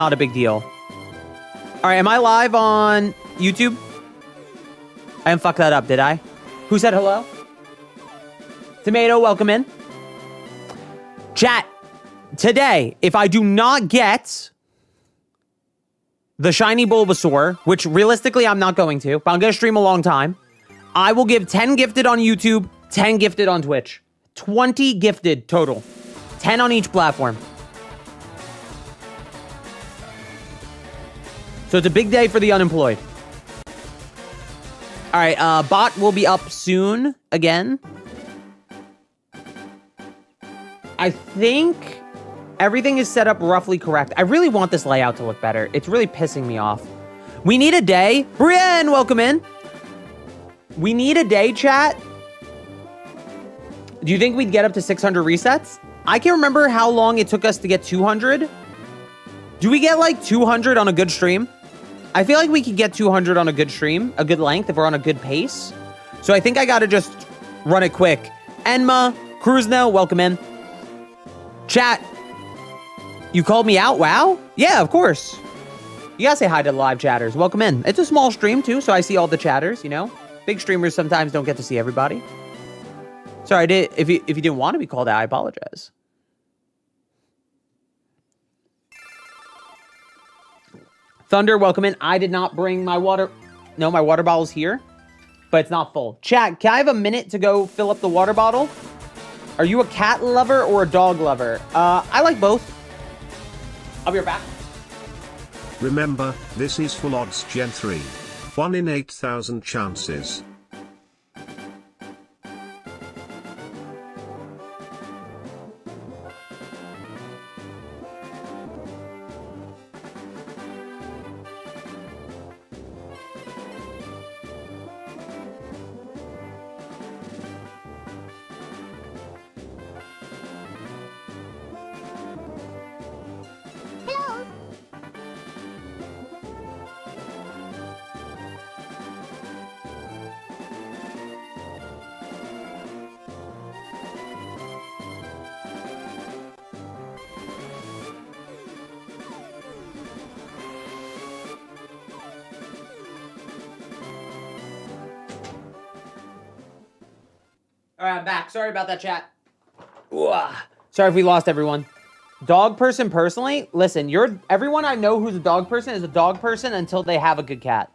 Not a big deal. All right, am I live on YouTube? I didn't fuck that up, did I? Who said hello? Tomato, welcome in. Chat, today, if I do not get the shiny Bulbasaur, which realistically I'm not going to, but I'm going to stream a long time, I will give 10 gifted on YouTube, 10 gifted on Twitch. 20 gifted total. 10 on each platform. So it's a big day for the unemployed. All right, bot will be up soon again. I think everything is set up roughly correct. I really want this layout to look better. It's really pissing me off. We need a day. Brienne, welcome in. We need a day, chat. Do you think we'd get up to 600 resets? I can't remember how long it took us to get 200. Do we get like 200 on a good stream? I feel like we could get 200 on a good stream, a good length, if we're on a good pace. So I think I gotta just run it quick. Enma, Cruzno, welcome in. Chat, you called me out? Wow. Yeah, of course. You gotta say hi to the live chatters. Welcome in. It's a small stream too, so I see all the chatters, you know? Big streamers sometimes don't get to see everybody. Sorry, if you didn't want to be called out, I apologize. Thunder, welcome in. I did not bring my water. No, my water bottle's here, but it's not full. Chat, can I have a minute to go fill up the water bottle? Are you a cat lover or a dog lover? I like both. I'll be right back. Remember, this is full odds Gen 3. 1 in 8,000 chances. All right, I'm back. Sorry about that, chat. Ooh, sorry if we lost everyone. Dog person personally, listen, everyone I know who's a dog person is a dog person until they have a good cat.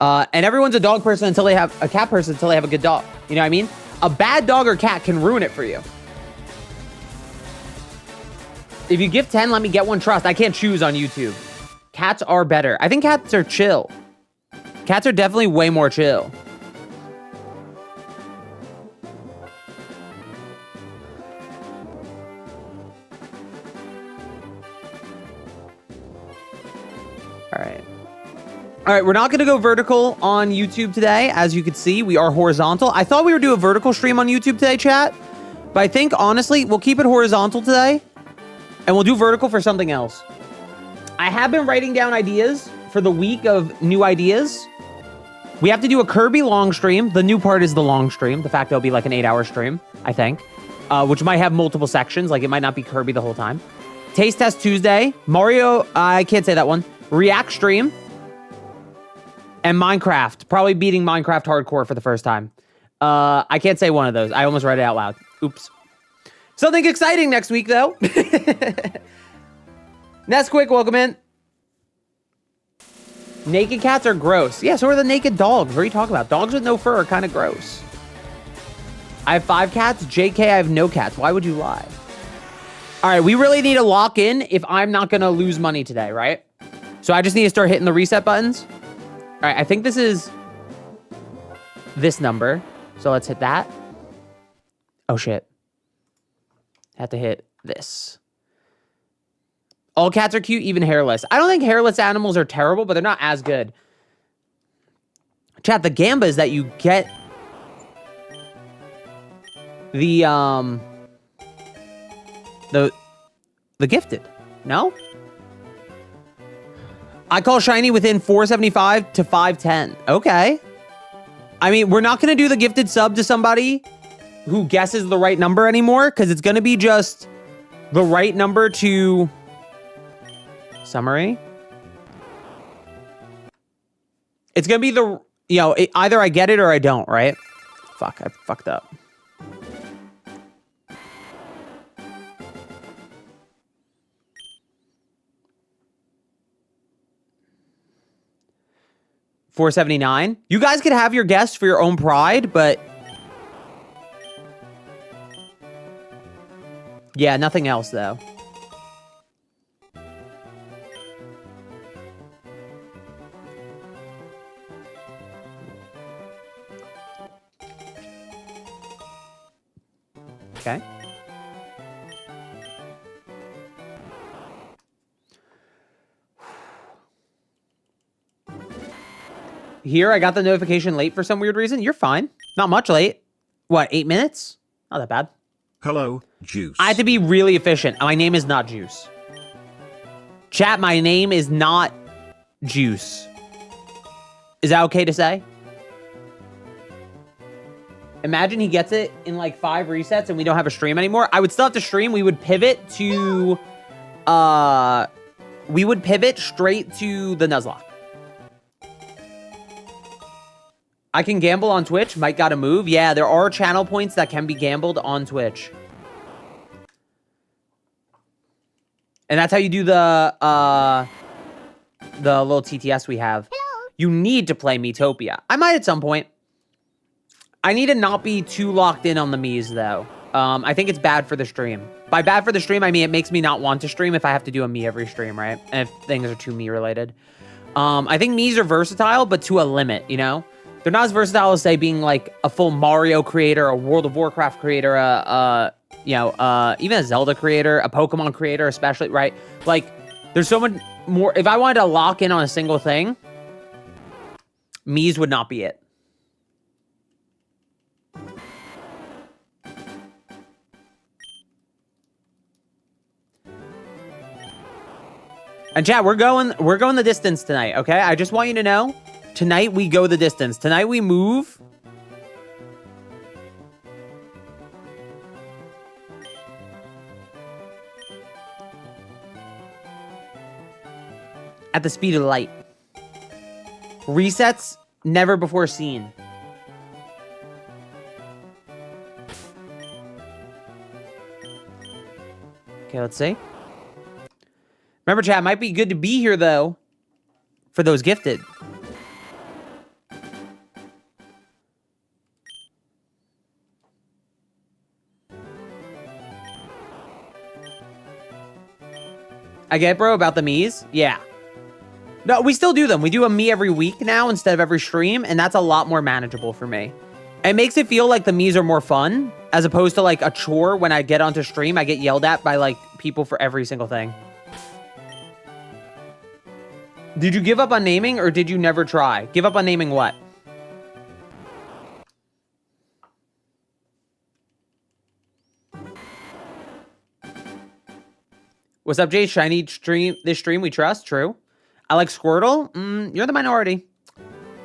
And everyone's a dog person until they have a cat person until they have a good dog. You know what I mean? A bad dog or cat can ruin it for you. If you give 10, let me get one trust. I can't choose on YouTube. Cats are better. I think cats are chill. Cats are definitely way more chill. All right, we're not going to go vertical on YouTube today. As you can see, we are horizontal. I thought we would do a vertical stream on YouTube today, chat. But I think, honestly, we'll keep it horizontal today. And we'll do vertical for something else. I have been writing down ideas for the week of new ideas. We have to do a Kirby long stream. The new part is the long stream. The fact it'll be like an 8-hour stream, I think. Which might have multiple sections. Like, it might not be Kirby the whole time. Taste Test Tuesday. Mario, I can't say that one. React stream. And Minecraft. Probably beating Minecraft hardcore for the first time. I can't say one of those. I almost read it out loud. Oops. Something exciting next week, though. Nesquik, welcome in. Naked cats are gross. Yeah, so are the naked dogs. What are you talking about? Dogs with no fur are kind of gross. I have 5 cats. JK, I have no cats. Why would you lie? All right, we really need to lock in if I'm not going to lose money today, right? So I just need to start hitting the reset buttons. All right, I think this is this number. So let's hit that. Oh, shit. Have to hit this. All cats are cute, even hairless. I don't think hairless animals are terrible, but they're not as good. Chat, the gamba is that you get the gifted. No? I call shiny within 475 to 510. Okay. I mean, we're not going to do the gifted sub to somebody who guesses the right number anymore, because it's going to be just the right number to Summary. It's gonna be the, either I get it or I don't, right? Fuck, I fucked up. $4.79. You guys could have your guests for your own pride, but yeah, nothing else though. Okay. Here, I got the notification late for some weird reason. You're fine. Not much late. What, 8 minutes? Not that bad. Hello, Juice. I had to be really efficient. My name is not Juice. Chat, my name is not Juice. Is that okay to say? Imagine he gets it in like 5 resets and we don't have a stream anymore. I would still have to stream. We would pivot to... we would pivot straight to the Nuzlocke. I can gamble on Twitch. Mike got to move. Yeah, there are channel points that can be gambled on Twitch. And that's how you do the little TTS we have. Hello. You need to play Miitopia. I might at some point. I need to not be too locked in on the Miis, though. I think it's bad for the stream. By bad for the stream, I mean it makes me not want to stream if I have to do a Mii every stream, right? And if things are too Mii related. I think Miis are versatile, but to a limit, you know? They're not as versatile as, say, being, like, a full Mario creator, a World of Warcraft creator, even a Zelda creator, a Pokemon creator especially, right? Like, there's so much more. If I wanted to lock in on a single thing, Miis would not be it. And chat, we're going the distance tonight, okay? I just want you to know. Tonight, we go the distance. Tonight, we move. At the speed of light. Resets never before seen. Okay, let's see. Remember, chat, might be good to be here, though, for those gifted. I get, bro, about the Miis. Yeah. No, we still do them. We do a Mii every week now instead of every stream, and that's a lot more manageable for me. It makes it feel like the Miis are more fun, as opposed to, like, a chore when I get onto stream. I get yelled at by, like, people for every single thing. Did you give up on naming, or did you never try? Give up on naming what? What's up, Jay? Shiny stream. This stream we trust. True. I like Squirtle. You're the minority.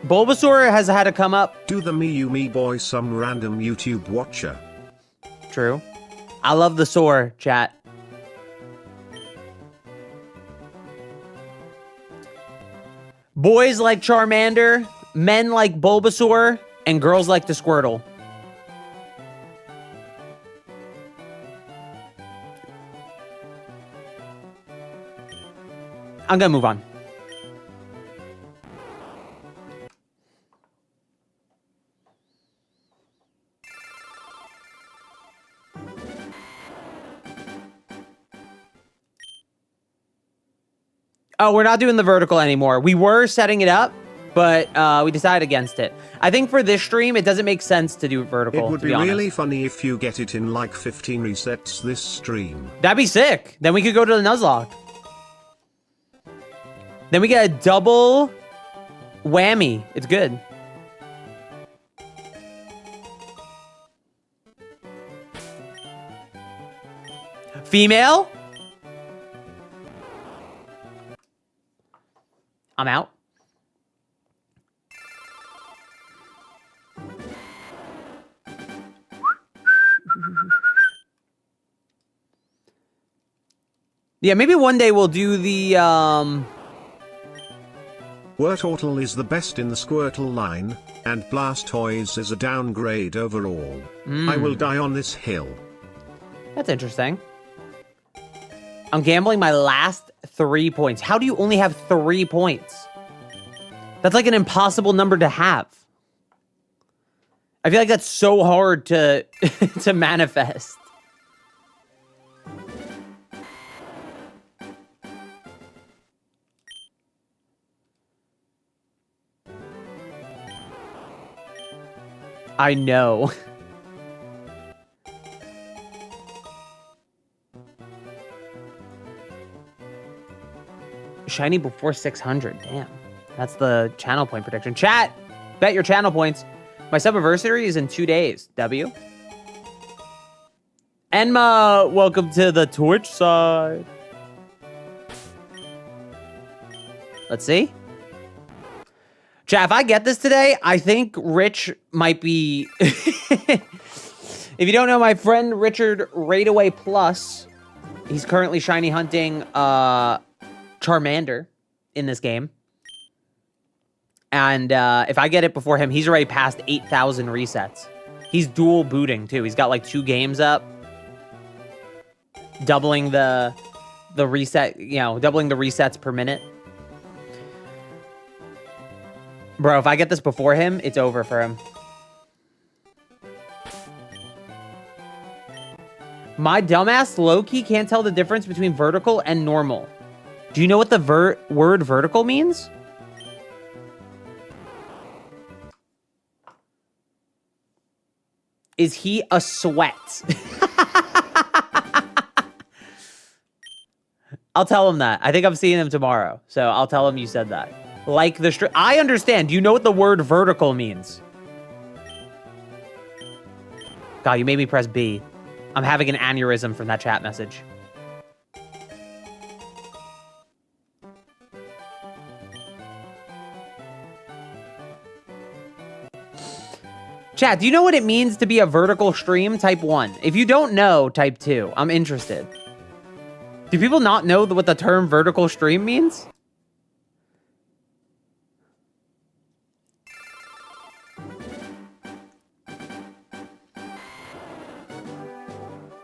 Bulbasaur has had to come up. Do the Me Boy some random YouTube watcher. True. I love the Soar, chat. Boys like Charmander, men like Bulbasaur, and girls like the Squirtle. I'm gonna move on. Oh, we're not doing the vertical anymore. We were setting it up, but we decided against it. I think for this stream, it doesn't make sense to do vertical. It would be really funny if you get it in like 15 resets this stream. That'd be sick. Then we could go to the Nuzlocke. Then we get a double whammy. It's good. Female? I'm out. Yeah, maybe one day we'll do the, Wurtortle is the best in the Squirtle line, and Blastoise is a downgrade overall. I will die on this hill. That's interesting. I'm gambling my last 3 points. How do you only have 3 points? That's like an impossible number to have. I feel like that's so hard to to manifest. I know. Shiny before 600. Damn. That's the channel point prediction. Chat, bet your channel points. My sub-anniversary is in 2 days. W. Enma, welcome to the Twitch side. Let's see. Chat, if I get this today, I think Rich might be... If you don't know, my friend Richard Raidaway Plus, he's currently shiny hunting Charmander in this game. And if I get it before him, he's already passed 8,000 resets. He's dual booting, too. He's got, like, 2 games up. Doubling the reset, you know, doubling the resets per minute. Bro, if I get this before him, it's over for him. My dumbass low-key can't tell the difference between vertical and normal. Do you know what the word vertical means? Is he a sweat? I'll tell him that. I think I'm seeing him tomorrow. So I'll tell him you said that. Like the I understand. Do you know what the word vertical means? God, you made me press B. I'm having an aneurysm from that chat message. Chat, do you know what it means to be a vertical stream? Type 1. If you don't know, type 2. I'm interested. Do people not know what the term vertical stream means?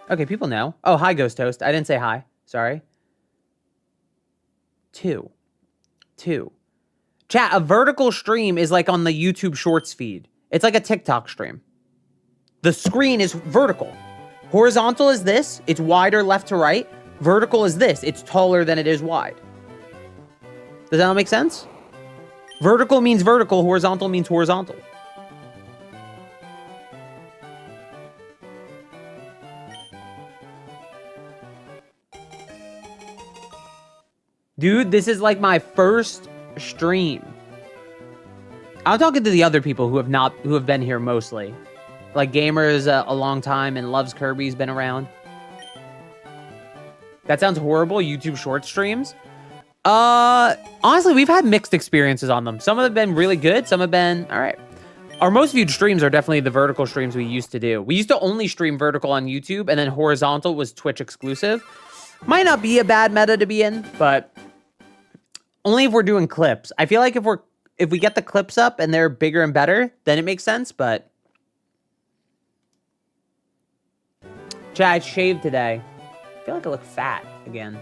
Okay, people know. Oh, hi, Ghost Toast. I didn't say hi. Sorry. 2. Chat, a vertical stream is like on the YouTube Shorts feed. It's like a TikTok stream. The screen is vertical. Horizontal is this. It's wider left to right. Vertical is this. It's taller than it is wide. Does that make sense? Vertical means vertical. Horizontal means horizontal. Dude, this is like my first stream. I'm talking to the other people who have been here mostly. Like Gamer's a long time and Loves Kirby's been around. That sounds horrible. YouTube short streams. Honestly, we've had mixed experiences on them. Some have been really good. Some have been all right. Our most viewed streams are definitely the vertical streams we used to do. We used to only stream vertical on YouTube, and then horizontal was Twitch exclusive. Might not be a bad meta to be in, but only if we're doing clips. I feel like if we get the clips up and they're bigger and better, then it makes sense, but... Chat, I shaved today. I feel like I look fat again.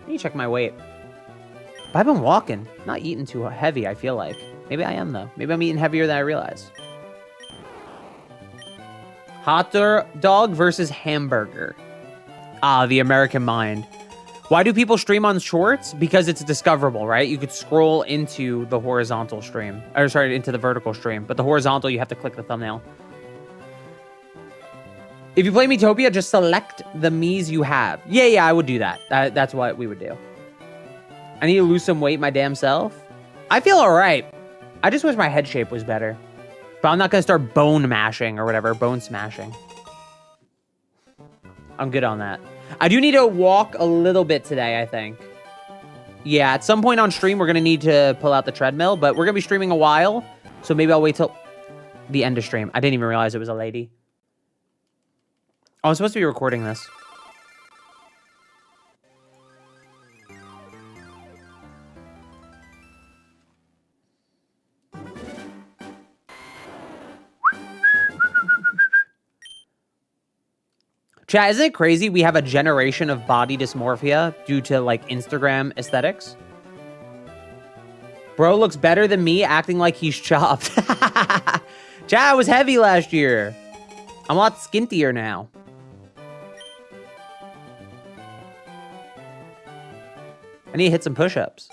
I need to check my weight. But I've been walking, not eating too heavy, I feel like. Maybe I am, though. Maybe I'm eating heavier than I realize. Hot dog versus hamburger. Ah, the American mind. Why do people stream on shorts? Because it's discoverable, right? You could scroll into the horizontal stream. Or sorry, into the vertical stream. But the horizontal, you have to click the thumbnail. If you play Miitopia, just select the Miis you have. Yeah, I would do that. That's what we would do. I need to lose some weight my damn self. I feel all right. I just wish my head shape was better. But I'm not going to start bone mashing or whatever. Bone smashing. I'm good on that. I do need to walk a little bit today, I think. Yeah, at some point on stream, we're going to need to pull out the treadmill. But we're going to be streaming a while. So maybe I'll wait till the end of stream. I didn't even realize it was a lady. Oh, I'm supposed to be recording this. Chat, isn't it crazy? We have a generation of body dysmorphia due to like Instagram aesthetics. Bro looks better than me acting like he's chopped. Chat, I was heavy last year. I'm a lot skintier now. I need to hit some push-ups.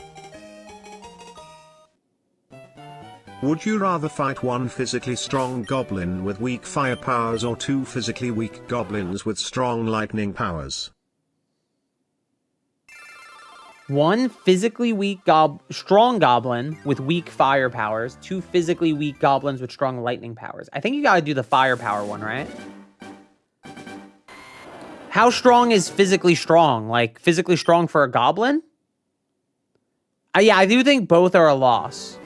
Would you rather fight one physically strong goblin with weak fire powers or two physically weak goblins with strong lightning powers? One physically weak strong goblin with weak fire powers. Two physically weak goblins with strong lightning powers. I think you gotta do the firepower one, right? How strong is physically strong? Like, physically strong for a goblin? Yeah, I do think both are a loss.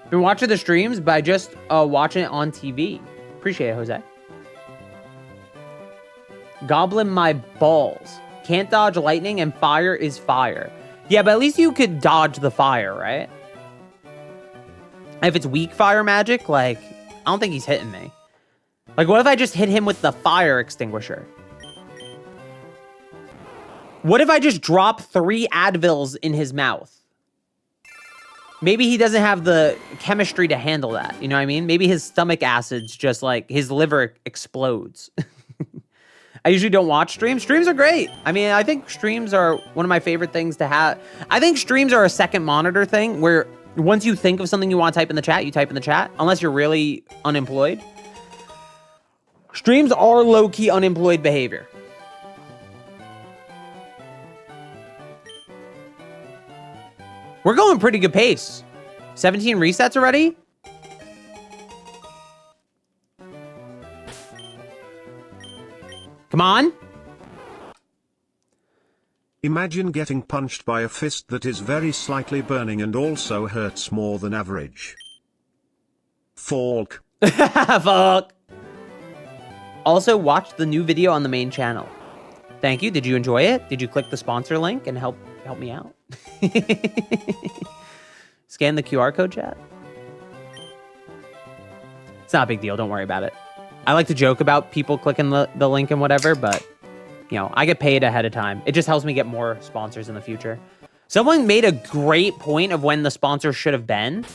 Been watching the streams, but I just watching it on TV. Appreciate it, Jose. Goblin my balls. Can't dodge lightning and fire is fire. Yeah, but at least you could dodge the fire, right? If it's weak fire magic, like, I don't think he's hitting me. Like, what if I just hit him with the fire extinguisher? What if I just drop 3 Advils in his mouth? Maybe he doesn't have the chemistry to handle that. You know what I mean? Maybe his stomach acids just like his liver explodes. I usually don't watch streams. Streams are great. I mean, I think streams are one of my favorite things to have. I think streams are a second monitor thing where once you think of something you want to type in the chat, you type in the chat, unless you're really unemployed. Streams are low-key unemployed behavior. We're going pretty good pace. 17 resets already? Come on. Imagine getting punched by a fist that is very slightly burning and also hurts more than average. Fork. Fuck. Also, watch the new video on the main channel. Thank you. Did you enjoy it? Did you click the sponsor link and help me out? Scan the QR code, chat. It's not a big deal. Don't worry about it. I like to joke about people clicking the link and whatever, but, you know, I get paid ahead of time. It just helps me get more sponsors in the future. Someone made a great point of when the sponsor should have been.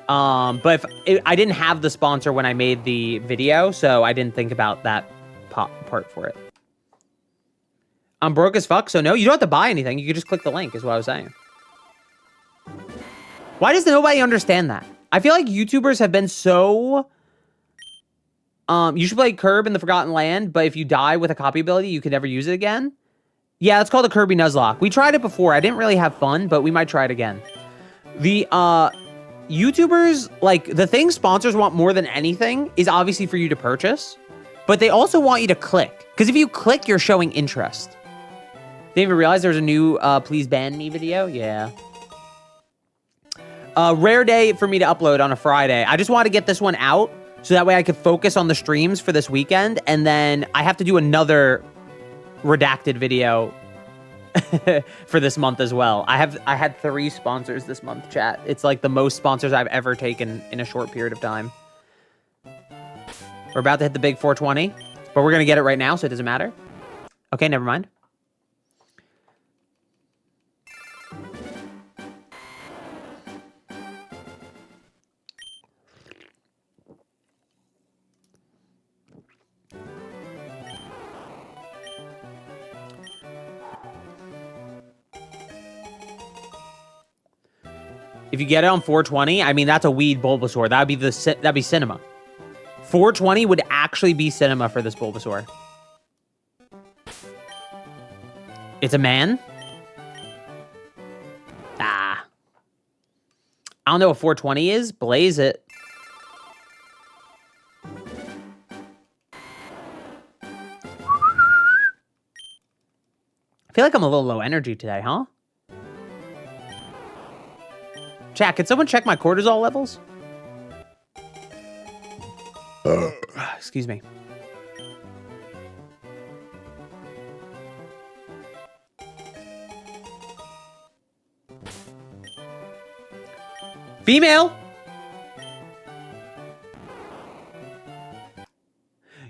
But I didn't have the sponsor when I made the video, so I didn't think about that part for it. I'm broke as fuck, so no, you don't have to buy anything. You can just click the link, is what I was saying. Why does nobody understand that? I feel like YouTubers have been so... you should play Curb in the Forgotten Land, but if you die with a copy ability, you can never use it again. Yeah, it's called a Kirby Nuzlocke. We tried it before. I didn't really have fun, but we might try it again. The, YouTubers, like, the thing sponsors want more than anything is obviously for you to purchase, but they also want you to click. Because if you click, you're showing interest. Didn't even realize there's a new Please Ban Me video? Yeah. Rare day for me to upload on a Friday. I just wanted to get this one out so that way I could focus on the streams for this weekend, and then I have to do another redacted video for this month as well. I had 3 sponsors this month, chat. It's like the most sponsors I've ever taken in a short period of time. We're about to hit the big 420, but we're going to get it right now, so it doesn't matter. Okay, never mind. If you get it on 420, I mean, that's a weed Bulbasaur. That'd be cinema. 420 would actually be cinema for this Bulbasaur. It's a man? Ah. I don't know what 420 is. Blaze it. I feel like I'm a little low energy today, huh? Chat, can someone check my cortisol levels? Excuse me. Female.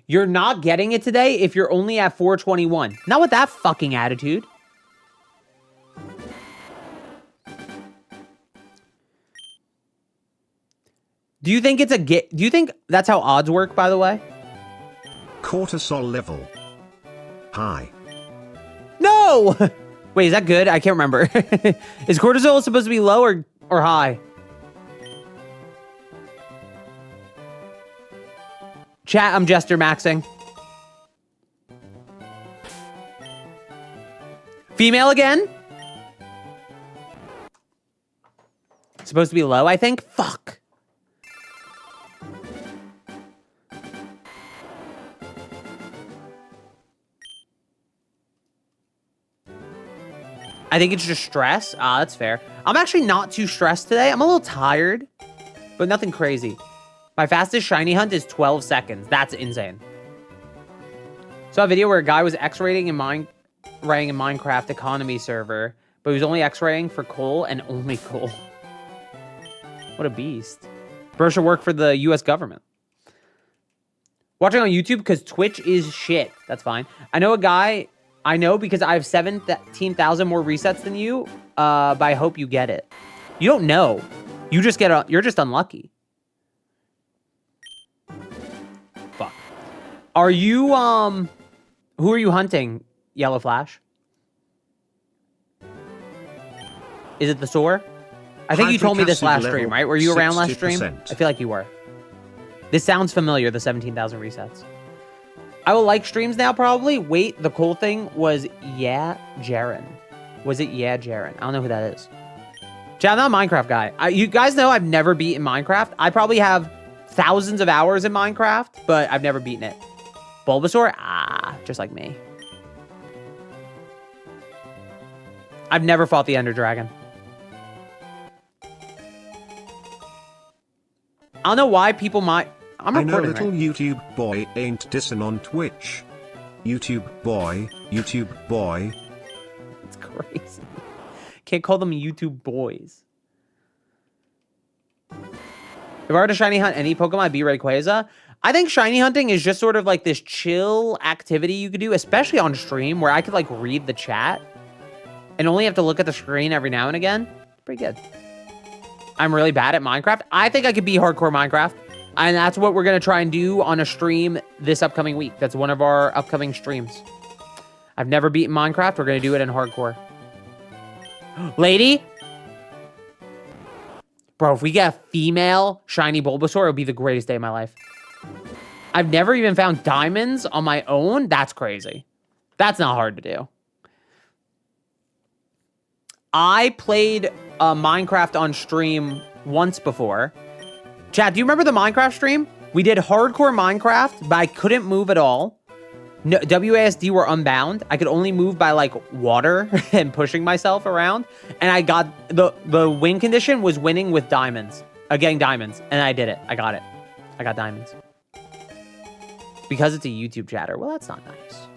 You're not getting it today if you're only at 421. Not with that fucking attitude. Do you think it's a do you think that's how odds work, by the way? Cortisol level. High. No! Wait, is that good? I can't remember. Is cortisol supposed to be low or high? Chat, I'm Jester maxing. Female again? Supposed to be low, I think? Fuck. I think it's just stress. Ah, that's fair. I'm actually not too stressed today. I'm a little tired, but nothing crazy. My fastest shiny hunt is 12 seconds. That's insane. Saw a video where a guy was X-raying in Minecraft economy server, but he was only X-raying for coal and only coal. What a beast. Bro should work for the US government. Watching on YouTube because Twitch is shit. That's fine. I know a guy... I know because I have 17,000 more resets than you, but I hope you get it. You don't know. You just get you're just unlucky. Fuck. Are you, who are you hunting, Yellow Flash? Is it the store? I think you told me this last stream, right? Were you around last stream? I feel like you were. This sounds familiar, the 17,000 resets. I will like streams now, probably. Wait, the cool thing was Jaren. Was it Jaren? I don't know who that is. Chat, I'm not a Minecraft guy. You guys know I've never beaten Minecraft. I probably have thousands of hours in Minecraft, but I've never beaten it. Bulbasaur? Ah, just like me. I've never fought the Ender Dragon. I don't know why people might... I know little right? YouTube boy ain't dissing on Twitch. YouTube boy. It's crazy. Can't call them YouTube boys. If I were to shiny hunt any Pokemon, I'd be Rayquaza. I think shiny hunting is just sort of like this chill activity you could do, especially on stream, where I could like read the chat and only have to look at the screen every now and again. It's pretty good. I'm really bad at Minecraft. I think I could be hardcore Minecraft. And that's what we're going to try and do on a stream this upcoming week. That's one of our upcoming streams. I've never beaten Minecraft. We're going to do it in hardcore. Lady? Bro, if we get a female shiny Bulbasaur, it'll be the greatest day of my life. I've never even found diamonds on my own. That's crazy. That's not hard to do. I played Minecraft on stream once before. Chat, do you remember the Minecraft stream? We did hardcore Minecraft, but I couldn't move at all. No, WASD were unbound. I could only move by like water and pushing myself around. And I got the win condition was winning with diamonds. Getting diamonds. And I did it. I got it. I got diamonds. Because it's a YouTube chatter. Well, that's not nice.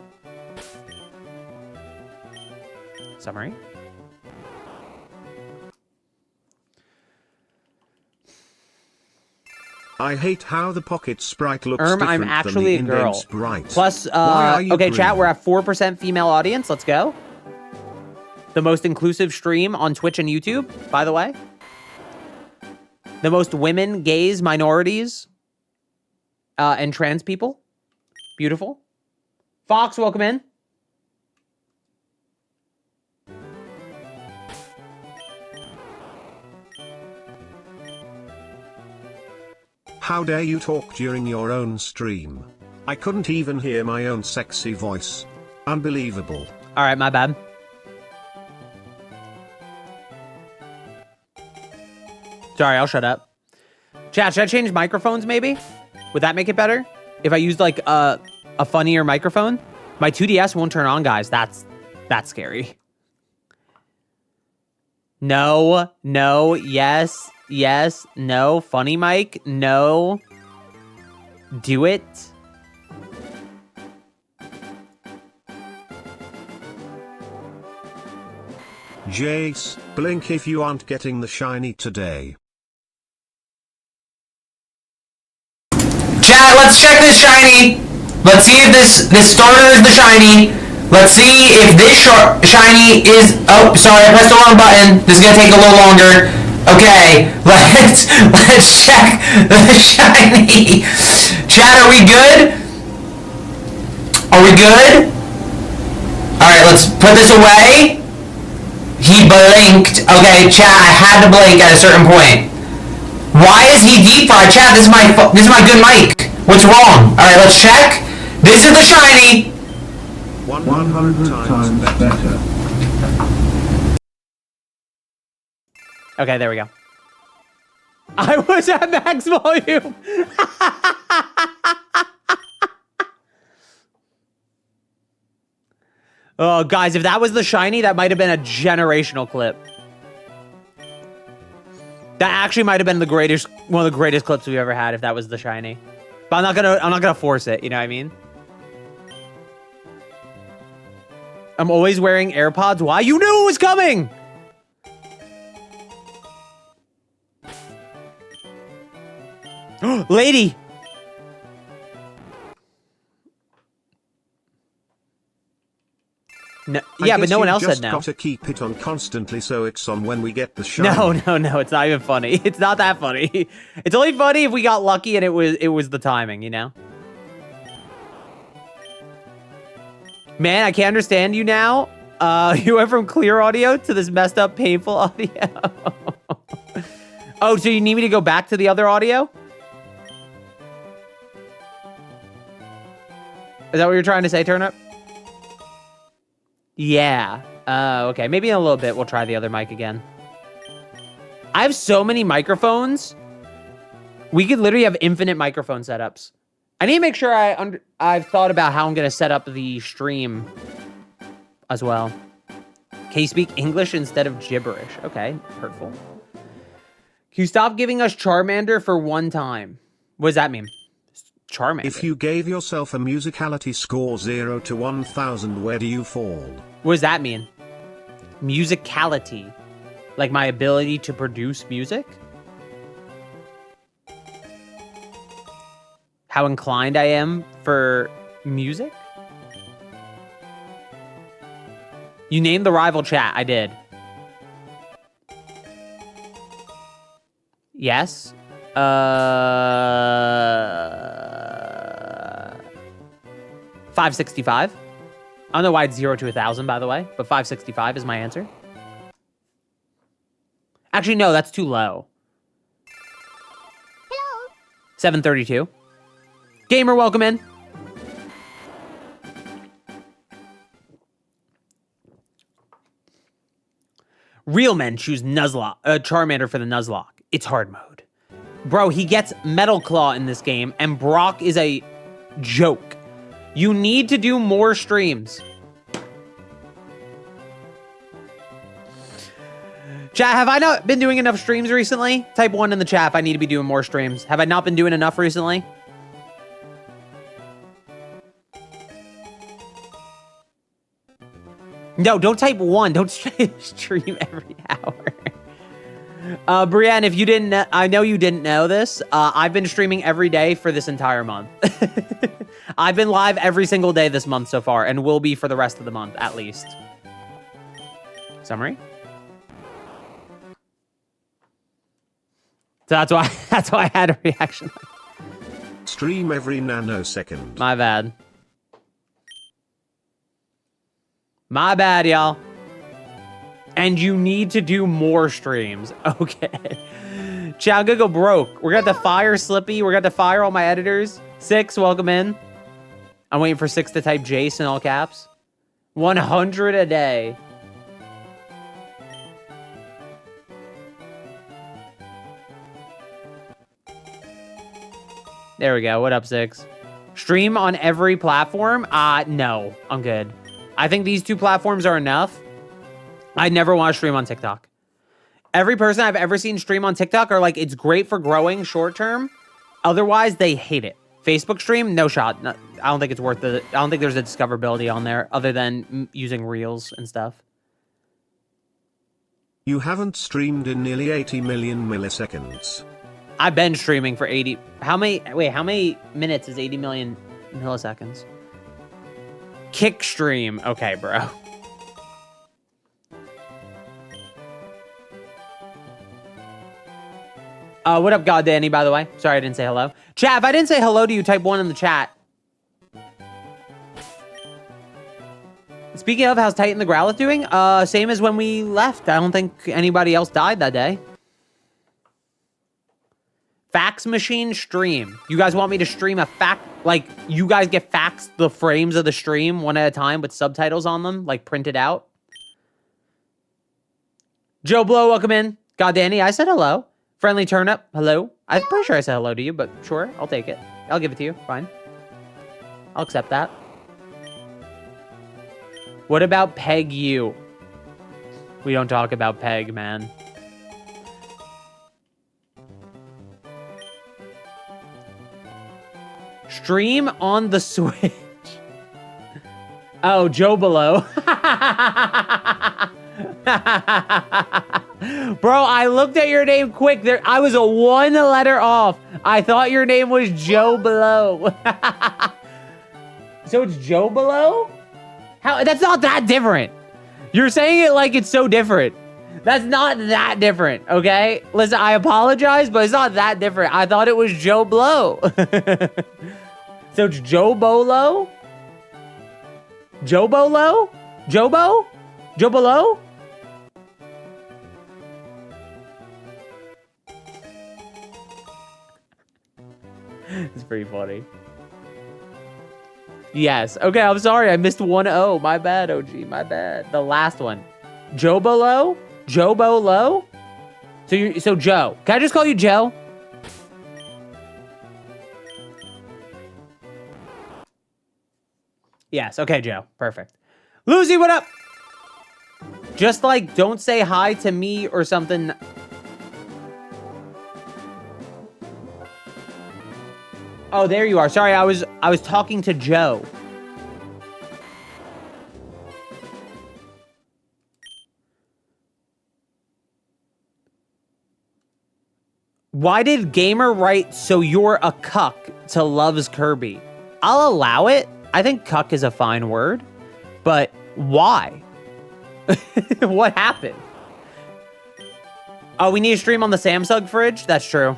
Summary. I hate how the pocket sprite looks different I'm actually than the a girl. Sprite. Plus, okay, chat, we're at 4% female audience. Let's go. The most inclusive stream on Twitch and YouTube, by the way. The most women, gays, minorities, and trans people. Beautiful. Fox, welcome in. How dare you talk during your own stream? I couldn't even hear my own sexy voice. Unbelievable. All right, my bad. Sorry, I'll shut up. Chat, should I change microphones maybe? Would that make it better? If I used like a funnier microphone? My 2DS won't turn on, guys. That's scary. No, yes, no. Funny mic, no. Do it. Jace, blink if you aren't getting the shiny today. Chat, let's check this shiny. Let's see if this starter is the shiny. Let's see if this shiny is... Oh, sorry, I pressed the wrong button. This is gonna take a little longer. Okay, let's check the shiny. Chat, are we good? Are we good? Alright, let's put this away. He blinked. Okay, chat, I had to blink at a certain point. Why is he deep fried? Chat, this is my good mic. What's wrong? Alright, let's check. This is the shiny. 100 times better. Okay, there we go. I was at max volume. Oh, guys, if that was the shiny, that might have been a generational clip. That actually might have been the greatest, one of the greatest clips we've ever had if that was the shiny. But I'm not gonna force it, you know what I mean? I'm always wearing AirPods. Why? You knew it was coming! Lady! No, yeah, but no one else said no. Gotta keep it on constantly so it's on when we get the shine. No, it's not even funny. It's not that funny. It's only funny if we got lucky and it was the timing, you know? Man, I can't understand you now. You went from clear audio to this messed up, painful audio. Oh, so you need me to go back to the other audio? Is that what you're trying to say, Turnip? Yeah. Okay. Maybe in a little bit we'll try the other mic again. I have so many microphones. We could literally have infinite microphone setups. I need to make sure I've thought about how I'm going to set up the stream as well. Can you speak English instead of gibberish? Okay. Hurtful. Can you stop giving us Charmander for one time? What does that mean? Charmander. If you gave yourself a musicality score 0 to 1000, where do you fall? What does that mean? Musicality. Like my ability to produce music? How inclined I am for music? You named the rival chat. I did. Yes. 565. I don't know why it's 0 to 1000, by the way, but 565 is my answer. Actually, no, that's too low. Hello. 732. Gamer, welcome in. Real men choose Nuzlocke, Charmander for the Nuzlocke. It's hard mode. Bro, he gets Metal Claw in this game, and Brock is a joke. You need to do more streams. Chat, have I not been doing enough streams recently? Type 1 in the chat if I need to be doing more streams. Have I not been doing enough recently? No, don't type 1. Don't stream every hour. Brienne, if you didn't, I know you didn't know this. I've been streaming every day for this entire month. I've been live every single day this month so far, and will be for the rest of the month, at least. Summary? So that's why I had a reaction. Stream every nanosecond. My bad. My bad, y'all. And you need to do more streams. Okay. Chat, I'm gonna go broke. We're gonna have to fire Slippy. We're gonna have to fire all my editors. 6, welcome in. I'm waiting for 6 to type Jace in all caps. 100 a day. There we go. What up, 6? Stream on every platform? No. I'm good. I think these 2 platforms are enough. I never want to stream on TikTok. Every person I've ever seen stream on TikTok are like, it's great for growing short term. Otherwise, they hate it. Facebook stream, no shot. No, I don't think it's worth it. I don't think there's a discoverability on there other than using Reels and stuff. You haven't streamed in nearly 80 million milliseconds. I've been streaming for 80. How many minutes is 80 million milliseconds? Kick stream. Okay, bro. What up, God Danny, by the way? Sorry I didn't say hello. Chat, if I didn't say hello to you, type 1 in the chat. Speaking of, how's Titan the Growlithe doing? Same as when we left. I don't think anybody else died that day. Fax machine stream. You guys want me to stream a fact? Like, you guys get faxed the frames of the stream one at a time with subtitles on them, like printed out? Joe Blow, welcome in. God Danny, I said hello. Friendly Turnip, hello. I'm pretty sure I said hello to you, but sure, I'll take it. I'll give it to you, fine. I'll accept that. What about Peg U? We don't talk about Peg, man. Stream on the Switch. Oh, Joe Below. Bro, I looked at your name quick. There, I was a 1 letter off. I thought your name was Joe Below. So it's Joe Below? How? That's not that different. You're saying it like it's so different. That's not that different, okay? Listen, I apologize, but it's not that different. I thought it was Joe Blow. So it's Joe Bolo? Joe Bolo? Jobo? Joe Bolo? It's pretty funny. Yes. Okay, I'm sorry. I missed 1-0. My bad, OG. My bad. The last one. Joe Bolo? Joe Bolo? So Joe. Can I just call you Joe? Yes. Okay, Joe. Perfect. Lucy, what up? Just like, don't say hi to me or something. Oh, there you are. Sorry, I was talking to Joe. Why did Gamer write, so you're a cuck to loves Kirby? I'll allow it. I think cuck is a fine word. But why? What happened? Oh, we need to stream on the Samsung fridge? That's true.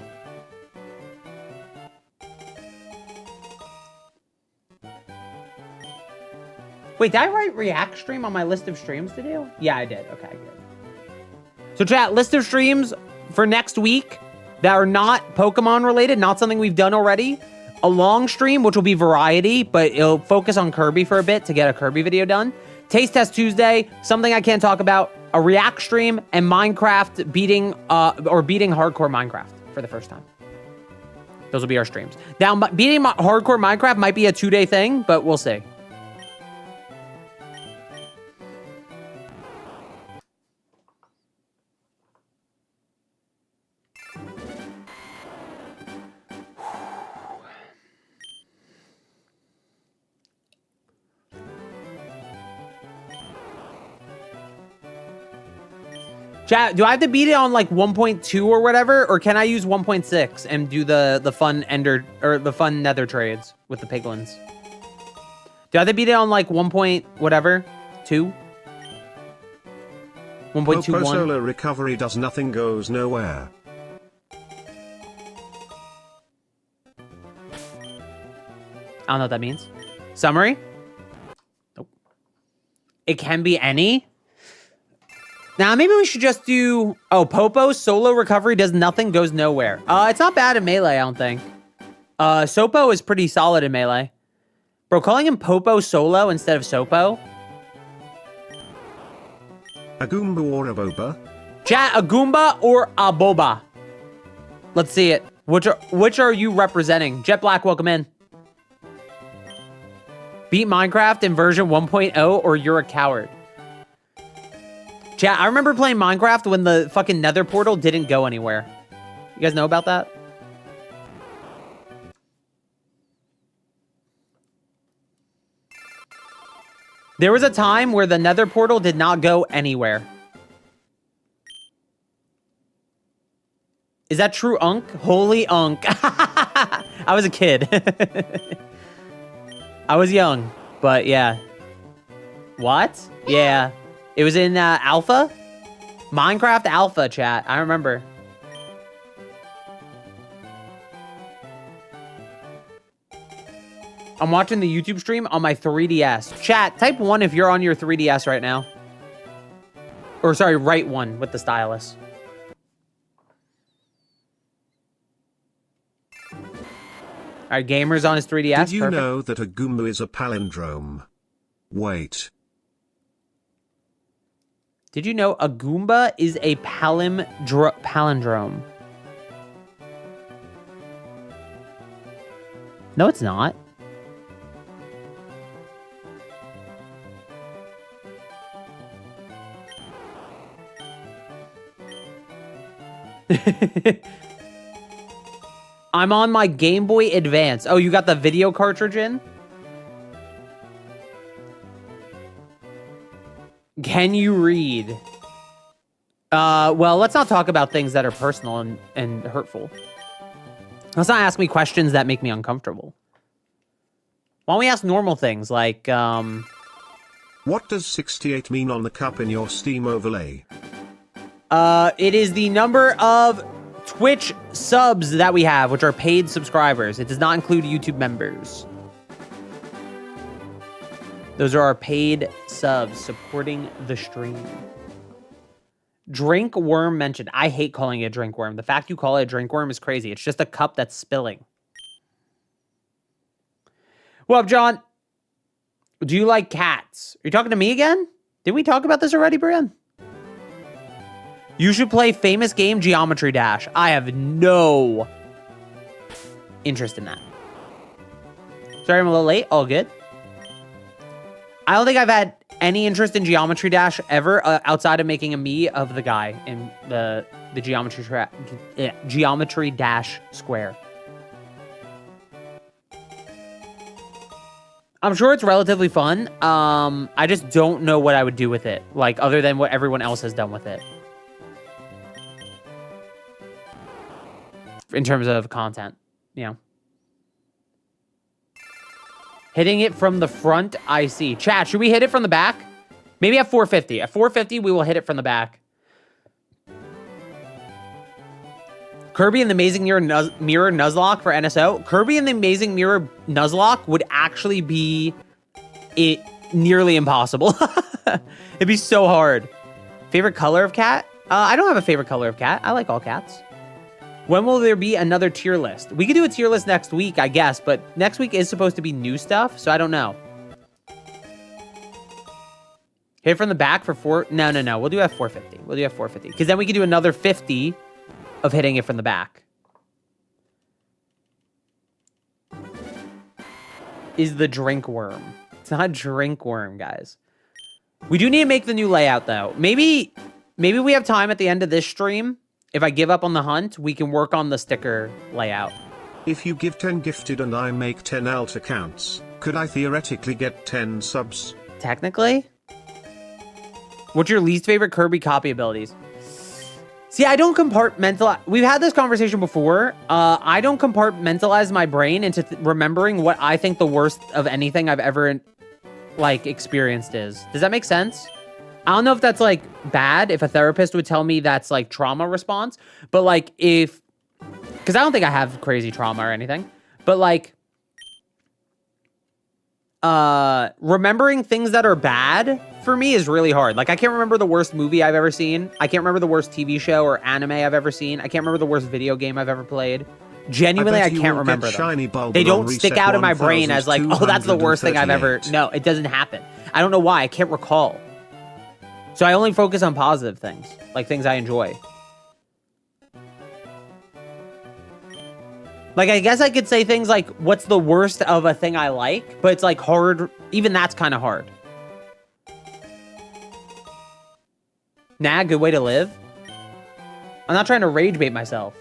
Wait, did I write react stream on my list of streams to do? Yeah, I did. Okay, good. So chat, list of streams for next week that are not Pokemon related, not something we've done already. A long stream, which will be variety, but it'll focus on Kirby for a bit to get a Kirby video done. Taste Test Tuesday, something I can't talk about, a react stream, and Minecraft beating hardcore Minecraft for the first time. Those will be our streams. Now, beating hardcore Minecraft might be a 2-day thing, but we'll see. Chat, do I have to beat it on like 1.2 or whatever, or can I use 1.6 and do the fun ender or the fun nether trades with the piglins? Do I have to beat it on like 1. Whatever, 2? 1.21? Solar recovery does nothing, goes nowhere. I don't know what that means. Summary? Nope. It can be any. Now, maybe we should just do... Oh, Popo, solo recovery does nothing, goes nowhere. It's not bad in Melee, I don't think. Sopo is pretty solid in Melee. Bro, calling him Popo solo instead of Sopo? A Goomba or a Boba? Chat, a Goomba or a Boba? Let's see it. Which are you representing? Jet Black, welcome in. Beat Minecraft in version 1.0 or you're a coward. Chat, I remember playing Minecraft when the fucking nether portal didn't go anywhere. You guys know about that? There was a time where the nether portal did not go anywhere. Is that true, Unk? Holy Unk. I was a kid. I was young, but yeah. What? Yeah. It was in Alpha? Minecraft Alpha, chat. I remember. I'm watching the YouTube stream on my 3DS. Chat, type 1 if you're on your 3DS right now. Or sorry, right 1 with the stylus. All right, Gamer's on his 3DS. Did you Perfect. know that a Goomba is a palindrome? Wait. Did you know a Goomba is a palindrome? No, it's not. I'm on my Game Boy Advance. Oh, you got the video cartridge in? Can you read? Well, let's not talk about things that are personal and hurtful. Let's not ask me questions that make me uncomfortable. Why don't we ask normal things like, What does 68 mean on the cup in your Steam overlay? It is the number of Twitch subs that we have, which are paid subscribers. It does not include YouTube members. Those are our paid subs supporting the stream. Drink worm mentioned. I hate calling it a drink worm. The fact you call it a drink worm is crazy. It's just a cup that's spilling. What up, John? Do you like cats? Are you talking to me again? Did we talk about this already, Brian? You should play famous game Geometry Dash. I have no interest in that. Sorry, I'm a little late. All good. I don't think I've had any interest in Geometry Dash ever outside of making a me of the guy in the Geometry Dash square. I'm sure it's relatively fun. I just don't know what I would do with it, like other than what everyone else has done with it. In terms of content, you know. Hitting it from the front, I see. Chat, should we hit it from the back? Maybe at 450. At 450, we will hit it from the back. Kirby and the Amazing Mirror Nuzlocke for NSO. Kirby and the Amazing Mirror Nuzlocke would actually be nearly impossible. It'd be so hard. Favorite color of cat? I don't have a favorite color of cat. I like all cats. When will there be another tier list? We could do a tier list next week, I guess, but next week is supposed to be new stuff, so I don't know. Hit it from the back for 4... No. We'll do F450. We'll do F450. Because then we can do another 50 of hitting it from the back. Is the drink worm. It's not drink worm, guys. We do need to make the new layout, though. Maybe we have time at the end of this stream. If I give up on the hunt, we can work on the sticker layout. If you give 10 gifted and I make 10 alt accounts, could I theoretically get 10 subs? Technically? What's your least favorite Kirby copy abilities? See, I don't compartmentalize. We've had this conversation before. I don't compartmentalize my brain into remembering what I think the worst of anything I've ever, like, experienced is. Does that make sense? I don't know if that's, like, bad, if a therapist would tell me that's, like, trauma response. But, like, if... Because I don't think I have crazy trauma or anything. But, like... remembering things that are bad for me is really hard. Like, I can't remember the worst movie I've ever seen. I can't remember the worst TV show or anime I've ever seen. I can't remember the worst video game I've ever played. Genuinely, I can't remember them. They don't stick out in my brain as, like, oh, that's the worst thing I've ever... No, it doesn't happen. I don't know why. I can't recall. So I only focus on positive things, like things I enjoy. Like, I guess I could say things like, what's the worst of a thing I like? But it's, like, hard. Even that's kind of hard. Nah, good way to live. I'm not trying to rage bait myself.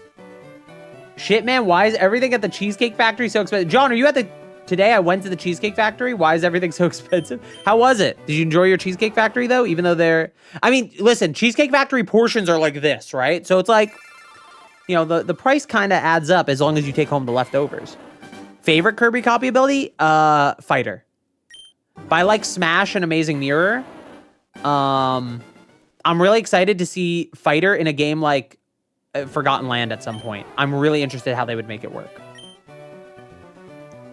Shit, man, why is everything at the Cheesecake Factory so expensive? John, are you at the... Today I went to the Cheesecake Factory. Why is everything so expensive? How was it? Did you enjoy your Cheesecake Factory, though? Even though they're... I mean, listen, Cheesecake Factory portions are like this, right? So it's like... you know, the price kind of adds up as long as you take home the leftovers. Favorite Kirby copy ability? Fighter. But I like Smash and Amazing Mirror. I'm really excited to see Fighter in a game like Forgotten Land at some point. I'm really interested how they would make it work.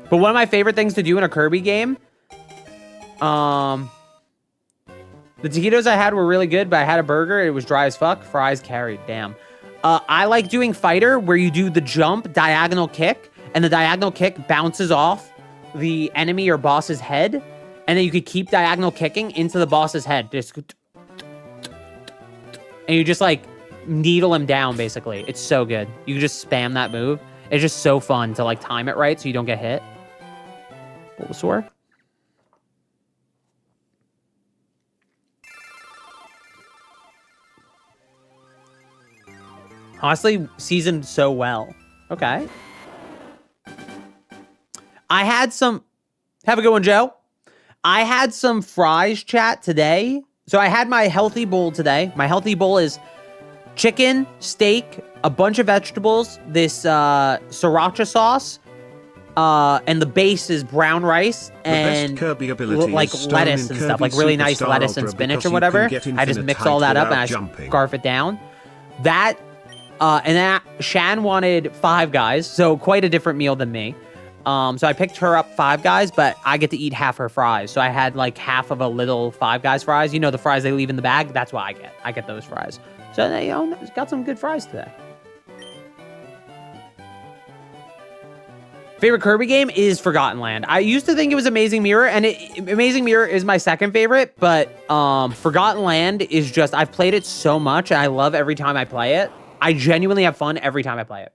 But one of my favorite things to do in a Kirby game, the taquitos I had were really good, but I had a burger. It was dry as fuck. Fries carried. Damn. I like doing Fighter where you do the jump diagonal kick, and the diagonal kick bounces off the enemy or boss's head, and then you could keep diagonal kicking into the boss's head. Just, and you just like needle him down, basically. It's so good. You can just spam that move. It's just so fun to like time it right so you don't get hit. Bulbasaur. Honestly, seasoned so well. Okay. I had some... Have a good one, Joe. I had some fries, chat, today. So I had my healthy bowl today. My healthy bowl is chicken, steak, a bunch of vegetables, this sriracha sauce, and the base is brown rice and like lettuce and stuff, like really nice lettuce and spinach or whatever. I just mix all that up and I scarf it down. That... and then Shan wanted Five Guys, so quite a different meal than me. So I picked her up Five Guys, but I get to eat half her fries. So I had like half of a little Five Guys fries. You know, the fries they leave in the bag? That's what I get. I get those fries. So, you know, got some good fries today. Favorite Kirby game is Forgotten Land. I used to think it was Amazing Mirror, and Amazing Mirror is my second favorite, but Forgotten Land is just, I've played it so much, and I love every time I play it. I genuinely have fun every time I play it.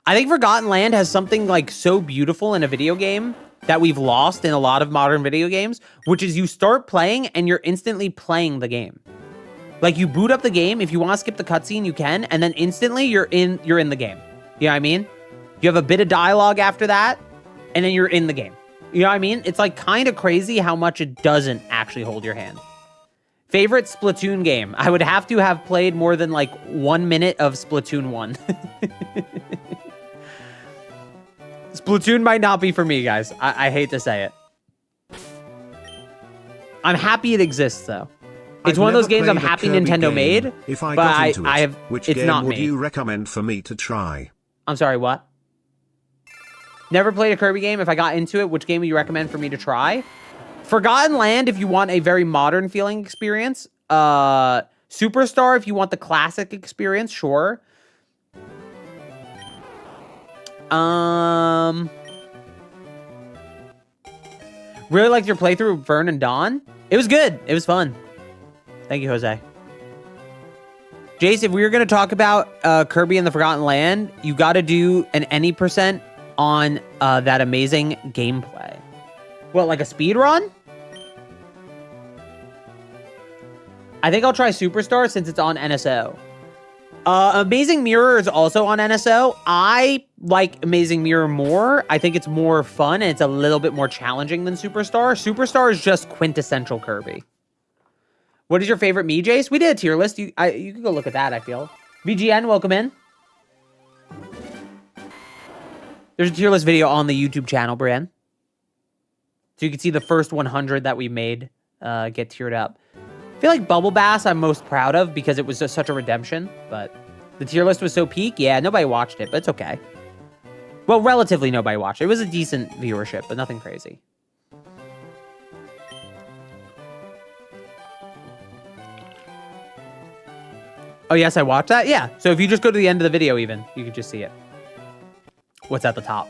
I think Forgotten Land has something like so beautiful in a video game that we've lost in a lot of modern video games, which is you start playing and you're instantly playing the game. Like you boot up the game, if you want to skip the cutscene, you can, and then instantly you're in the game. You know what I mean? You have a bit of dialogue after that, and then you're in the game. You know what I mean? It's like kind of crazy how much it doesn't actually hold your hand. Favorite Splatoon game? I would have to have played more than like 1 minute of Splatoon 1. Splatoon might not be for me, guys. I hate to say it. I'm happy it exists, though. It's one of those games I'm happy Nintendo made, but I have. Which it's game not would me. you recommend for me to try? I'm sorry, what? Never played a Kirby game. If I got into it, which game would you recommend for me to try? Forgotten Land, if you want a very modern feeling experience. Superstar, if you want the classic experience, sure. Really liked your playthrough of Vern and Dawn. It was good. It was fun. Thank you, Jose. Jace, if we were going to talk about Kirby and the Forgotten Land, you got to do an any % on that amazing gameplay. What, like a speed run? I think I'll try Superstar since it's on NSO. Amazing Mirror is also on NSO. I like Amazing Mirror more. I think it's more fun and it's a little bit more challenging than Superstar. Superstar is just quintessential Kirby. What is your favorite me, Jace? We did a tier list. You can go look at that, I feel. VGN, welcome in. There's a tier list video on the YouTube channel, Brienne. So you can see the first 100 that we made get tiered up. I feel like Bubble Bass I'm most proud of because it was just such a redemption, but the tier list was so peak. Yeah, nobody watched it, but it's okay. Well, relatively nobody watched it. It was a decent viewership, but nothing crazy. Oh, yes, I watched that? Yeah. So if you just go to the end of the video even, you can just see it. What's at the top?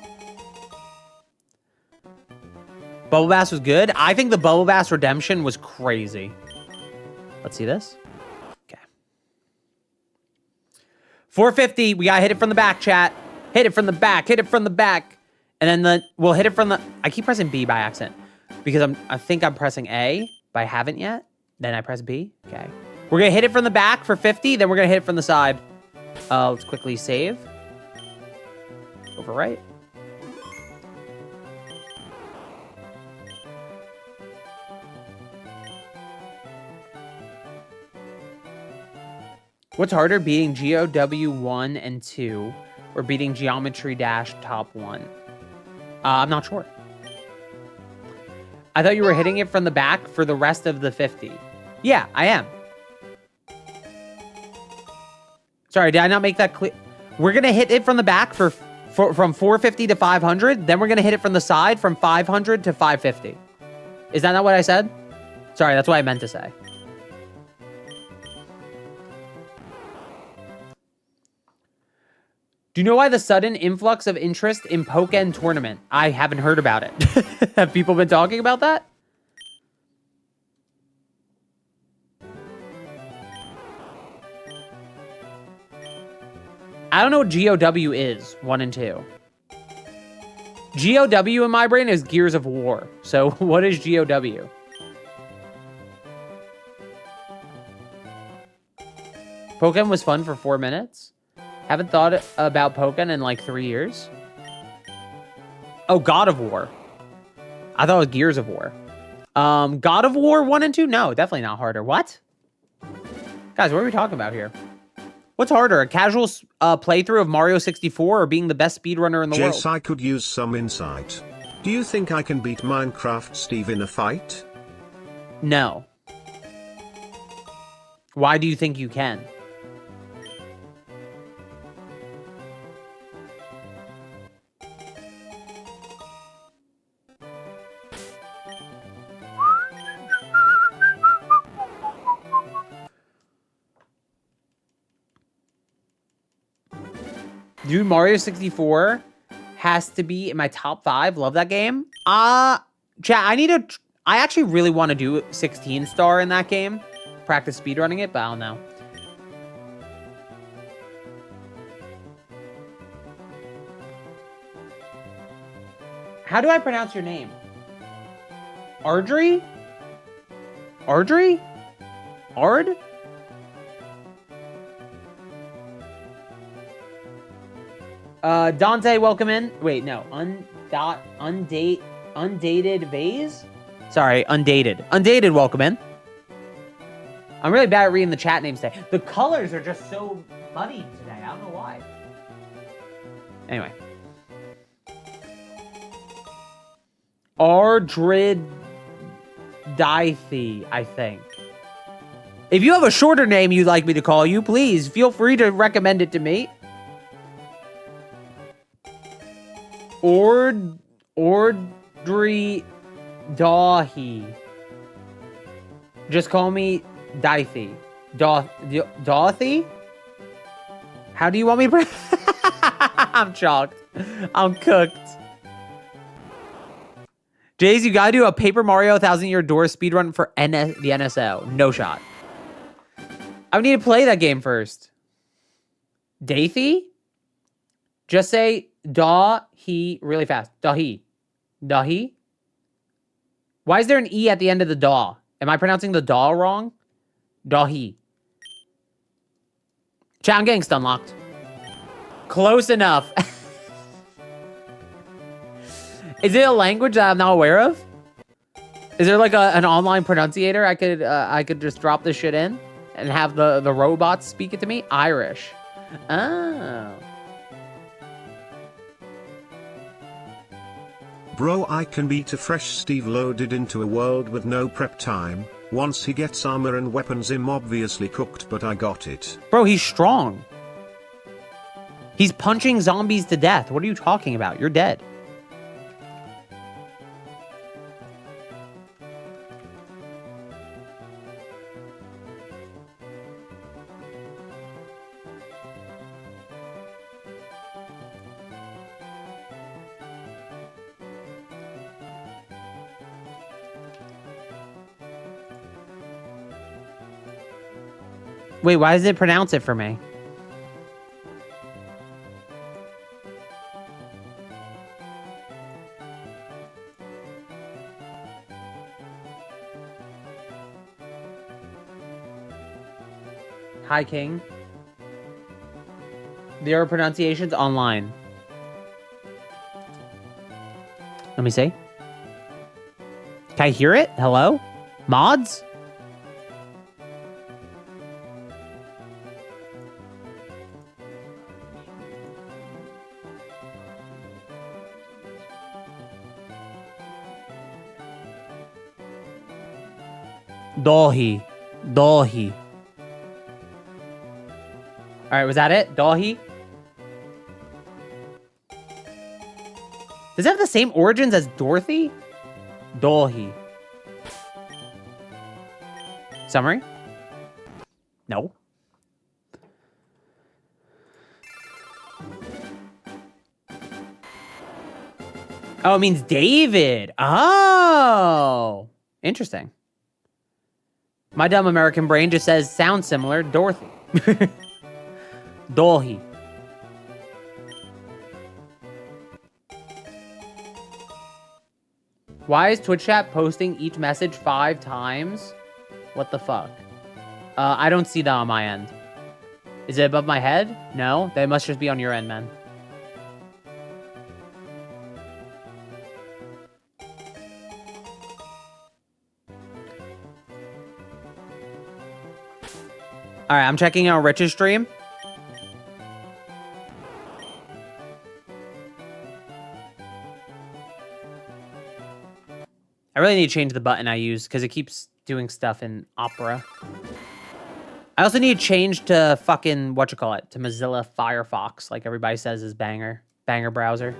Bubble Bass was good. I think the Bubble Bass redemption was crazy. Let's see this. Okay. 450. We got to hit it from the back, chat. Hit it from the back. Hit it from the back. And then we'll hit it from the... I keep pressing B by accident. Because I think I'm pressing A, but I haven't yet. Then I press B. Okay. We're going to hit it from the back for 50. Then we're going to hit it from the side. Let's quickly save. Overwrite. What's harder, beating GOW 1 and 2 or beating Geometry Dash Top 1? I'm not sure. I thought you were hitting it from the back for the rest of the 50. Yeah, I am. Sorry, did I not make that clear? We're going to hit it from the back from 450 to 500. Then we're going to hit it from the side from 500 to 550. Is that not what I said? Sorry, that's what I meant to say. Do you know why the sudden influx of interest in Pokken Tournament? I haven't heard about it. Have people been talking about that? I don't know what GOW is, 1 and 2. GOW in my brain is Gears of War. So what is GOW? Pokken was fun for 4 minutes. Haven't thought about Pokken in like 3 years. Oh, God of War. I thought it was Gears of War. God of War 1 and 2? No, definitely not harder. What? Guys, what are we talking about here? What's harder, a casual playthrough of Mario 64 or being the best speedrunner in the world? Jess, I could use some insight. Do you think I can beat Minecraft Steve in a fight? No. Why do you think you can? Dude, Mario 64 has to be in my top 5. Love that game. Chat, I actually really want to do 16 star in that game. Practice speedrunning it, but I don't know. How do I pronounce your name? Ardry? Ardry? Ard? Dante, welcome in. Wait, no. Undated vase? Sorry, undated. Undated, welcome in. I'm really bad at reading the chat names today. The colors are just so muddy today. I don't know why. Anyway. Ardrid Dithy, I think. If you have a shorter name you'd like me to call you, please feel free to recommend it to me. Ordry Dahi. Just call me Dithy. Dothy? How do you want me to... I'm shocked. I'm cooked. Jays, you gotta do a Paper Mario 1000-Year Door speedrun for the NSO. No shot. I would need to play that game first. Dathy? Just say Dahi really fast. Dahi. Dahi? Why is there an E at the end of the daw? Am I pronouncing the daw wrong? Dahi. Chat, I'm getting stun locked. Close enough. Is it a language that I'm not aware of? Is there like an online pronunciator I could just drop this shit in and have the robots speak it to me? Irish. Oh. Bro, I can beat a fresh Steve loaded into a world with no prep time. Once he gets armor and weapons, I'm obviously cooked, but I got it. Bro, he's strong. He's punching zombies to death. What are you talking about? You're dead. Wait, why does it pronounce it for me? Hi, King. There are pronunciations online. Let me see. Can I hear it? Hello? Mods? Dohi. Dohi. All right, was that it? Dohi? Does it have the same origins as Dorothy? Dohi. Summary? No. Oh, it means David. Oh. Interesting. My dumb American brain just says, sounds similar, Dorothy. Dohi. Why is Twitch chat posting each message 5 times? What the fuck? I don't see that on my end. Is it above my head? No, that must just be on your end, man. All right, I'm checking out Rich's stream. I really need to change the button I use because it keeps doing stuff in Opera. I also need to change to fucking, whatchamacallit, to Mozilla Firefox, like everybody says is banger browser.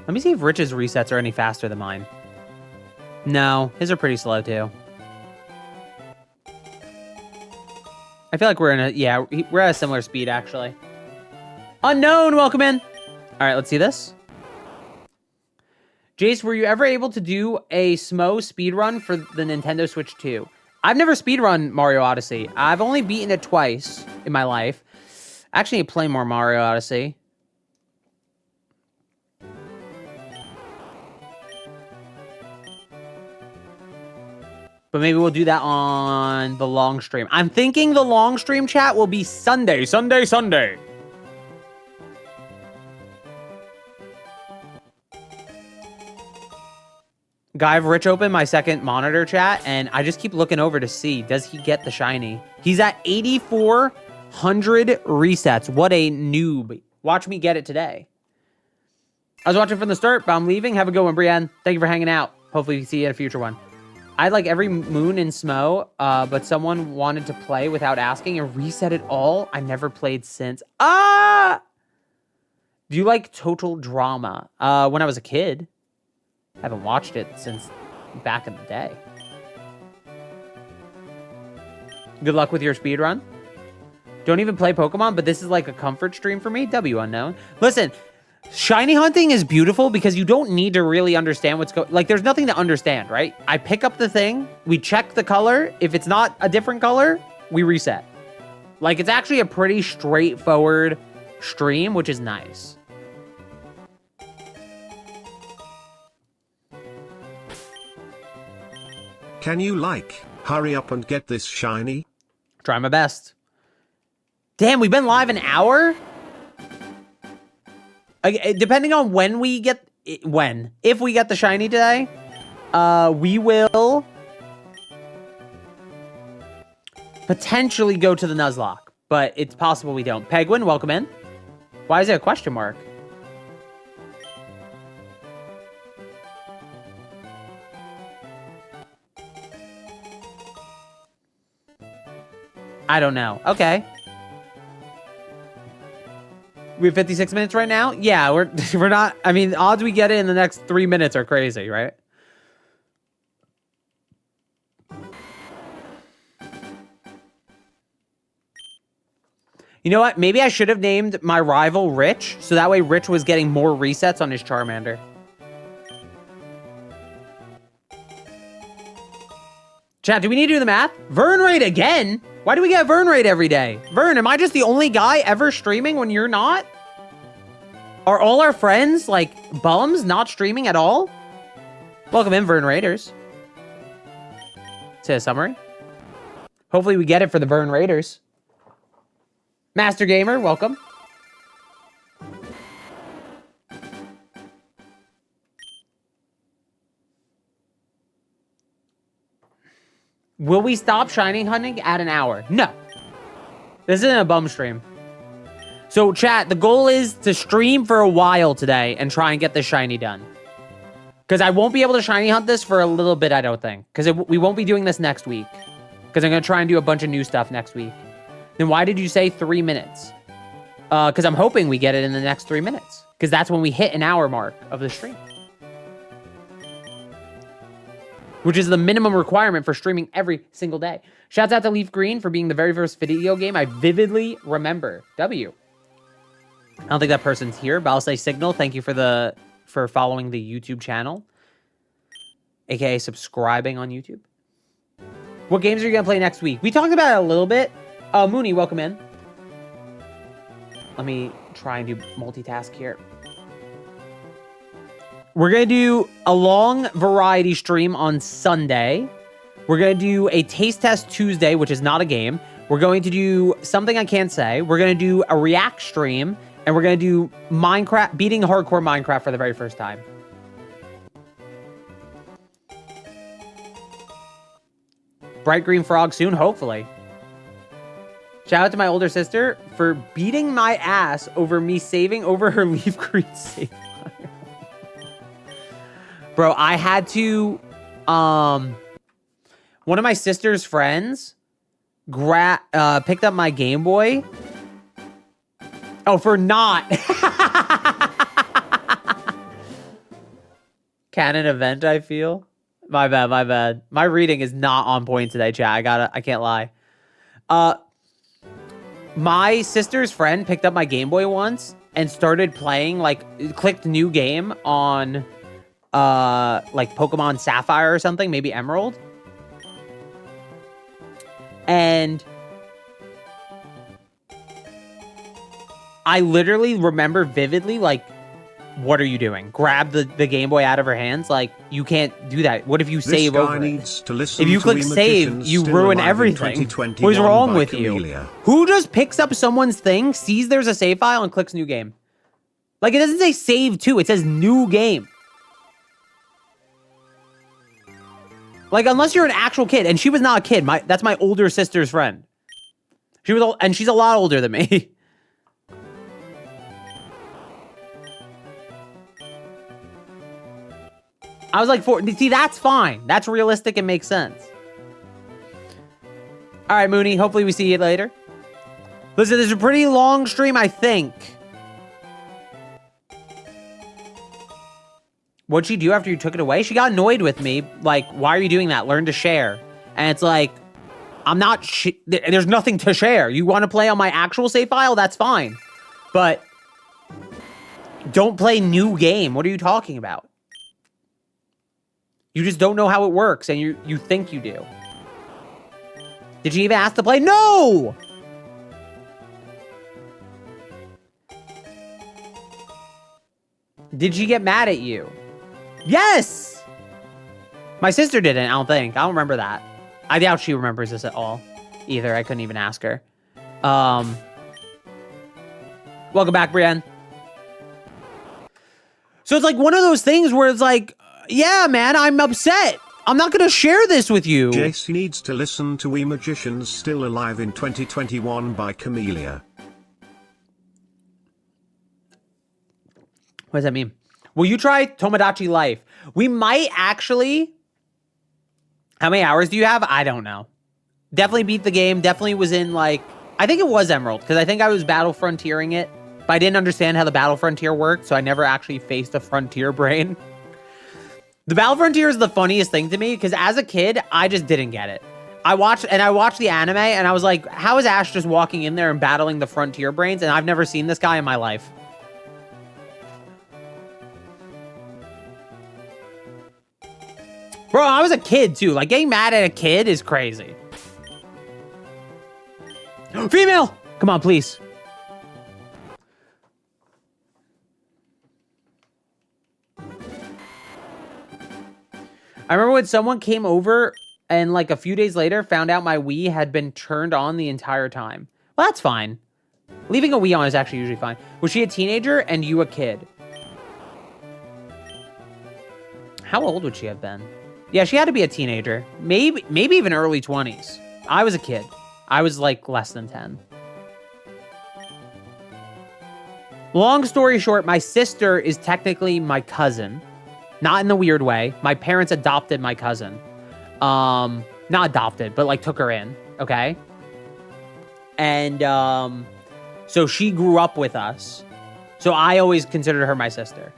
Let me see if Rich's resets are any faster than mine. No, his are pretty slow too. I feel like we're in a, yeah, we're at a similar speed, actually. Unknown, welcome in. All right, let's see this. Jace, were you ever able to do a SMO speedrun for the Nintendo Switch 2? I've never speedrun Mario Odyssey. I've only beaten it twice in my life. I actually need to play more Mario Odyssey. But maybe we'll do that on the long stream. I'm thinking the long stream chat will be Sunday. Guy, I've Rich open my second monitor chat, and I just keep looking over to see, does he get the shiny? He's at 8,400 resets. What a noob. Watch me get it today. I was watching from the start, but I'm leaving. Have a good one, Brienne. Thank you for hanging out. Hopefully we see you in a future one. I had like every moon in SMO, but someone wanted to play without asking and reset it all. I never played since. Ah! Do you like Total Drama? When I was a kid. I haven't watched it since back in the day. Good luck with your speedrun. Don't even play Pokemon, but this is like a comfort stream for me. W unknown. Listen, shiny hunting is beautiful because you don't need to really understand what's going. Like, there's nothing to understand, right? I pick up the thing, we check the color. If it's not a different color, we reset. Like, it's actually a pretty straightforward stream, which is nice. Can you hurry up and get this shiny? Try my best. Damn, we've been live an hour? Depending on when we get... If we get the shiny today, we will potentially go to the Nuzlocke. But it's possible we don't. Pegwin, welcome in. Why is there a question mark? I don't know. Okay. We have 56 minutes right now? Yeah, we're not... I mean, odds we get it in the next 3 minutes are crazy, right? You know what? Maybe I should have named my rival Rich, so that way Rich was getting more resets on his Charmander. Chat, do we need to do the math? Vern raid again? Why do we get Vern raid every day? Vern, am I just the only guy ever streaming when you're not? Are all our friends, like, bums not streaming at all? Welcome in, Vern Raiders. Say a summary. Hopefully we get it for the Vern Raiders. Master Gamer, welcome. Will we stop shining hunting at an hour? No. This isn't a bum stream. So, chat, the goal is to stream for a while today and try and get this shiny done. Because I won't be able to shiny hunt this for a little bit, I don't think. Because we won't be doing this next week. Because I'm going to try and do a bunch of new stuff next week. Then why did you say 3 minutes? Because I'm hoping we get it in the next 3 minutes. Because that's when we hit an hour mark of the stream. Which is the minimum requirement for streaming every single day. Shouts out to Leaf Green for being the very first video game I vividly remember. W. I don't think that person's here, but I'll say Signal. Thank you for following the YouTube channel. AKA subscribing on YouTube. What games are you going to play next week? We talked about it a little bit. Mooney, welcome in. Let me try and do multitask here. We're going to do a long variety stream on Sunday. We're going to do a taste test Tuesday, which is not a game. We're going to do something I can't say. We're going to do a react stream. And we're going to do Minecraft, beating hardcore Minecraft for the very first time. Bright green frog soon, hopefully. Shout out to my older sister for beating my ass over me saving over her leaf green save. Bro, I had to, one of my sister's friends picked up my Game Boy. Oh, for not. Canon event, I feel. My bad. My reading is not on point today, chat. I can't lie. My sister's friend picked up my Game Boy once and started playing, like, clicked new game on, like, Pokemon Sapphire or something, maybe Emerald. And I literally remember vividly, like, what are you doing? Grab the Game Boy out of her hands. Like, you can't do that. What if you save over it? If you click save, you ruin everything. What is wrong with you? Who just picks up someone's thing, sees there's a save file, and clicks new game? Like, it doesn't say save to, it says new game. Like, unless you're an actual kid, and she was not a kid. That's my older sister's friend. She was, and she's a lot older than me. I was like, see, that's fine. That's realistic and makes sense. All right, Mooney, hopefully we see you later. Listen, this is a pretty long stream, I think. What'd she do after you took it away? She got annoyed with me. Like, why are you doing that? Learn to share. And it's like, I'm not, there's nothing to share. You want to play on my actual save file? That's fine. But don't play new game. What are you talking about? You just don't know how it works, and you think you do. Did you even ask to play? No! Did she get mad at you? Yes! My sister didn't, I don't think. I don't remember that. I doubt she remembers this at all. Either. I couldn't even ask her. Welcome back, Brienne. So it's like one of those things where it's like, yeah, man, I'm upset. I'm not going to share this with you. JC needs to listen to We Magicians Still Alive in 2021 by Camellia. What does that mean? Will you try Tomodachi Life? We might actually. How many hours do you have? I don't know. Definitely beat the game. Definitely was in, like, I think it was Emerald, because I think I was Battle Frontiering it, but I didn't understand how the Battle Frontier worked, so I never actually faced a Frontier brain. The Battle Frontier is the funniest thing to me, because as a kid, I just didn't get it. I watched the anime, and I was like, how is Ash just walking in there and battling the Frontier brains? And I've never seen this guy in my life. Bro, I was a kid, too. Like, getting mad at a kid is crazy. Female! Come on, please. I remember when someone came over and, like, a few days later found out my Wii had been turned on the entire time. Well, that's fine. Leaving a Wii on is actually usually fine. Was she a teenager and you a kid? How old would she have been? Yeah, she had to be a teenager. Maybe even early 20s. I was a kid. I was, like, less than 10. Long story short, my sister is technically my cousin. Not in the weird way. My parents adopted my cousin. Not adopted, but like took her in, okay? And so she grew up with us. So I always considered her my sister.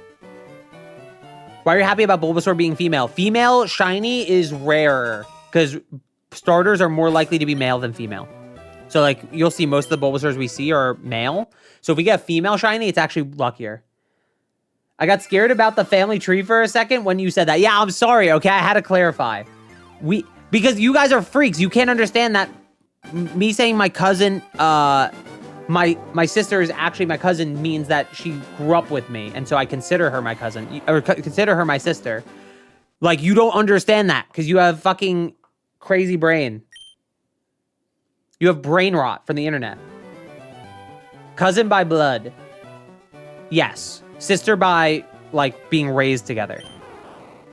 Why are you happy about Bulbasaur being female? Female shiny is rarer because starters are more likely to be male than female. So like you'll see most of the Bulbasaurs we see are male. So if we get a female shiny, it's actually luckier. I got scared about the family tree for a second when you said that. Yeah, I'm sorry. Okay, I had to clarify. Because you guys are freaks. You can't understand that me saying my cousin, my sister is actually my cousin means that she grew up with me, and so I consider her my cousin or consider her my sister. Like you don't understand that because you have fucking crazy brain. You have brain rot from the internet. Cousin by blood. Yes. Sister by, like, being raised together.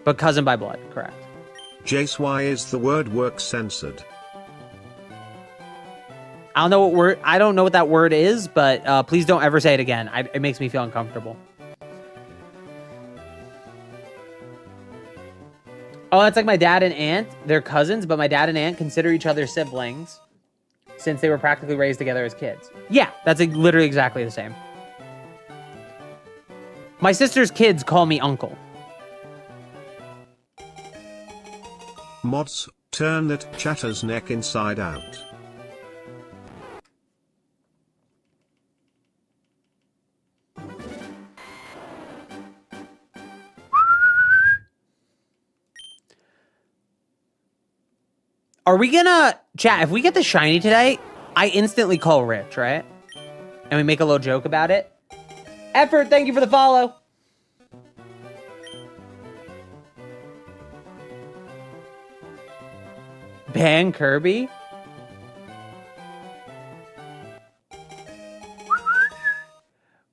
But cousin by blood, correct. Jace, why is the word work censored? I don't know what that word is, but please don't ever say it again. It makes me feel uncomfortable. Oh, that's like my dad and aunt. They're cousins, but my dad and aunt consider each other siblings since they were practically raised together as kids. Yeah, that's literally exactly the same. My sister's kids call me uncle. Mods, turn that chatter's neck inside out. Are we gonna... Chat, if we get the shiny today, I instantly call Rich, right? And we make a little joke about it. Effort, thank you for the follow. Ban Kirby?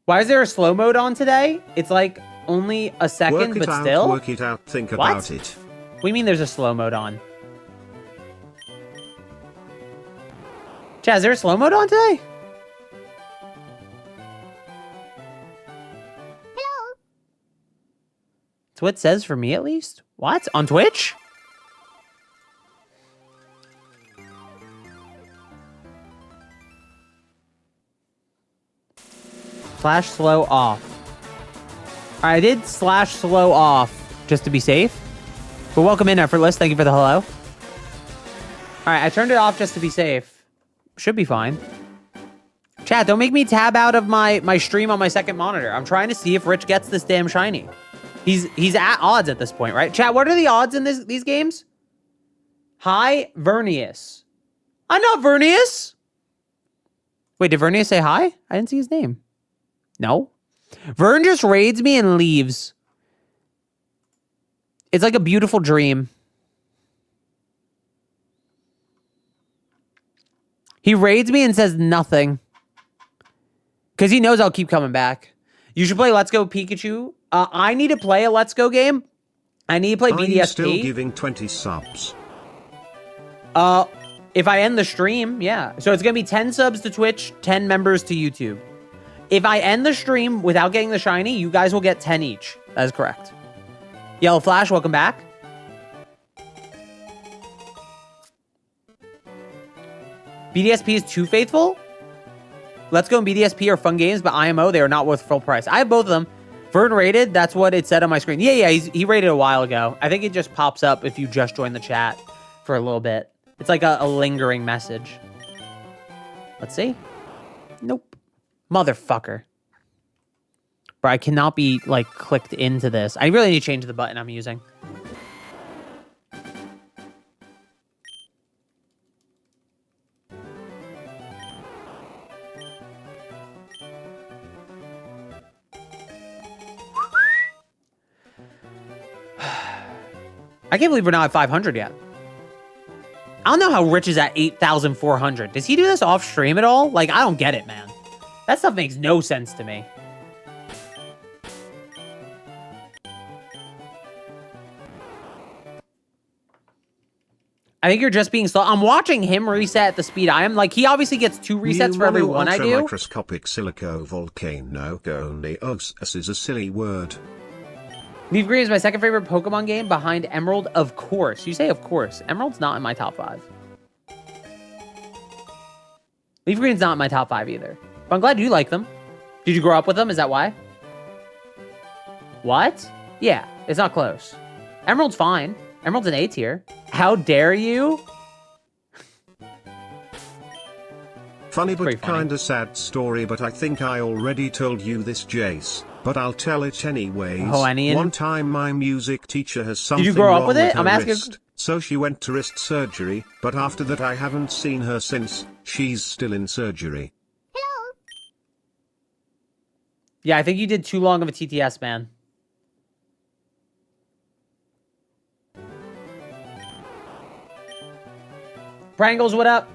Why is there a slow mode on today? It's like only a second, but still? Work it out, think What? about it. What do you mean there's a slow mode on? Chad, is there a slow mode on today? That's what it says for me, at least. What? On Twitch? Slash slow off. All right, I did slash slow off just to be safe. But welcome in, Effortless. Thank you for the hello. All right, I turned it off just to be safe. Should be fine. Chat, don't make me tab out of my stream on my second monitor. I'm trying to see if Rich gets this damn shiny. He's at odds at this point, right? Chat, what are the odds in these games? Hi, Vernius. I'm not Vernius. Wait, did Vernius say hi? I didn't see his name. No. Vern just raids me and leaves. It's like a beautiful dream. He raids me and says nothing. Because he knows I'll keep coming back. You should play Let's Go Pikachu. I need to play a Let's Go game. I need to play BDSP. I'm still giving 20 subs. If I end the stream, yeah. So it's going to be 10 subs to Twitch, 10 members to YouTube. If I end the stream without getting the shiny, you guys will get 10 each. That is correct. Yellow Flash, welcome back. BDSP is too faithful? Let's Go and BDSP are fun games, but IMO, they are not worth full price. I have both of them. Vern rated, that's what it said on my screen. Yeah, he rated a while ago. I think it just pops up if you just join the chat for a little bit. It's like a lingering message. Let's see. Nope. Motherfucker. Bro, I cannot be, like, clicked into this. I really need to change the button I'm using. I can't believe we're not at 500 yet. I don't know how Rich is at 8,400. Does he do this off stream at all? Like, I don't get it, man. That stuff makes no sense to me. I think you're just being slow. I'm watching him reset at the speed I am. Like, he obviously gets 2 resets for every one I do. Microscopic silico-volcano only us is a silly word. Leaf Green is my second favorite Pokemon game behind Emerald, of course. You say of course. Emerald's not in my top 5. Leaf Green's not in my top 5 either. But I'm glad you like them. Did you grow up with them? Is that why? What? Yeah, it's not close. Emerald's fine. Emerald's an A tier. How dare you? Funny but kinda sad story, but I think I already told you this, Jace. But I'll tell it anyways. Oh, Anian. One time my music teacher has something Did you grow up wrong with it? her I'm asking. wrist, so she went to wrist surgery, but after that I haven't seen her since. She's still in surgery. Hello. Yeah, I think you did too long of a TTS, man. Prangles, what up?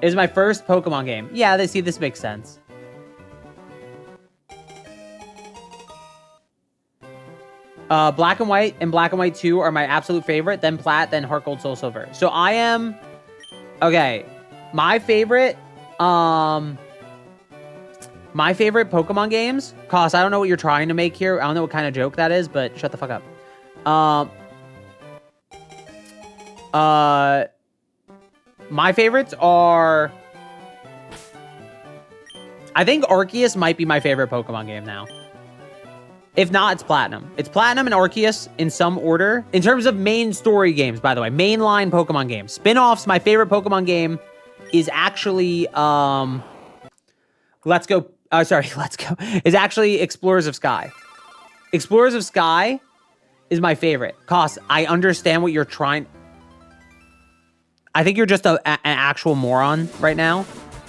Is my first Pokemon game. Yeah, this makes sense. Black and White and Black and White 2 are my absolute favorite, then Plat, then Heart Gold, Soul Silver. So I am... Okay. My favorite Pokemon games... Cos, I don't know what you're trying to make here. I don't know what kind of joke that is, but shut the fuck up. My favorites are... I think Arceus might be my favorite Pokemon game now. If not, it's Platinum. It's Platinum and Arceus in some order. In terms of main story games, by the way. Mainline Pokemon games. Spin-offs, my favorite Pokemon game is actually... Let's Go... Is actually Explorers of Sky. Explorers of Sky is my favorite. Cos, I understand what you're trying... I think you're just an actual moron right now.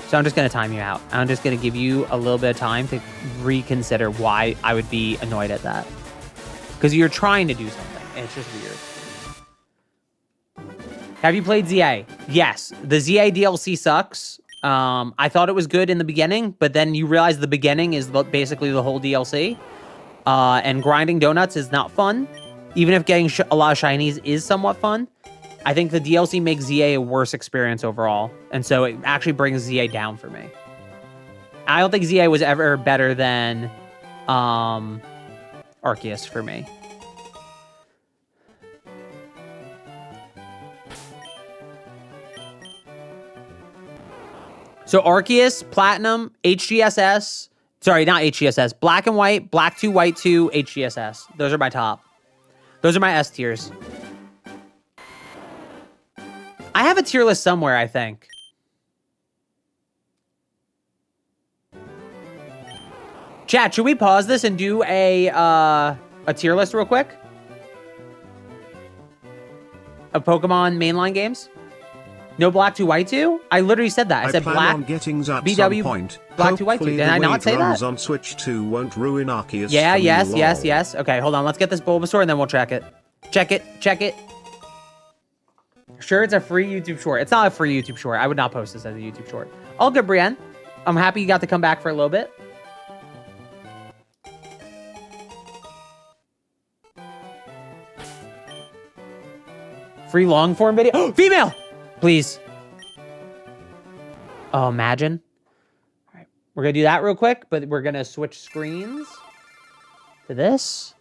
So I'm just going to time you out. I'm just going to give you a little bit of time to reconsider why I would be annoyed at that. Because you're trying to do something. And it's just weird. Have you played ZA? Yes. The ZA DLC sucks. I thought it was good in the beginning, but then you realize the beginning is basically the whole DLC. And grinding donuts is not fun. Even if getting a lot of shinies is somewhat fun. I think the DLC makes ZA a worse experience overall. And so it actually brings ZA down for me. I don't think ZA was ever better than Arceus for me. So Arceus, Platinum, HGSS. Sorry, not HGSS. Black and White, Black 2, White 2, HGSS. Those are my top. Those are my S tiers. I have a tier list somewhere, I think. Chat, should we pause this and do a tier list real quick? Of Pokemon mainline games? No Black 2, White 2? I literally said that. I said Black, on getting Zap BW, some point. Black 2, White 2. Did I not say that? On Switch 2 won't ruin Arceus. Yeah, yes. Okay, hold on. Let's get this Bulbasaur and then we'll check it. Check it. Sure, it's a free YouTube short. It's not a free YouTube short. I would not post this as a YouTube short. All good, Brienne. I'm happy you got to come back for a little bit. Free long form video. Oh, female! Please. Oh, imagine. All right. We're going to do that real quick, but we're going to switch screens to this.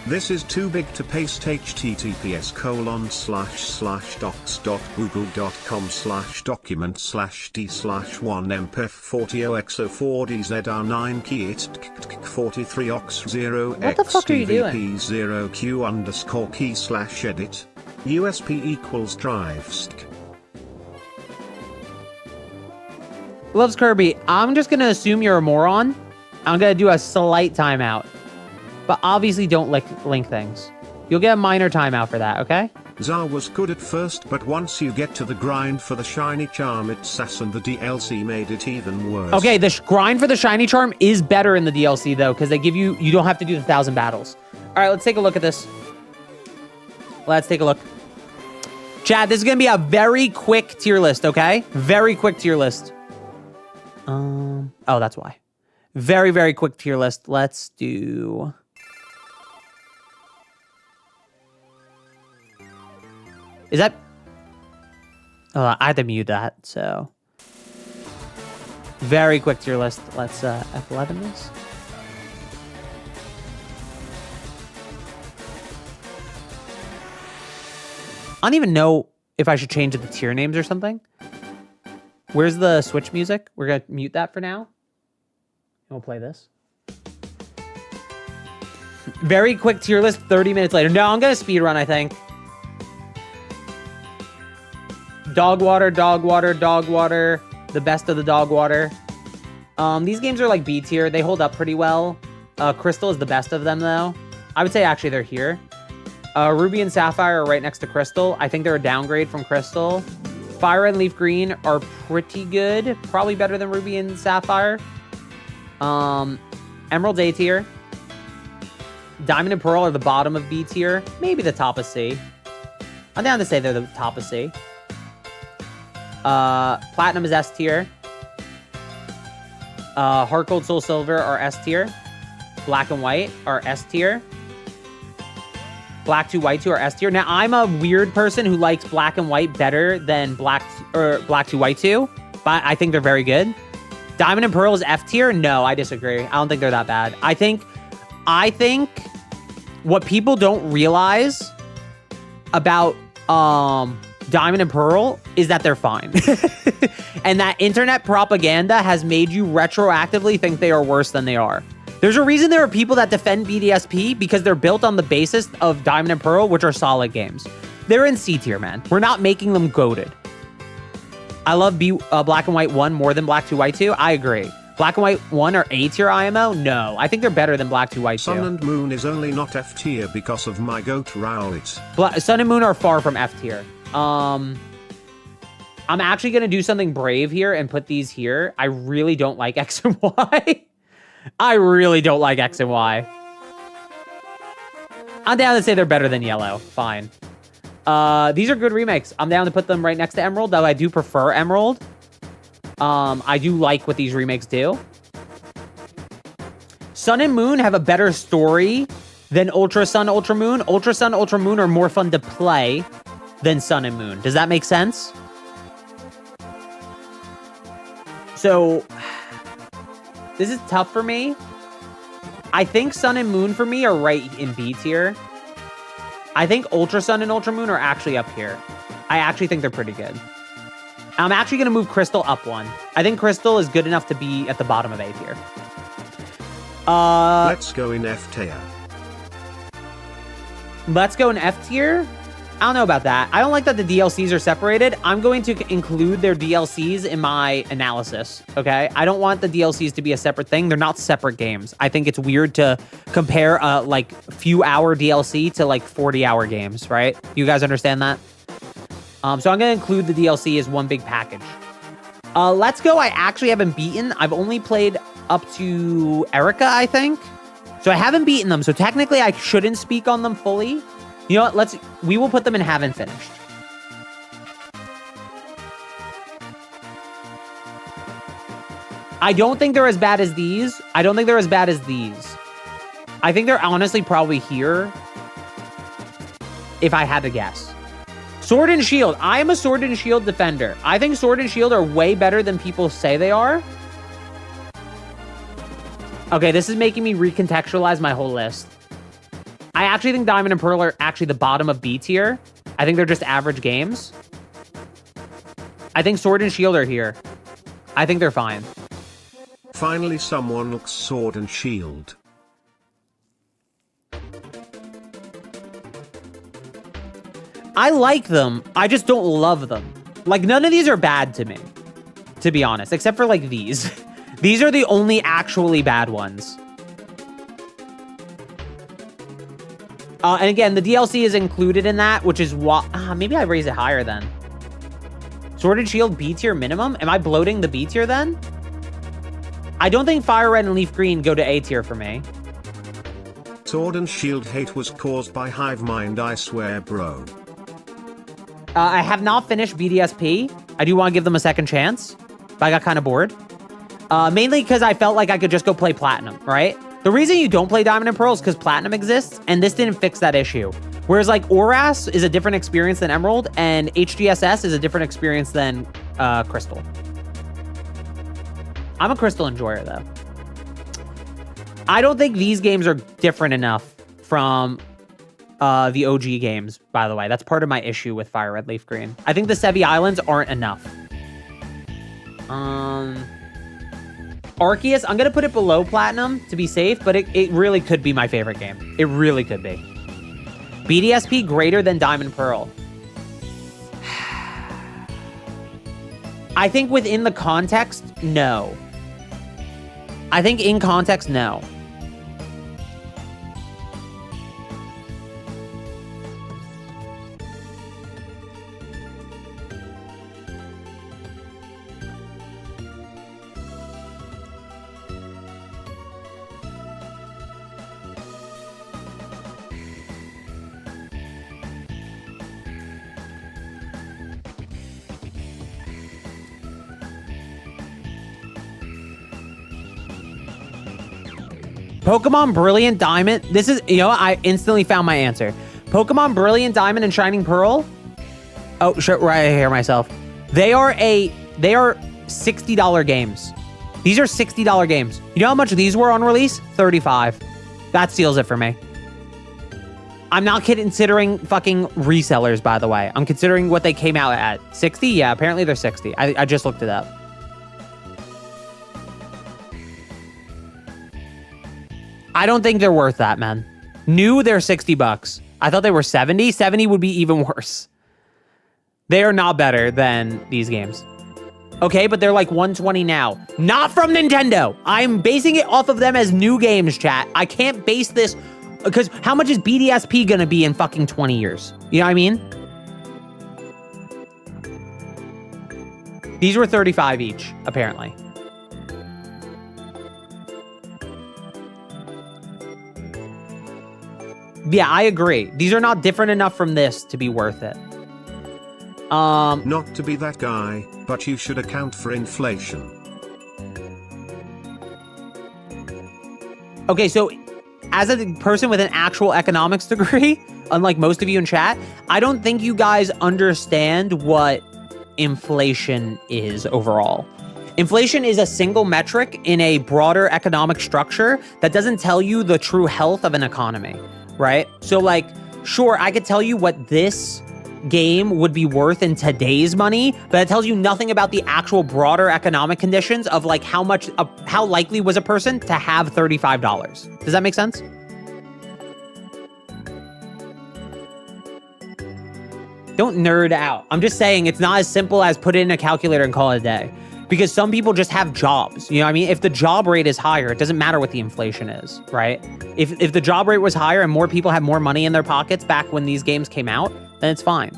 This is too big to paste. https://docs.google.com/document/d/1mpef40x04dz9key43ox0 What the fuck are you doing? xdvp0q_key/edit usp = drive. Loves Kirby. I'm just going to assume you're a moron. I'm going to do a slight timeout. But obviously don't link things. You'll get a minor timeout for that, okay? Zar was good at first, but once you get to the grind for the shiny charm, it's sass, and the DLC made it even worse. Okay, the grind for the shiny charm is better in the DLC, though, because they give you... You don't have to do the 1,000 battles. All right, let's take a look at this. Let's take a look. Chad, this is going to be a very quick tier list, okay? Very quick tier list. Oh, that's why. Very, very quick tier list. Let's do... Is that... I had to mute that, so... Very quick tier list. Let's F11 this. I don't even know if I should change the tier names or something. Where's the Switch music? We're going to mute that for now. And we'll play this. Very quick tier list, 30 minutes later. No, I'm going to speed run, I think. Dog water, dog water, dog water. The best of the dog water. These games are like B tier. They hold up pretty well. Crystal is the best of them, though. I would say actually they're here. Ruby and Sapphire are right next to Crystal. I think they're a downgrade from Crystal. Fire Red and Leaf Green are pretty good. Probably better than Ruby and Sapphire. Emerald's A tier. Diamond and Pearl are the bottom of B tier. Maybe the top of C. I'm down to say they're the top of C. Platinum is S tier. Heart Gold, Soul Silver are S tier. Black and White are S tier. Black 2, White 2 are S tier. Now, I'm a weird person who likes Black and White better than Black 2, White 2, but I think they're very good. Diamond and Pearl is F tier? No, I disagree. I don't think they're that bad. I think what people don't realize about Diamond and Pearl is that they're fine. And that internet propaganda has made you retroactively think they are worse than they are. There's a reason there are people that defend BDSP because they're built on the basis of Diamond and Pearl, which are solid games. They're in C tier, man. We're not making them goated. I love Black and White 1 more than Black 2, White 2. I agree. Black and White 1 are A tier IMO? No. I think they're better than Black 2, White 2. Sun and Moon is only not F tier because of my goat Rowlet. Sun and Moon are far from F tier. I'm actually going to do something brave here and put these here. I really don't like X and Y. I really don't like X and Y. I'm down to say they're better than Yellow. Fine. These are good remakes. I'm down to put them right next to Emerald, though I do prefer Emerald. I do like what these remakes do. Sun and Moon have a better story than Ultra Sun, Ultra Moon. Ultra Sun, Ultra Moon are more fun to play than Sun and Moon. Does that make sense? So... this is tough for me. I think Sun and Moon for me are right in B tier. I think Ultra Sun and Ultra Moon are actually up here. I actually think they're pretty good. I'm actually going to move Crystal up one. I think Crystal is good enough to be at the bottom of A tier. Let's go in F tier. Let's go in F tier? I don't know about that. I don't like that the DLCs are separated. I'm going to include their DLCs in my analysis, okay? I don't want the DLCs to be a separate thing. They're not separate games. I think it's weird to compare like few-hour DLC to like 40-hour games, right? You guys understand that? So I'm going to include the DLC as one big package. Let's Go, I actually haven't beaten. I've only played up to Erica, I think. So I haven't beaten them. So technically, I shouldn't speak on them fully. You know what? We will put them in haven't finished. I don't think they're as bad as these. I don't think they're as bad as these. I think they're honestly probably here. If I had to guess. Sword and Shield. I am a Sword and Shield defender. I think Sword and Shield are way better than people say they are. Okay, this is making me recontextualize my whole list. I actually think Diamond and Pearl are actually the bottom of B tier. I think they're just average games. I think Sword and Shield are here. I think they're fine. Finally someone looks Sword and Shield. I like them. I just don't love them. Like, none of these are bad to me, to be honest, except for like these. These are the only actually bad ones. And again, the DLC is included in that, which is what... maybe I raise it higher then. Sword and Shield B tier minimum? Am I bloating the B tier then? I don't think Fire Red and Leaf Green go to A tier for me. Sword and Shield hate was caused by Hive Mind, I swear, bro. I have not finished BDSP. I do want to give them a second chance, but I got kind of bored. Mainly because I felt like I could just go play Platinum, right? The reason you don't play Diamond and Pearl is because Platinum exists, and this didn't fix that issue. Whereas like Oras is a different experience than Emerald, and HGSS is a different experience than Crystal. I'm a Crystal enjoyer, though. I don't think these games are different enough from the OG games, by the way. That's part of my issue with Fire Red Leaf Green. I think the Sevi Islands aren't enough. Arceus, I'm going to put it below Platinum to be safe, but it really could be my favorite game. It really could be. BDSP greater than Diamond Pearl. I think within the context, no. I think in context, no. Pokemon Brilliant Diamond. This is, you know, I instantly found my answer. Pokemon Brilliant Diamond and Shining Pearl. Oh, shit, right, I hear myself. They are $60 games. These are $60 games. You know how much these were on release? $35. That seals it for me. I'm not considering fucking resellers, by the way. I'm considering what they came out at. 60? Yeah, apparently they're 60. I just looked it up. I don't think they're worth that, man. New, they're $60. I thought they were 70. 70 would be even worse. They are not better than these games. Okay, but they're like 120 now. Not from Nintendo. I'm basing it off of them as new games, chat. I can't base this because how much is BDSP gonna be in fucking 20 years? You know what I mean? These were 35 each, apparently. Yeah, I agree. These are not different enough from this to be worth it. Not to be that guy, but you should account for inflation. Okay, so as a person with an actual economics degree, unlike most of you in chat, I don't think you guys understand what inflation is overall. Inflation is a single metric in a broader economic structure that doesn't tell you the true health of an economy. Right? So like, sure, I could tell you what this game would be worth in today's money, but it tells you nothing about the actual broader economic conditions of like how likely was a person to have $35. Does that make sense? Don't nerd out. I'm just saying it's not as simple as put it in a calculator and call it a day. Because some people just have jobs. You know what I mean? If the job rate is higher, it doesn't matter what the inflation is, right? If the job rate was higher and more people had more money in their pockets back when these games came out, then it's fine.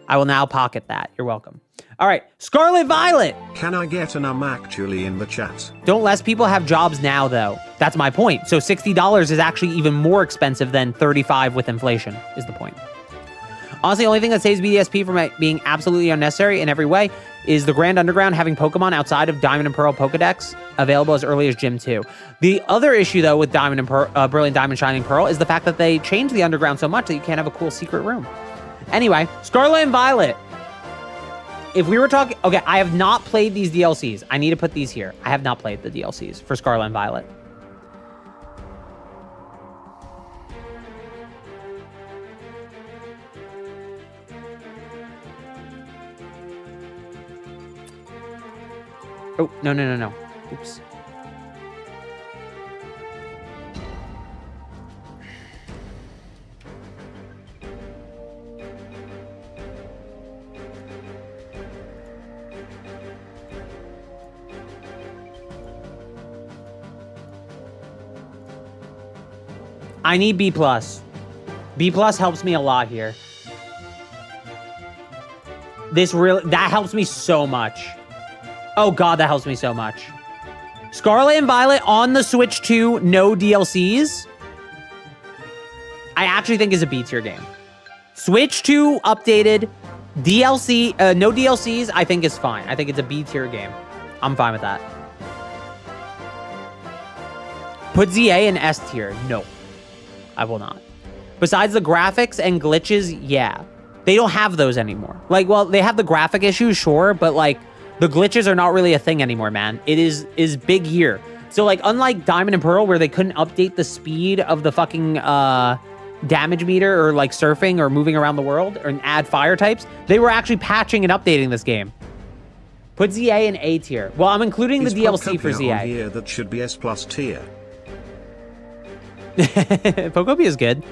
I will now pocket that. You're welcome. All right, Scarlet Violet. Can I get an actually in the chat? Don't less people have jobs now, though. That's my point. So $60 is actually even more expensive than $35 with inflation, is the point. Honestly, the only thing that saves BDSP from being absolutely unnecessary in every way is the Grand Underground having Pokemon outside of Diamond and Pearl Pokedex available as early as Gym 2. The other issue, though, with Diamond and Pearl, Brilliant Diamond Shining Pearl is the fact that they changed the Underground so much that you can't have a cool secret room. Anyway, Scarlet and Violet. If we were talking... Okay, I have not played these DLCs. I need to put these here. I have not played the DLCs for Scarlet and Violet. Oh, no. Oops. I need B+. B+ helps me a lot here. That helps me so much. Oh god, that helps me so much. Scarlet and Violet on the Switch 2, no DLCs. I actually think is a B tier game. Switch to updated DLC, no DLCs, I think is fine. I think it's a B tier game. I'm fine with that. Put ZA in S tier. No, I will not. Besides the graphics and glitches, yeah. They don't have those anymore. Like, well, they have the graphic issues, sure, but like the glitches are not really a thing anymore, man. It is big year. So like, unlike Diamond and Pearl, where they couldn't update the speed of the fucking damage meter or like surfing or moving around the world or add fire types, they were actually patching and updating this game. Put ZA in A tier. Well, I'm including the DLC for ZA. Here that should be S+ tier. Pokopia is good.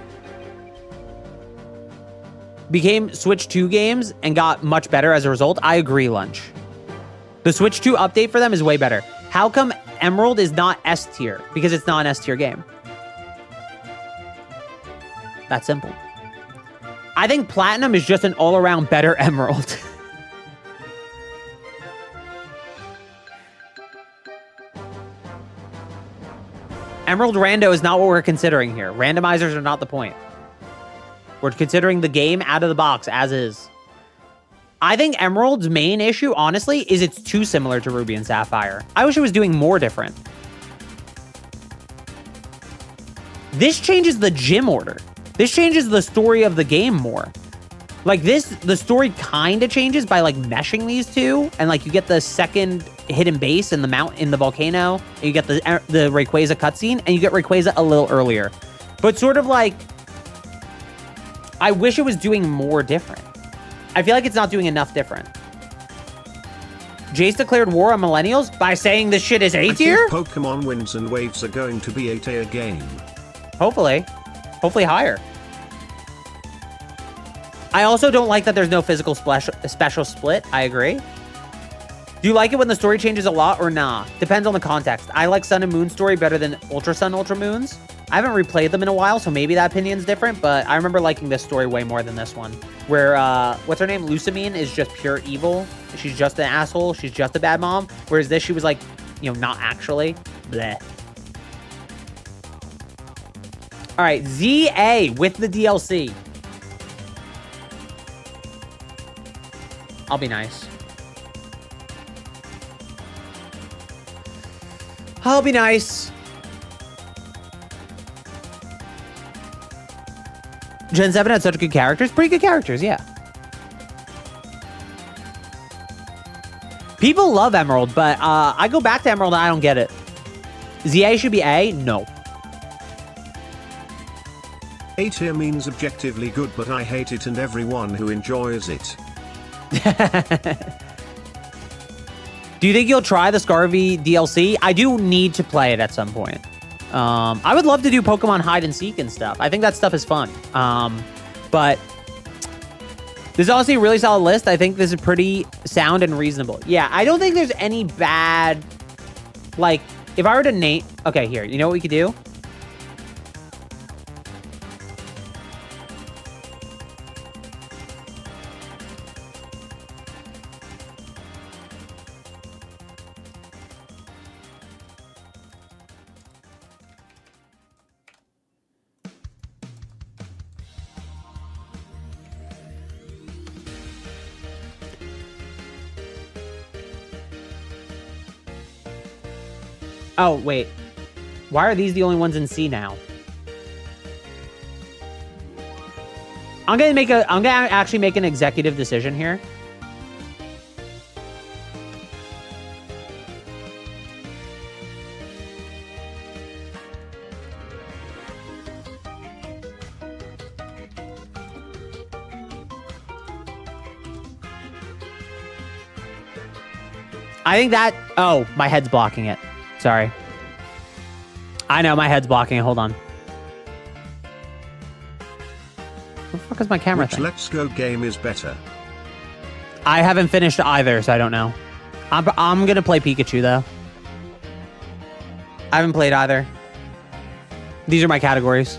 Became Switch 2 games and got much better as a result. I agree, Lunch. The Switch 2 update for them is way better. How come Emerald is not S tier? Because it's not an S tier game. That's simple. I think Platinum is just an all-around better Emerald. Emerald Rando is not what we're considering here. Randomizers are not the point. We're considering the game out of the box as is. I think Emerald's main issue, honestly, is it's too similar to Ruby and Sapphire. I wish it was doing more different. This changes the gym order. This changes the story of the game more. Like this, the story kind of changes by like meshing these two, and like you get the second hidden base in the in the volcano, and you get the Rayquaza cutscene, and you get Rayquaza a little earlier. But sort of like, I wish it was doing more different. I feel like it's not doing enough different. Jace declared war on millennials by saying this shit is A tier? Pokemon Winds and Waves are going to be A tier game. Hopefully. Hopefully higher. I also don't like that there's no physical special split. I agree. Do you like it when the story changes a lot or nah? Depends on the context. I like Sun and Moon story better than Ultra Sun, Ultra Moons. I haven't replayed them in a while, so maybe that opinion's different, but I remember liking this story way more than this one. Where, what's her name? Lucamine is just pure evil. She's just an asshole. She's just a bad mom. Whereas this, she was like, you know, not actually. Bleh. All right, ZA with the DLC. I'll be nice. I'll be nice. Gen 7 had such good characters. Pretty good characters, yeah. People love Emerald, but I go back to Emerald and I don't get it. ZA should be A? No. A tier means objectively good, but I hate it and everyone who enjoys it. Do you think you'll try the Scarvy DLC? I do need to play it at some point. I would love to do Pokemon hide and seek and stuff. I think that stuff is fun. But this is honestly a really solid list. I think this is pretty sound and reasonable. Yeah, I don't think there's any bad, like, if I were to name, okay, here, you know what we could do? Oh, wait. Why are these the only ones in C now? I'm gonna actually make an executive decision here. I think that, oh, my head's blocking it. Sorry. I know, my head's blocking it. Hold on. What the fuck is my camera Which thing? Let's Go game is better? I haven't finished either, so I don't know. I'm gonna play Pikachu, though. I haven't played either. These are my categories.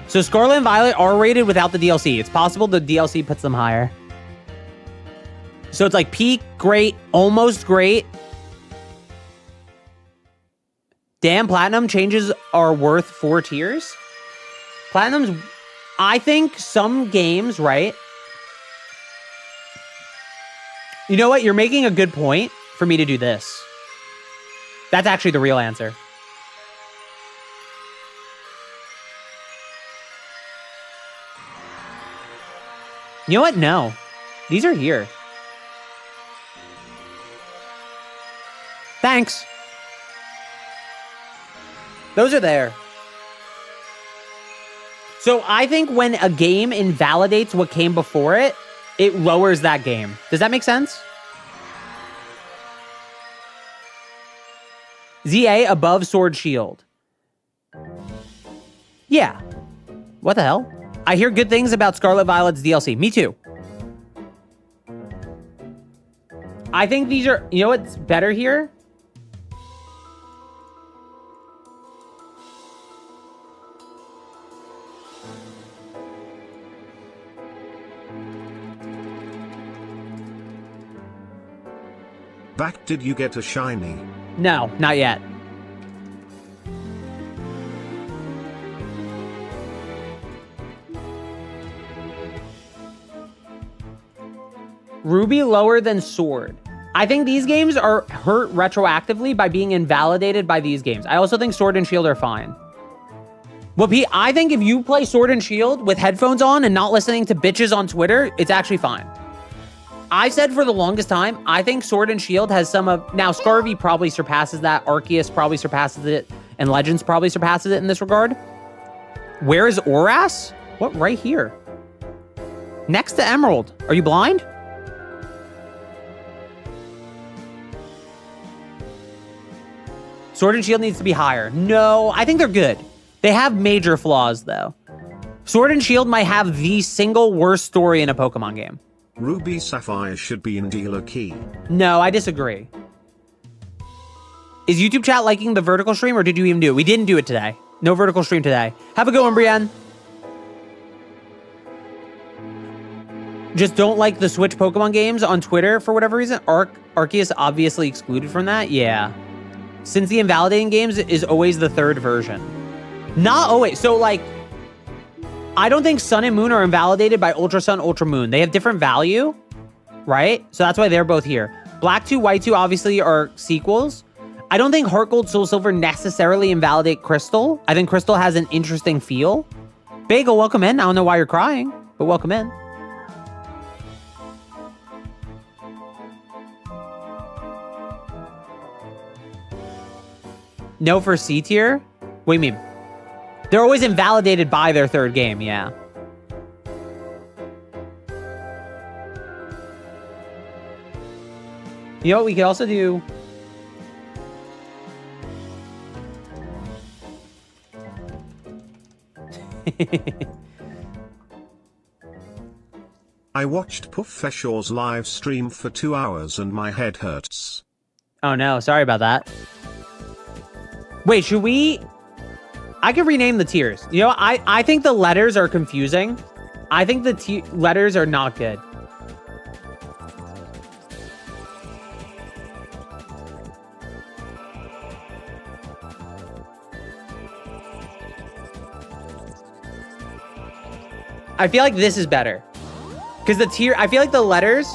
So Scarlet and Violet are rated without the DLC. It's possible the DLC puts them higher. So it's like peak, great, almost great. Damn, Platinum changes are worth 4 tiers. Platinum's, I think some games, right? You know what? You're making a good point for me to do this. That's actually the real answer. You know what? No. These are here. Thanks. Those are there. So I think when a game invalidates what came before it, it lowers that game. Does that make sense? ZA above Sword Shield. Yeah. What the hell? I hear good things about Scarlet Violet's DLC. Me too. I think these are... You know what's better here? Back, did you get a shiny? No, not yet. Ruby lower than Sword. I think these games are hurt retroactively by being invalidated by these games. I also think Sword and Shield are fine. Well, Pete, I think if you play Sword and Shield with headphones on and not listening to bitches on Twitter, it's actually fine. I said for the longest time, I think Sword and Shield has some of... Now, Scarvy probably surpasses that. Arceus probably surpasses it. And Legends probably surpasses it in this regard. Where is Oras? What? Right here. Next to Emerald. Are you blind? Sword and Shield needs to be higher. No, I think they're good. They have major flaws, though. Sword and Shield might have the single worst story in a Pokemon game. Ruby Sapphire should be in dealer key. No, I disagree. Is YouTube chat liking the vertical stream, or did you even do it? We didn't do it today. No vertical stream today. Have a good one, Brienne. Just don't like the Switch Pokemon games on Twitter for whatever reason. Arceus obviously excluded from that. Yeah. Since the invalidating games is always the third version. Not always. So, like, I don't think Sun and Moon are invalidated by Ultra Sun, Ultra Moon. They have different value, right? So that's why they're both here. Black 2, White 2 obviously are sequels. I don't think Heart Gold, Soul Silver necessarily invalidate Crystal. I think Crystal has an interesting feel. Bagel, welcome in. I don't know why you're crying, but welcome in. No for C tier? What do you mean? They're always invalidated by their third game, yeah. You know what we could also do? I watched Puffeshaw's live stream for 2 hours and my head hurts. Oh no, sorry about that. Wait, should we... I could rename the tiers. You know, I think the letters are confusing. I think the letters are not good. I feel like this is better. Because the tier... I feel like the letters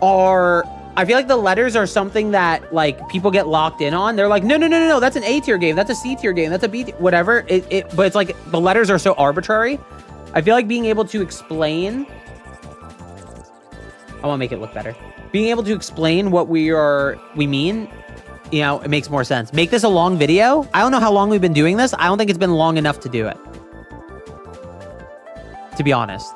are... I feel like the letters are something that, like, people get locked in on. They're like, no, that's an A tier game. That's a C tier game. That's a B tier, whatever. But it's like, the letters are so arbitrary. I feel like being able to explain... I want to make it look better. Being able to explain what we mean, you know, it makes more sense. Make this a long video. I don't know how long we've been doing this. I don't think it's been long enough to do it. To be honest.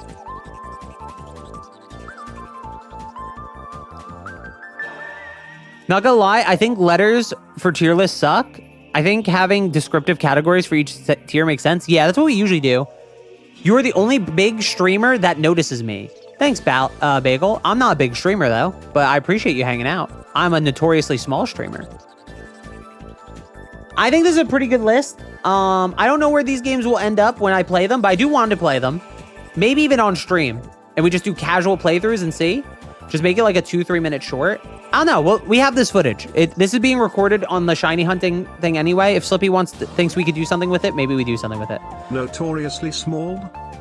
Not gonna lie, I think letters for tier lists suck. I think having descriptive categories for each tier makes sense. Yeah, that's what we usually do. You're the only big streamer that notices me. Thanks, Bagel. I'm not a big streamer, though, but I appreciate you hanging out. I'm a notoriously small streamer. I think this is a pretty good list. I don't know where these games will end up when I play them, but I do want to play them. Maybe even on stream. And we just do casual playthroughs and see. Just make it like a 2-3 minute short. I don't know. Well, we have this footage. This is being recorded on the shiny hunting thing anyway. If Slippy thinks we could do something with it, maybe we do something with it. Notoriously small?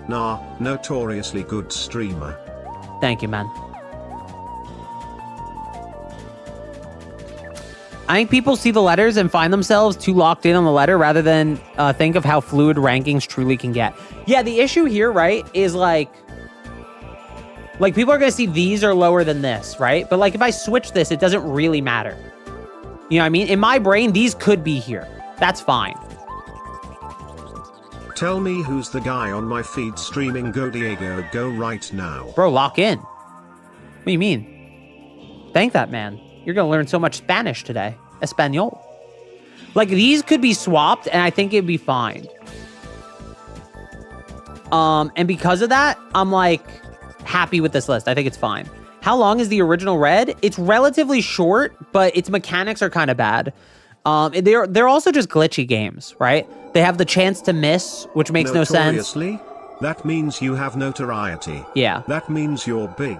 Nah, notoriously good streamer. Thank you, man. I think people see the letters and find themselves too locked in on the letter rather than think of how fluid rankings truly can get. Yeah, the issue here, right, is like people are going to see these are lower than this, right? But like if I switch this, it doesn't really matter. You know what I mean? In my brain, these could be here. That's fine. Tell me who's the guy on my feed streaming. Go Diego, go right now. Bro, lock in. What do you mean? Thank that man. You're going to learn so much Spanish today. Espanol. Like, these could be swapped, and I think it'd be fine. And because of that, I'm, like, happy with this list. I think it's fine. How long is the original red? It's relatively short, but its mechanics are kind of bad. They're also just glitchy games, right? They have the chance to miss, which makes no sense. Notoriously? That means you have notoriety. Yeah. That means you're big.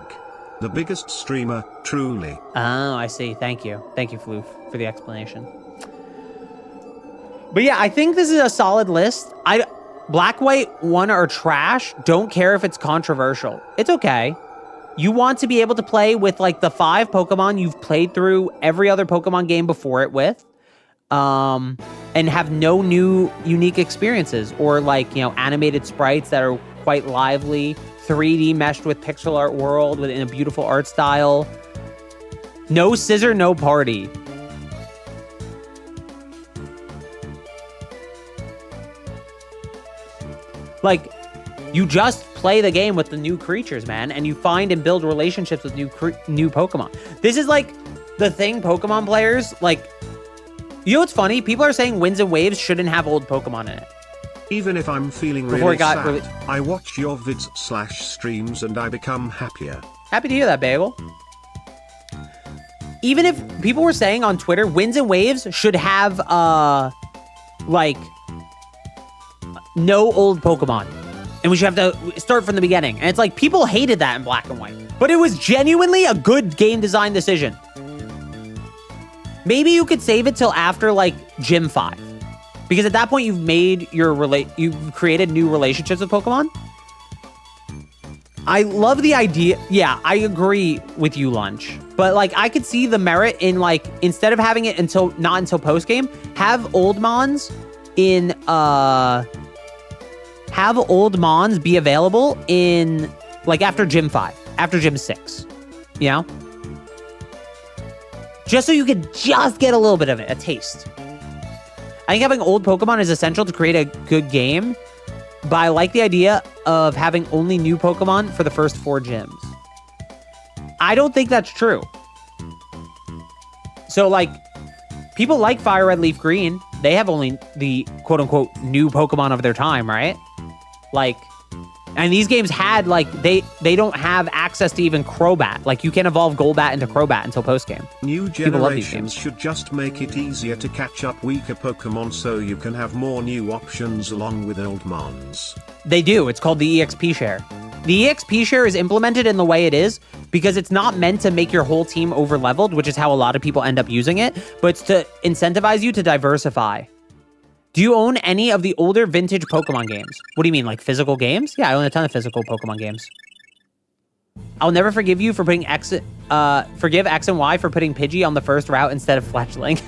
The biggest streamer, truly. Oh, I see. Thank you. Thank you, Floof, for the explanation. But yeah, I think this is a solid list. Black, white, 1 are trash. Don't care if it's controversial. It's okay. You want to be able to play with like the 5 Pokemon you've played through every other Pokemon game before it with. And have no new unique experiences or like, you know, animated sprites that are quite lively, 3D meshed with pixel art world within a beautiful art style. No scissor, no party. Like, you just play the game with the new creatures, man, and you find and build relationships with new Pokemon. This is like the thing Pokemon players, like, you know what's funny? People are saying Winds and Waves shouldn't have old Pokemon in it. Even if I'm feeling really sad, I watch your vids/streams and I become happier. Happy to hear that, Bagel. Even if people were saying on Twitter, Winds and Waves should have, like, no old Pokemon. And we should have to start from the beginning. And it's like, people hated that in Black and White. But it was genuinely a good game design decision. Maybe you could save it till after, like, Gym 5. Because at that point, you've made you've created new relationships with Pokemon. I love the idea. Yeah, I agree with you, Lunch. But, like, I could see the merit in, like, instead of having it not until post-game, have old Mons in, have old Mons be available in, like, after Gym 5, after Gym 6, you know? Just so you could just get a little bit of it, a taste. I think having old Pokemon is essential to create a good game, but I like the idea of having only new Pokemon for the first 4 gyms. I don't think that's true. So, like, people like Fire Red, Leaf Green. They have only the quote-unquote new Pokemon of their time, right? Like, and these games had, like, they don't have access to even Crobat. Like, you can't evolve Golbat into Crobat until post-game. New generations should just make it easier to catch up weaker Pokemon so you can have more new options along with old Mons. They do. It's called the EXP share. The EXP share is implemented in the way it is because it's not meant to make your whole team over-leveled, which is how a lot of people end up using it, but it's to incentivize you to diversify. Do you own any of the older vintage Pokemon games? What do you mean, like physical games? Yeah, I own a ton of physical Pokemon games. I'll never forgive you for putting forgive X and Y for putting Pidgey on the first route instead of Fletchling.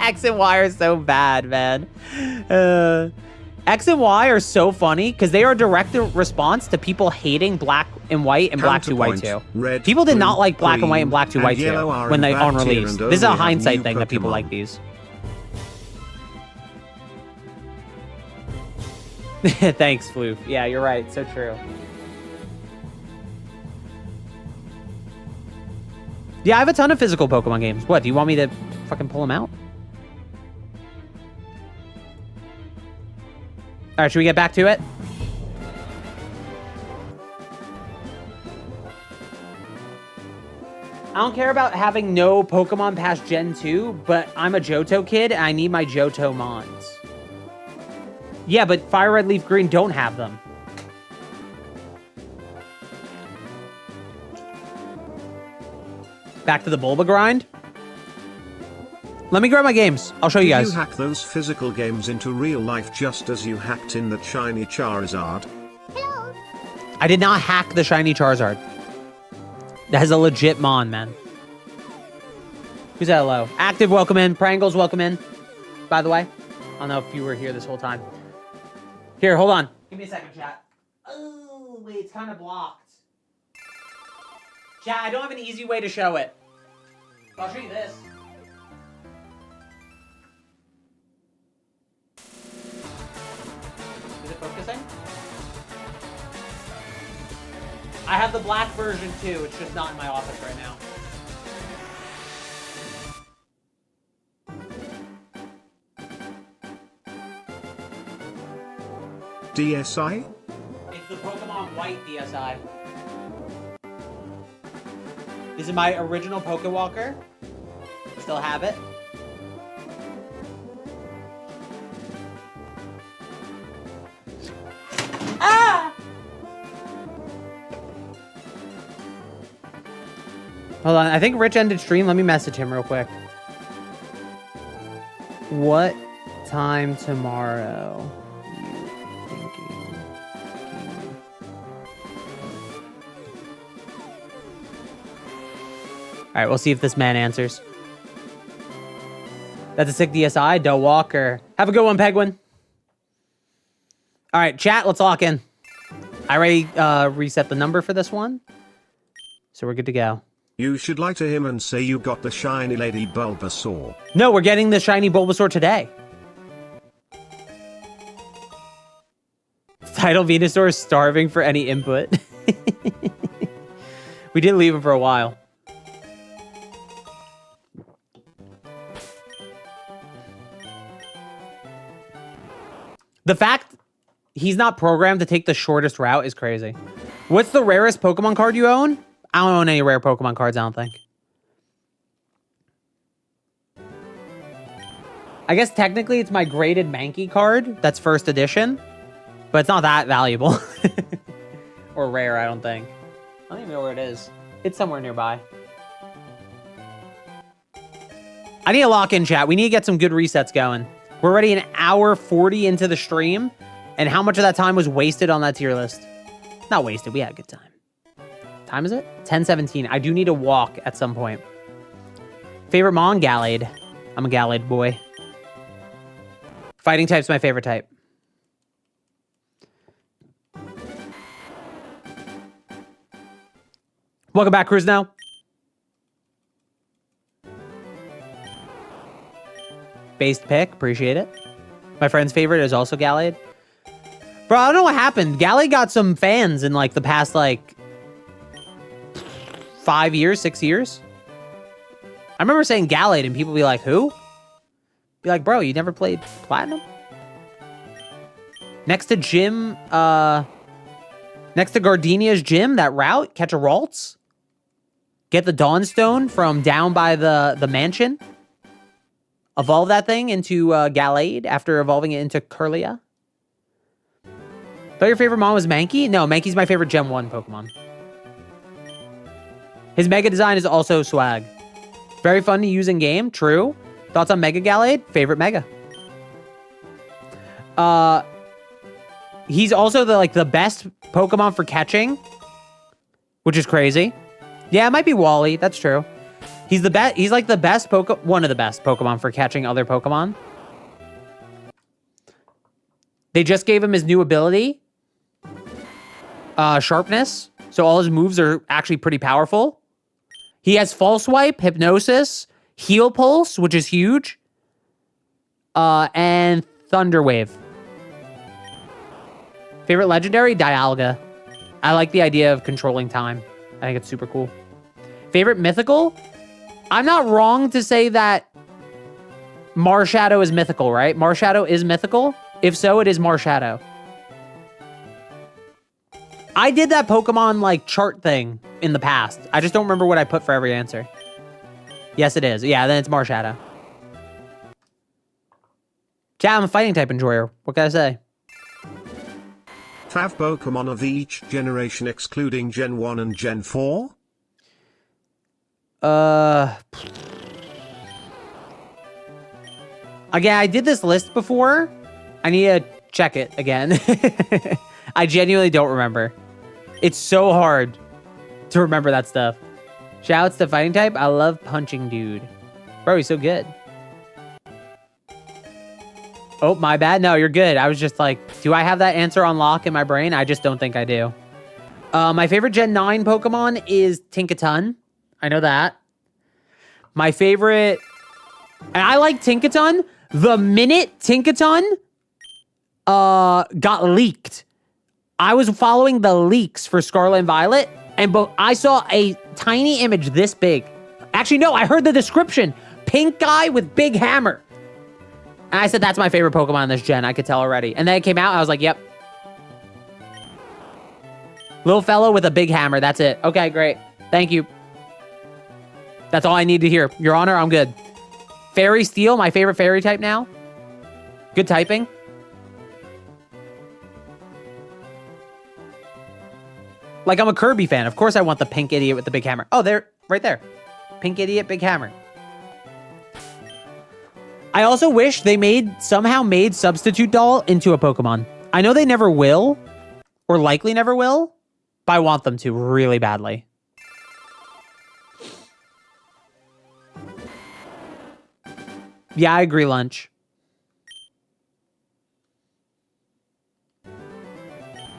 X and Y are so bad, man. X and Y are so funny because they are a direct response to people hating Black and White and Black 2 White 2. People did not like Black and White and Black 2 White 2 when they on release. This is a hindsight thing that people like these. Thanks, Floof. Yeah, you're right. So true. Yeah, I have a ton of physical Pokemon games. What, do you want me to fucking pull them out? All right, should we get back to it? I don't care about having no Pokemon past Gen 2, but I'm a Johto kid and I need my Johto Mons. Yeah, but Fire Red, Leaf Green don't have them. Back to the Bulba grind. Let me grab my games. I'll show you guys. Did you hack those physical games into real life just as you hacked in the shiny Charizard? I did not hack the shiny Charizard. That is a legit mon, man. Who's that hello? Active, welcome in. Prangles, welcome in. By the way, I don't know if you were here this whole time. Here, hold on. Give me a second, chat. Oh, wait, it's kind of blocked. Chat, I don't have an easy way to show it. I'll show you this. Is it focusing? I have the black version too. It's just not in my office right now. DSi? It's the Pokemon White DSi. This is my original Pokewalker. Still have it. Ah! Hold on, I think Rich ended stream. Let me message him real quick. What time tomorrow? All right, we'll see if this man answers. That's a sick DSi. Doe Walker. Have a good one, Penguin. All right, chat, let's lock in. I already reset the number for this one. So we're good to go. You should lie to him and say you got the shiny lady Bulbasaur. No, we're getting the shiny Bulbasaur today. Title Venusaur is starving for any input. We did leave him for a while. The fact he's not programmed to take the shortest route is crazy. What's the rarest Pokemon card you own? I don't own any rare Pokemon cards, I don't think. I guess technically it's my graded Mankey card. That's first edition. But it's not that valuable. Or rare, I don't think. I don't even know where it is. It's somewhere nearby. I need a lock-in, chat. We need to get some good resets going. We're already an hour 40 into the stream. And how much of that time was wasted on that tier list? Not wasted. We had a good time. Time is it? 10:17. I do need to walk at some point. Favorite Mon? Gallade. I'm a Gallade boy. Fighting type's my favorite type. Welcome back, Cruz now. Based pick. Appreciate it. My friend's favorite is also Gallade. Bro, I don't know what happened. Gallade got some fans in like the past like 5 years, 6 years. I remember saying Gallade and people be like, who? Be like, bro, you never played Platinum? Next to Gym, next to Gardenia's gym, that route, catch a Ralts. Get the Dawnstone from down by the mansion. Evolve that thing into Gallade after evolving it into Kirlia. Thought your favorite Mon was Mankey? No, Mankey's my favorite Gen 1 Pokemon. His Mega design is also swag. Very fun to use in game, true. Thoughts on Mega Gallade? Favorite Mega. He's also the best Pokemon for catching, which is crazy. Yeah, it might be Wally. That's true. He's the best. He's like the best one of the best Pokemon for catching other Pokemon. They just gave him his new ability, Sharpness. So all his moves are actually pretty powerful. He has False Swipe, Hypnosis, Heal Pulse, which is huge, and Thunder Wave. Favorite legendary? Dialga. I like the idea of controlling time. I think it's super cool. Favorite mythical? I'm not wrong to say that Marshadow is mythical, right? Marshadow is mythical. If so, it is Marshadow. I did that Pokemon chart thing in the past. I just don't remember what I put for every answer. Yes, it is. Yeah, then it's Marshadow. Chat, I'm a fighting type enjoyer. What can I say? Fav Pokemon of each generation excluding Gen 1 and Gen 4? Again, I did this list before. I need to check it again. I genuinely don't remember. It's so hard to remember that stuff. Shouts to fighting type. I love punching dude. Bro, he's so good. Oh, my bad. No, you're good. I was just like, do I have that answer on lock in my brain? I just don't think I do. My favorite Gen 9 Pokemon is Tinkaton. I know that. My favorite... And I like Tinkaton. The minute Tinkaton got leaked, I was following the leaks for Scarlet and Violet, and I saw a tiny image this big. Actually, no, I heard the description. Pink guy with big hammer. And I said, that's my favorite Pokemon in this gen. I could tell already. And then it came out, I was like, yep. Little fellow with a big hammer. That's it. Okay, great. Thank you. That's all I need to hear. Your Honor, I'm good. Fairy Steel, my favorite fairy type now. Good typing. Like, I'm a Kirby fan. Of course I want the pink idiot with the big hammer. Oh, there, right there. Pink idiot, big hammer. I also wish they somehow made Substitute Doll into a Pokemon. I know they never will, or likely never will, but I want them to really badly. Yeah, I agree, Lunch.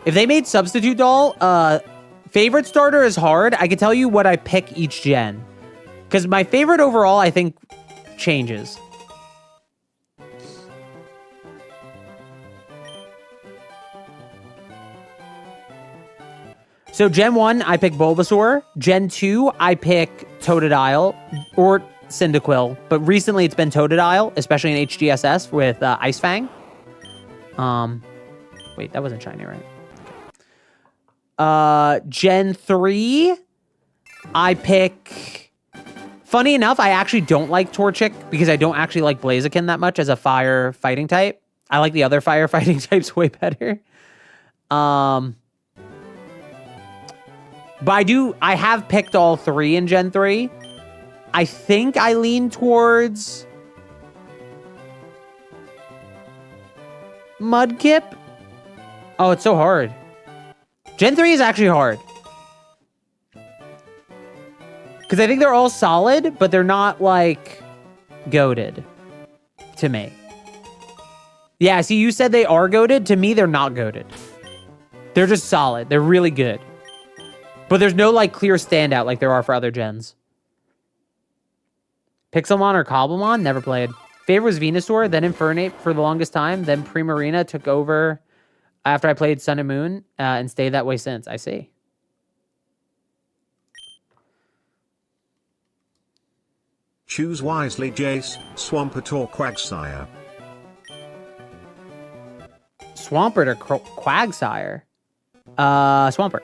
If they made Substitute Doll, favorite starter is hard. I can tell you what I pick each gen. Because my favorite overall, I think, changes. So Gen 1, I pick Bulbasaur. Gen 2, I pick Totodile or Cyndaquil. But recently it's been Totodile, especially in HGSS with Ice Fang. Wait, that wasn't shiny, right? Gen 3, I pick... Funny enough, I actually don't like Torchic because I don't actually like Blaziken that much as a fire fighting type. I like the other fire fighting types way better. But I have picked all three in Gen 3. I think I lean towards Mudkip. Oh, it's so hard. Gen 3 is actually hard. Because I think they're all solid, but they're not, like, goated to me. Yeah, see, you said they are goated. To me, they're not goated. They're just solid. They're really good. But there's no, like, clear standout like there are for other gens. Pixelmon or Cobblemon? Never played. Favorite was Venusaur, then Infernape for the longest time. Then Primarina took over after I played Sun and Moon and stayed that way since. I see. Choose wisely, Jace, Swampert or Quagsire. Swampert or Quagsire? Swampert.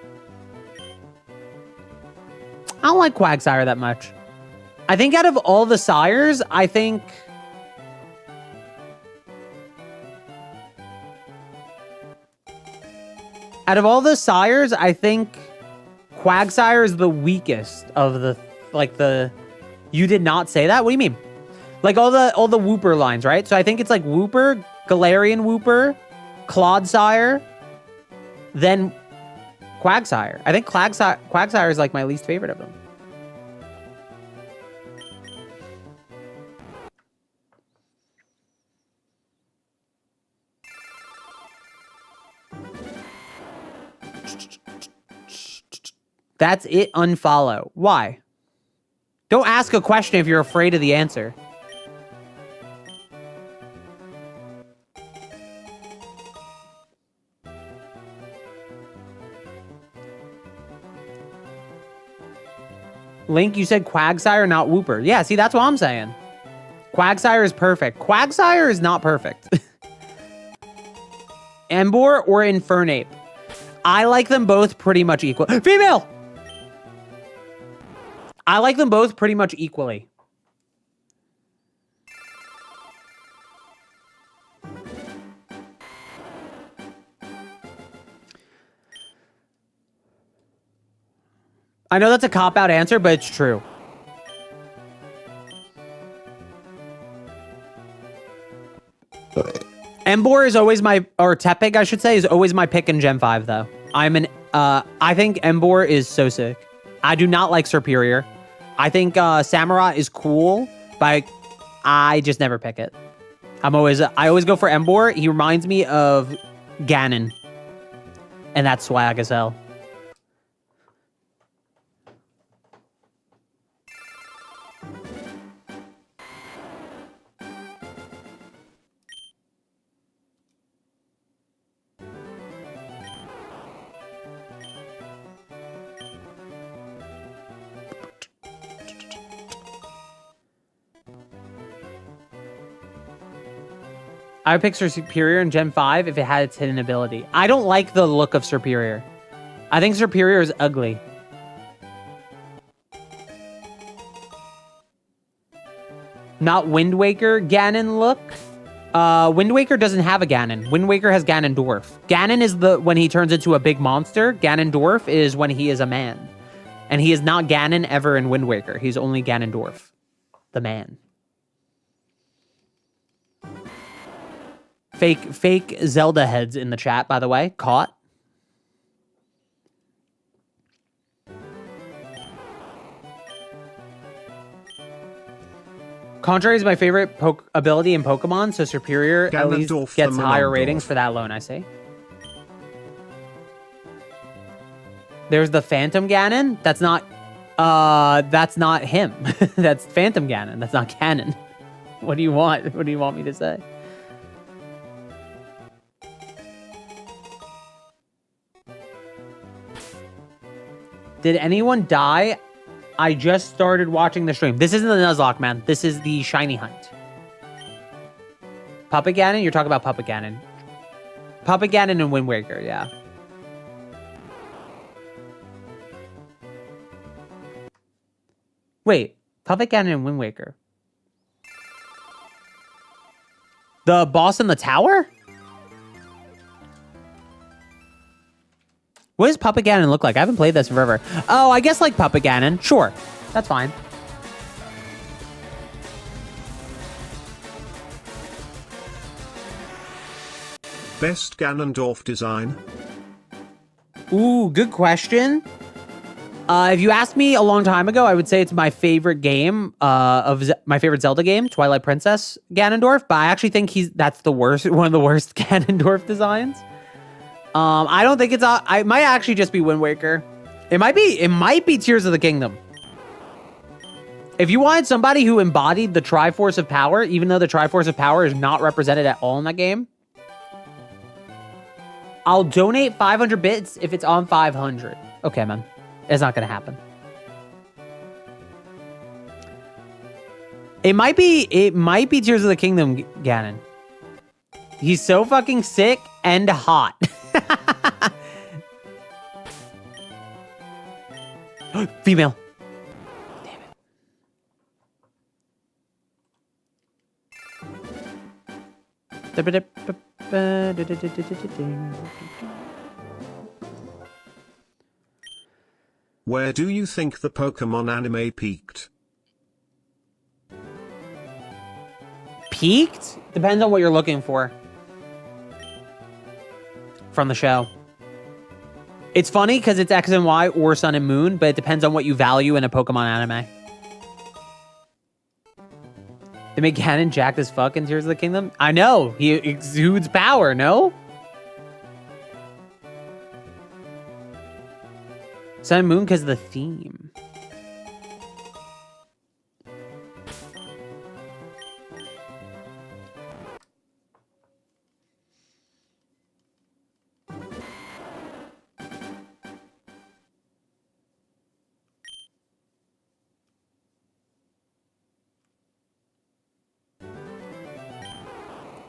I don't like Quagsire that much. I think out of all the sires, I think... Out of all the sires, I think Quagsire is the weakest of the... Like, the... You did not say that? What do you mean? Like, all the Wooper lines, right? So I think it's like Wooper, Galarian Wooper, Clodsire, then Quagsire. I think Quagsire is like my least favorite of them. That's it, unfollow. Why? Don't ask a question if you're afraid of the answer. Link, you said Quagsire, not Wooper. Yeah, see, that's what I'm saying. Quagsire is perfect. Quagsire is not perfect. Emboar or Infernape? I like them both pretty much equal. Female! I like them both pretty much equally. I know that's a cop-out answer, but it's true. Emboar is always my, or Tepig, I should say, is always my pick in Gen 5, though. I think Emboar is so sick. I do not like Superior. I think Samurott is cool, but I just never pick it. I always go for Emboar. He reminds me of Ganon. And that's swag as hell. I would pick Superior in Gen 5 if it had its hidden ability. I don't like the look of Superior. I think Superior is ugly. Not Wind Waker Ganon look. Wind Waker doesn't have a Ganon. Wind Waker has Ganondorf. Ganon is when he turns into a big monster. Ganondorf is when he is a man. And he is not Ganon ever in Wind Waker. He's only Ganondorf, the man. Fake Zelda heads in the chat, by the way. Caught. Contrary is my favorite ability in Pokemon, so Superior at least gets higher ratings for that alone, I see. There's the Phantom Ganon. That's not him. That's Phantom Ganon. That's not Ganon. What do you want? What do you want me to say? Did anyone die? I just started watching the stream. This isn't the Nuzlocke, man. This is the Shiny Hunt. Puppet Ganon? You're talking about Puppet Ganon. Puppet Ganon and Wind Waker, yeah. Wait, Puppet Ganon and Wind Waker. The boss in the tower? What does Puppet Ganon look like? I haven't played this in forever. Oh, I guess like Puppet Ganon. Sure. That's fine. Best Ganondorf design? Ooh, good question. If you asked me a long time ago, I would say it's my favorite game my favorite Zelda game, Twilight Princess Ganondorf. But I actually think that's the worst, one of the worst Ganondorf designs. I don't think I might actually just be Wind Waker. It might be Tears of the Kingdom. If you wanted somebody who embodied the Triforce of Power, even though the Triforce of Power is not represented at all in that game, I'll donate 500 bits if it's on 500. Okay, man. It's not gonna happen. It might be Tears of the Kingdom Ganon. He's so fucking sick and hot. Female. Damn it. Where do you think the Pokemon anime peaked? Peaked? Depends on what you're looking for from the show. It's funny because it's X and Y or Sun and Moon, but it depends on what you value in a Pokemon anime. They make Ganon jacked as fuck in Tears of the Kingdom? I know. He exudes power, no? Sun and Moon because of the theme.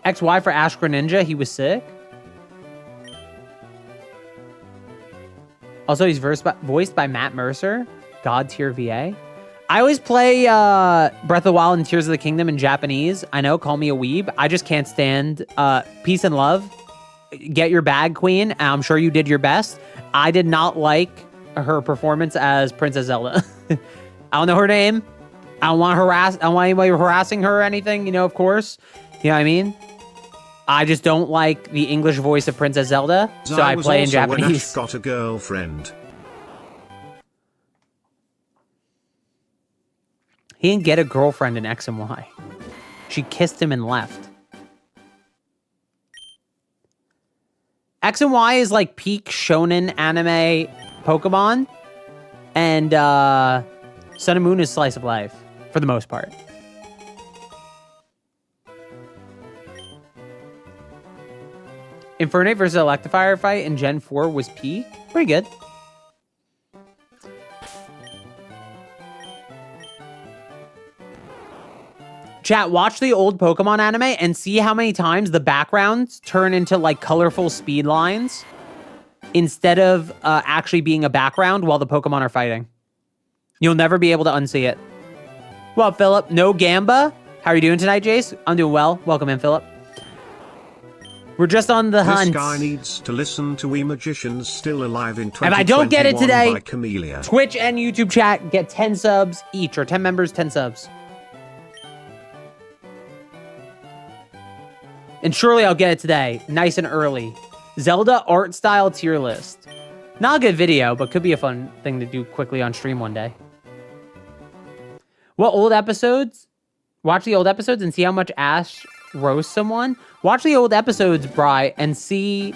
XY for Ash Greninja, he was sick. Also, he's voiced by Matt Mercer, God tier VA. I always play Breath of the Wild and Tears of the Kingdom in Japanese. I know, call me a weeb. I just can't stand peace and love. Get your bag, queen. I'm sure you did your best. I did not like her performance as Princess Zelda. I don't know her name. I don't want anybody harassing her or anything, you know, of course. You know what I mean? I just don't like the English voice of Princess Zelda, so I play in Japanese. When Ash got a girlfriend. He didn't get a girlfriend in X and Y. She kissed him and left. X and Y is like peak shonen anime Pokemon. And Sun and Moon is slice of life, for the most part. Infernape versus Electivire fight in Gen 4 was peak. Pretty good. Chat, watch the old Pokemon anime and see how many times the backgrounds turn into like colorful speed lines instead of actually being a background while the Pokemon are fighting. You'll never be able to unsee it. Well, Philip, no Gamba. How are you doing tonight, Jace? I'm doing well. Welcome in, Philip. We're just on the hunt. This guy needs to listen to We Magicians Still Alive in 2021 If I don't get it today, by Camellia. Twitch and YouTube chat get 10 subs each, or 10 members, 10 subs. And surely I'll get it today, nice and early. Zelda art style tier list. Not a good video, but could be a fun thing to do quickly on stream one day. What old episodes? Watch the old episodes and see how much Ash roasts someone. Watch the old episodes, Bri, and see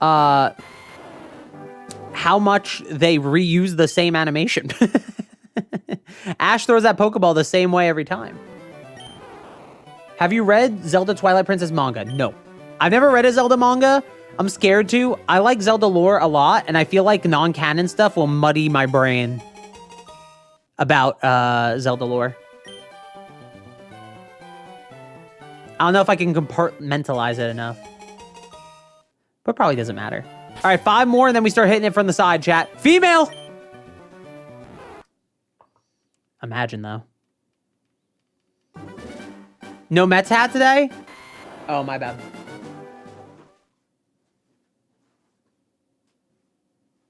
how much they reuse the same animation. Ash throws that Pokeball the same way every time. Have you read Zelda Twilight Princess manga? No. I've never read a Zelda manga. I'm scared to. I like Zelda lore a lot, and I feel like non-canon stuff will muddy my brain about Zelda lore. I don't know if I can compartmentalize it enough. But probably doesn't matter. All right, 5 more, and then we start hitting it from the side, chat. Female! Imagine, though. No Mets hat today? Oh, my bad.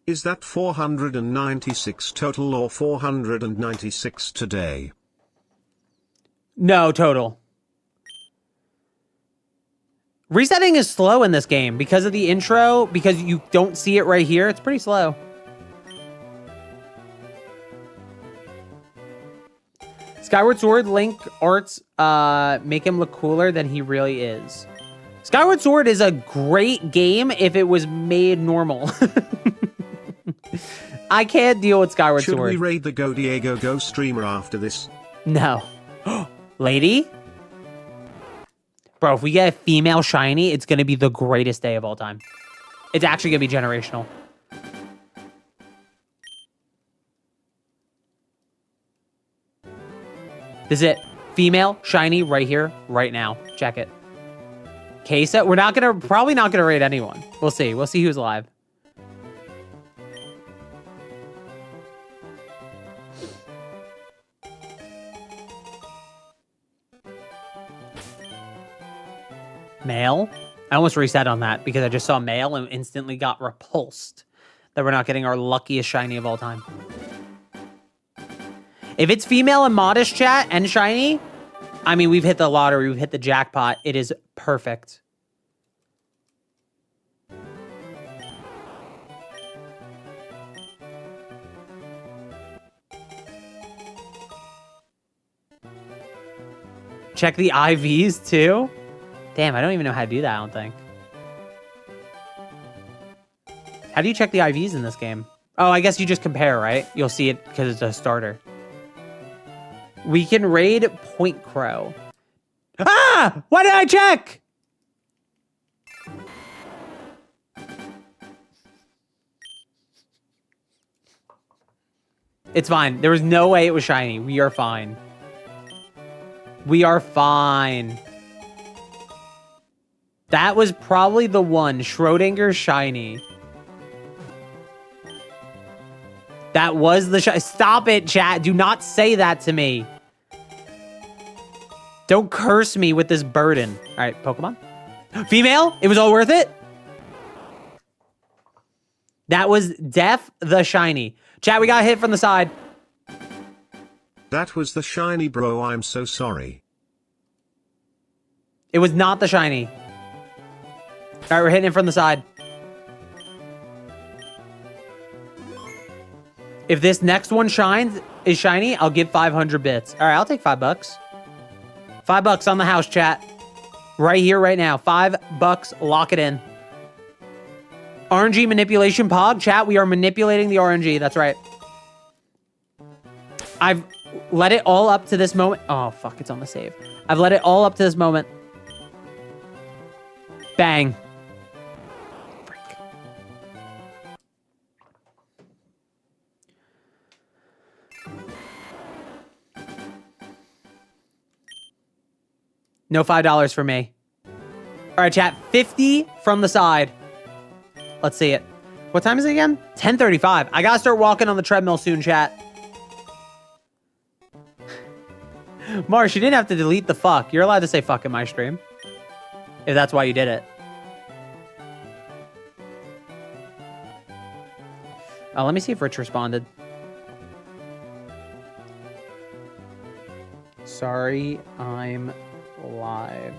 Is that 496 total or 496 today? No, total. Resetting is slow in this game because of the intro, because you don't see it right here. It's pretty slow. Skyward Sword Link arts make him look cooler than he really is. Skyward Sword is a great game if it was made normal. I can't deal with Skyward Sword. Should we raid the Go Diego Go streamer after this? No. Lady? Bro, if we get a female shiny, it's going to be the greatest day of all time. It's actually going to be generational. This is it. Female shiny right here, right now. Check it. Kesa, we're not going to, probably not going to raid anyone. We'll see. We'll see who's alive. Male? I almost reset on that because I just saw male and instantly got repulsed that we're not getting our luckiest shiny of all time. If it's female and modest chat and shiny, I mean, we've hit the lottery, we've hit the jackpot. It is perfect. Check the IVs too. Damn, I don't even know how to do that, I don't think. How do you check the IVs in this game? Oh, I guess you just compare, right? You'll see it because it's a starter. We can raid Point Crow. Ah! Why did I check? It's fine. There was no way it was shiny. We are fine. We are fine. That was probably the one. Schrodinger shiny. That was the shiny. Stop it, chat. Do not say that to me. Don't curse me with this burden. All right, Pokemon. Female? It was all worth it? That was Def the shiny. Chat, we got hit from the side. That was the shiny, bro. I'm so sorry. It was not the shiny. All right, we're hitting it from the side. If this next one is shiny, I'll give 500 bits. All right, I'll take $5. $5 on the house, chat. Right here, right now. $5. Lock it in. RNG manipulation pog. Chat, we are manipulating the RNG. That's right. I've let it all up to this moment. Oh, fuck. It's on the save. I've let it all up to this moment. Bang. Freak. No $5 for me. All right, chat. 50 from the side. Let's see it. What time is it again? 10:35. I gotta start walking on the treadmill soon, chat. Marsh, you didn't have to delete the fuck. You're allowed to say fuck in my stream. If that's why you did it. Let me see if Rich responded. Sorry, I'm live.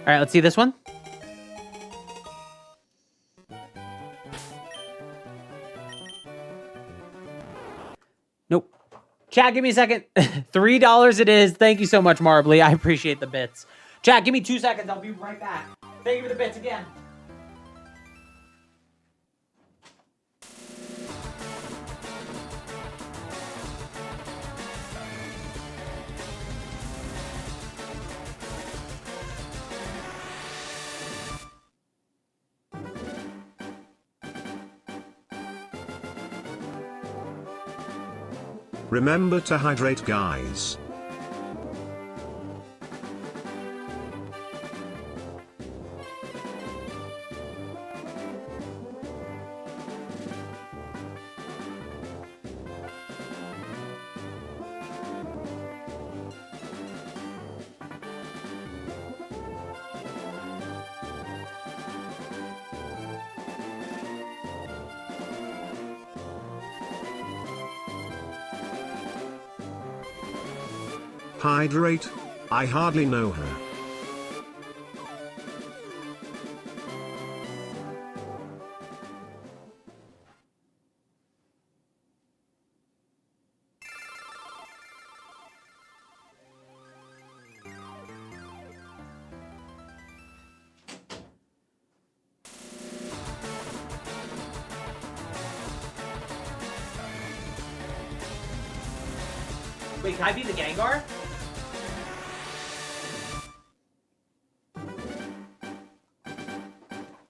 All right, let's see this one. Nope. Chat, give me a second. $3 it is. Thank you so much, Marbly. I appreciate the bits. Chat, give me 2 seconds. I'll be right back. Thank you for the bits again. Remember to hydrate, guys. Hydrate? I hardly know her. Wait, can I be the Gengar?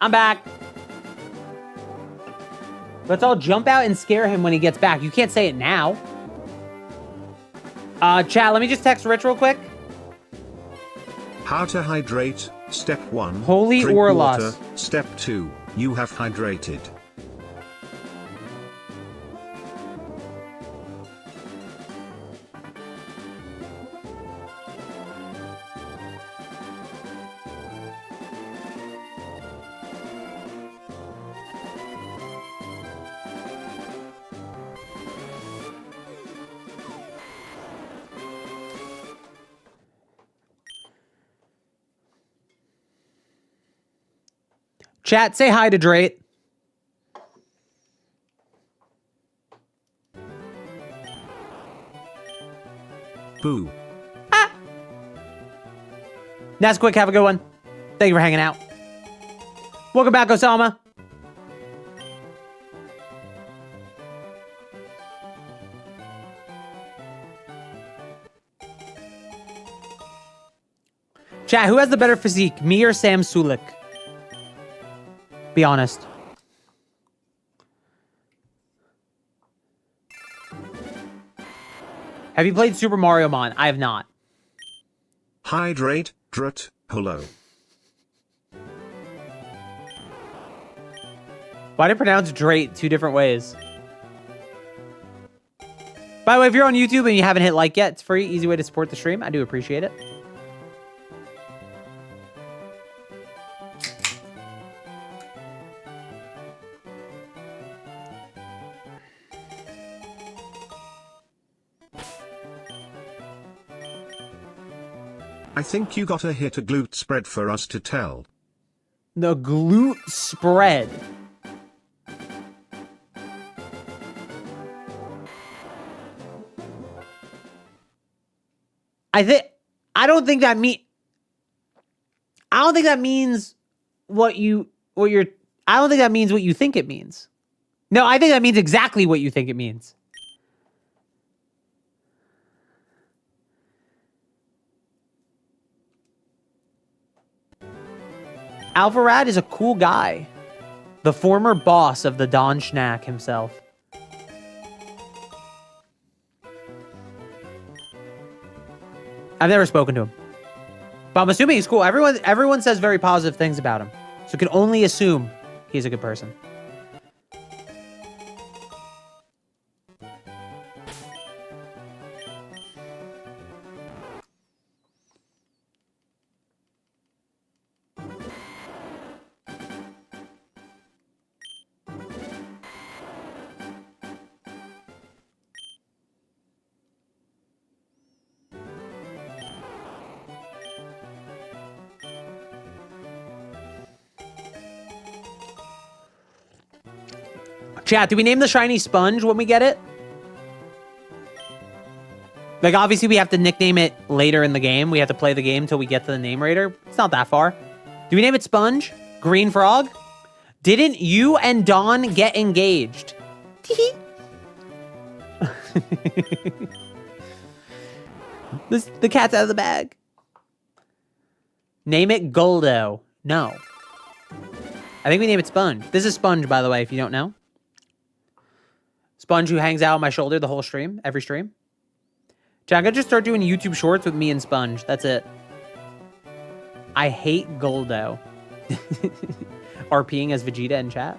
I'm back. Let's all jump out and scare him when he gets back. You can't say it now. Chat, let me just text Rich real quick. How to hydrate. Step 1. Holy drink Orlos. water. Step 2. You have hydrated. Chat, say hi to Drake. Boo. Ah. Nesquik, have a good one. Thank you for hanging out. Welcome back, Osama. Chat, who has the better physique, me or Sam Sulik? Be honest. Have you played Super Mario Mon? I have not. Hydrate. Drut. Hello. Why did I pronounce Drake 2 different ways? By the way, if you're on YouTube and you haven't hit like yet, it's free, easy way to support the stream. I do appreciate it. I think you gotta hit a glute spread for us to tell. The glute spread. I don't think that means what you think it means. No, I think that means exactly what you think it means. Alvarad is a cool guy. The former boss of the Don Schnack himself. I've never spoken to him. But I'm assuming he's cool. Everyone says very positive things about him. So you can only assume he's a good person. Chat, do we name the shiny sponge when we get it? Like, obviously, we have to nickname it later in the game. We have to play the game until we get to the name raider. It's not that far. Do we name it Sponge? Green Frog? Didn't you and Dawn get engaged? The cat's out of the bag. Name it Goldo. No. I think we name it Sponge. This is Sponge, by the way, if you don't know. Sponge who hangs out on my shoulder the whole stream, every stream. I'm gonna just start doing YouTube shorts with me and Sponge. That's it. I hate Goldo. RPing as Vegeta in chat.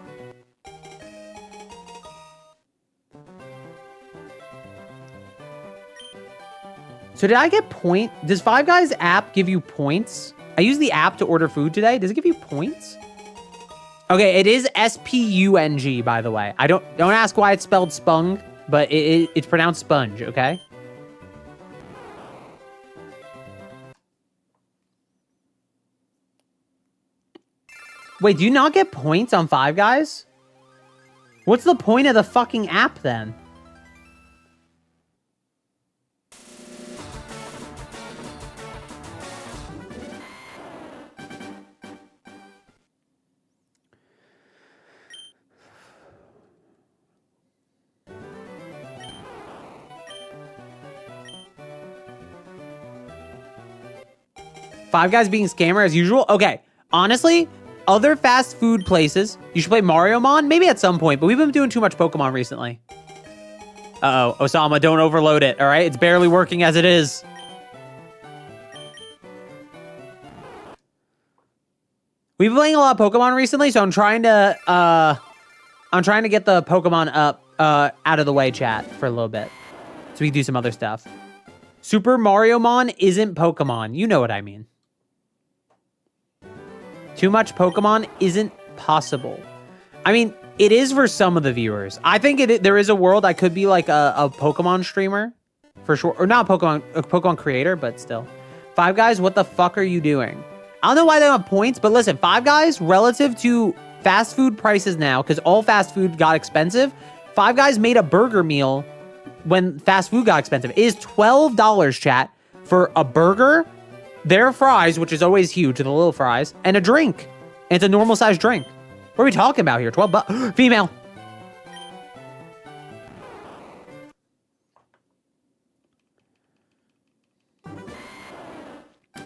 So did I get point? Does Five Guys app give you points? I use the app to order food today. Does it give you points? Okay, it is S-P-U-N-G, by the way. Don't ask why it's spelled spung, but it's pronounced sponge, okay? Wait, do you not get points on Five Guys? What's the point of the fucking app, then? Five Guys being scammer as usual? Okay, honestly, other fast food places, you should play Mario Mon, maybe at some point, but we've been doing too much Pokemon recently. Uh-oh, Osama, don't overload it, all right? It's barely working as it is. We've been playing a lot of Pokemon recently, so I'm trying to get the Pokemon up out of the way, chat, for a little bit. So we can do some other stuff. Super Mario Mon isn't Pokemon. You know what I mean. Too much Pokemon isn't possible. I mean, it is for some of the viewers. I think there is a world I could be like a Pokemon streamer, for sure. Or not a Pokemon creator, but still. Five Guys, what the fuck are you doing? I don't know why they don't have points, but listen, Five Guys, relative to fast food prices now, because all fast food got expensive, Five Guys made a burger meal when fast food got expensive. It is $12, chat, for a burger, their fries, which is always huge, the little fries, and a drink. And it's a normal sized drink. What are we talking about here? 12 bucks. Female.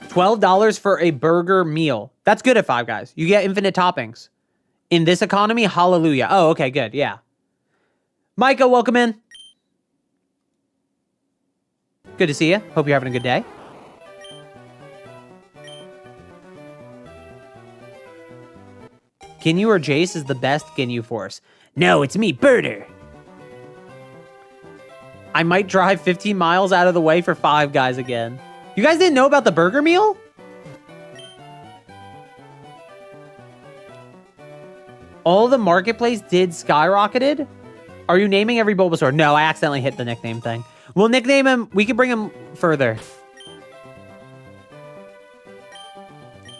$12 for a burger meal. That's good at Five Guys. You get infinite toppings. In this economy, hallelujah. Oh, okay, good. Yeah. Micah, welcome in. Good to see you. Hope you're having a good day. Ginyu or Jace is the best Ginyu Force. No, it's me, Birder. I might drive 15 miles out of the way for Five Guys again. You guys didn't know about the burger meal? All the marketplace did skyrocketed? Are you naming every Bulbasaur? No, I accidentally hit the nickname thing. We'll nickname him. We can bring him further.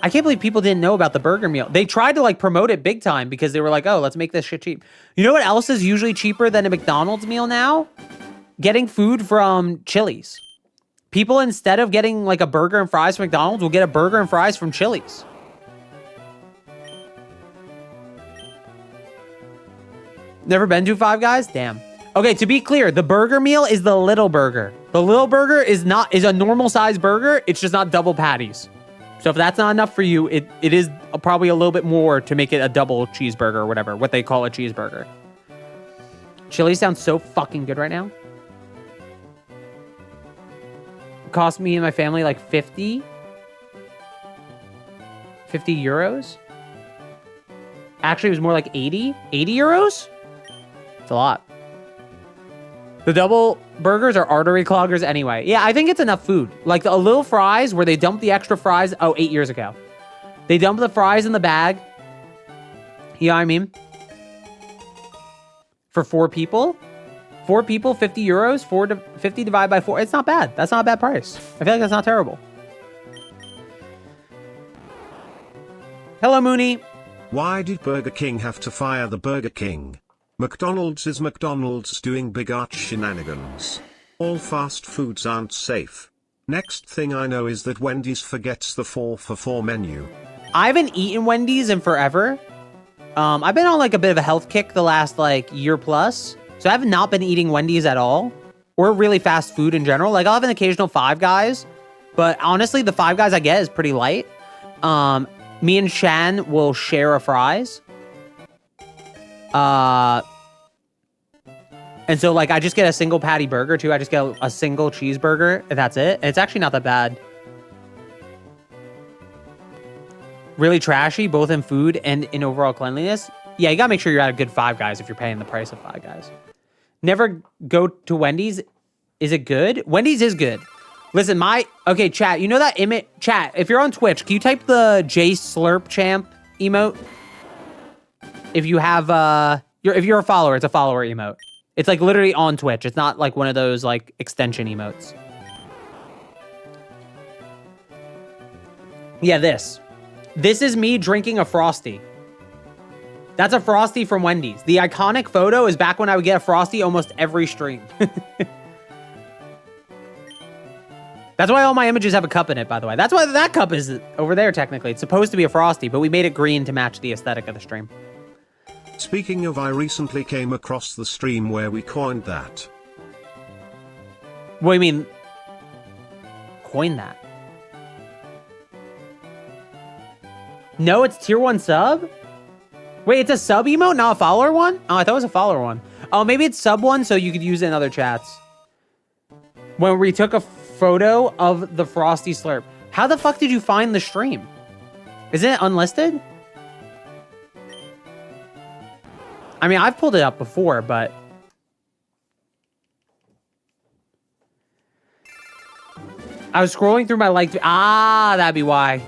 I can't believe people didn't know about the burger meal. They tried to like promote it big time because they were like, oh, let's make this shit cheap. You know what else is usually cheaper than a McDonald's meal now? Getting food from Chili's. People, instead of getting like a burger and fries from McDonald's, will get a burger and fries from Chili's. Never been to Five Guys? Damn. Okay, to be clear, the burger meal is the little burger. The little burger is a normal size burger. It's just not double patties. So if that's not enough for you, it is probably a little bit more to make it a double cheeseburger or whatever, what they call a cheeseburger. Chili sounds so fucking good right now. It cost me and my family like 50 euros. Actually, it was more like 80 euros. It's a lot. The double burgers are artery cloggers anyway. Yeah, I think it's enough food. Like a little fries where they dump the extra fries. Oh, 8 years ago. They dump the fries in the bag. You know what I mean? For 4 people. 4 people, 50 euros. 50 divided by 4. It's not bad. That's not a bad price. I feel like that's not terrible. Hello, Mooney. Why did Burger King have to fire the Burger King? McDonald's is McDonald's doing big arch shenanigans. All fast foods aren't safe. Next thing I know is that Wendy's forgets the 4 for 4 menu. I haven't eaten Wendy's in forever. I've been on like a bit of a health kick the last like year plus. So I have not been eating Wendy's at all. Or really fast food in general. Like I'll have an occasional Five Guys. But honestly, the Five Guys I get is pretty light. Me and Shan will share a fries. And so like I just get a single patty burger too. I just get a single cheeseburger and that's it. It's actually not that bad. Really trashy, both in food and in overall cleanliness. Yeah, you gotta make sure you're at a good Five Guys if you're paying the price of Five Guys. Never go to Wendy's. Is it good? Wendy's is good. Listen, okay, chat, you know that image? Chat, if you're on Twitch, can you type the J Slurp Champ emote? If you have, if you're a follower, it's a follower emote. It's like literally on Twitch. It's not like one of those like extension emotes. Yeah, this. This is me drinking a Frosty. That's a Frosty from Wendy's. The iconic photo is back when I would get a Frosty almost every stream. That's why all my images have a cup in it, by the way. That's why that cup is over there, technically. It's supposed to be a Frosty, but we made it green to match the aesthetic of the stream. Speaking of, I recently came across the stream where we coined that. What do you mean? Coin that? No, it's tier 1 sub? Wait, it's a sub emote, not a follower one? Oh, I thought it was a follower one. Oh, maybe it's sub one so you could use it in other chats. When we took a photo of the Frosty Slurp. How the fuck did you find the stream? Isn't it unlisted? I mean, I've pulled it up before, but... I was scrolling through my liked... Ah, that'd be why.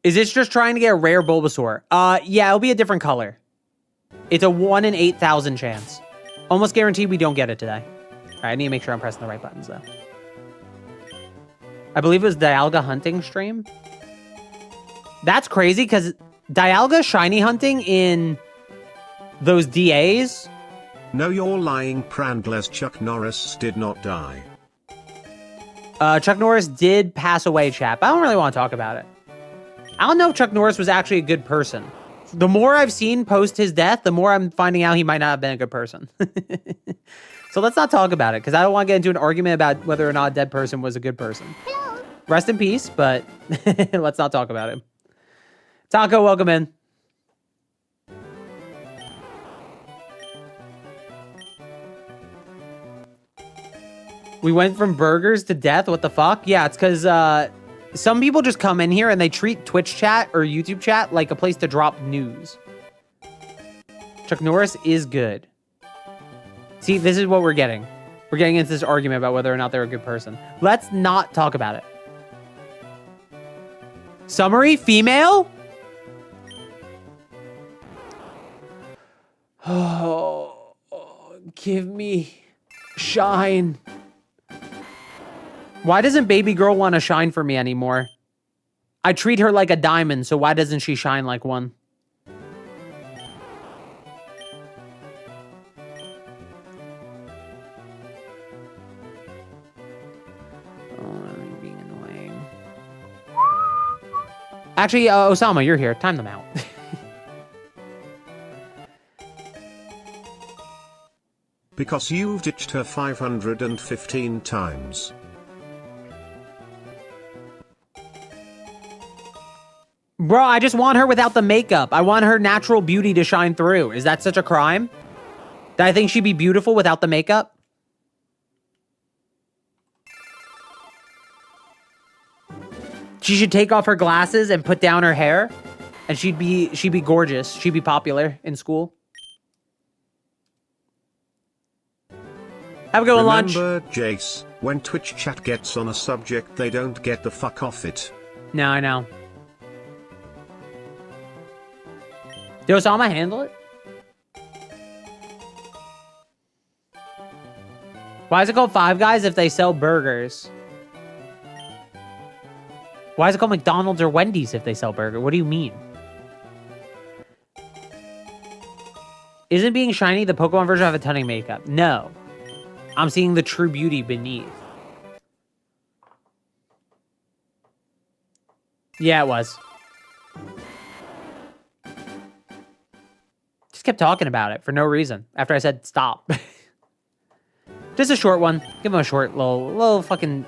Is this just trying to get a rare Bulbasaur? Yeah, it'll be a different color. It's a 1 in 8,000 chance. Almost guaranteed we don't get it today. All right, I need to make sure I'm pressing the right buttons, though. I believe it was Dialga hunting stream. That's crazy, because Dialga shiny hunting in those DAs... No, you're lying, Prandles. Chuck Norris did not die. Chuck Norris did pass away, chap. I don't really want to talk about it. I don't know if Chuck Norris was actually a good person. The more I've seen post his death, the more I'm finding out he might not have been a good person. So let's not talk about it, because I don't want to get into an argument about whether or not a dead person was a good person. Rest in peace, but let's not talk about him. Taco, welcome in. We went from burgers to death? What the fuck? Yeah, it's because some people just come in here and they treat Twitch chat or YouTube chat like a place to drop news. Chuck Norris is good. See, this is what we're getting. We're getting into this argument about whether or not they're a good person. Let's not talk about it. Summary, female? Oh, give me shine. Why doesn't baby girl want to shine for me anymore? I treat her like a diamond, so why doesn't she shine like one? Oh, I'm being annoying. Actually, Osama, you're here. Time them out. Because you've ditched her 515 times. Bro, I just want her without the makeup. I want her natural beauty to shine through. Is that such a crime? Do I think she'd be beautiful without the makeup? She should take off her glasses and put down her hair, and she'd be gorgeous. She'd be popular in school. Have a good one, lunch. Remember, Jace, when Twitch chat gets on a subject, they don't get the fuck off it. No, I know. Did Osama handle it? Why is it called Five Guys if they sell burgers? Why is it called McDonald's or Wendy's if they sell burger? What do you mean? Isn't being shiny the Pokemon version of a ton of makeup? No. I'm seeing the true beauty beneath. Yeah, it was. Just kept talking about it for no reason after I said stop. Just a short one. Give him a short little fucking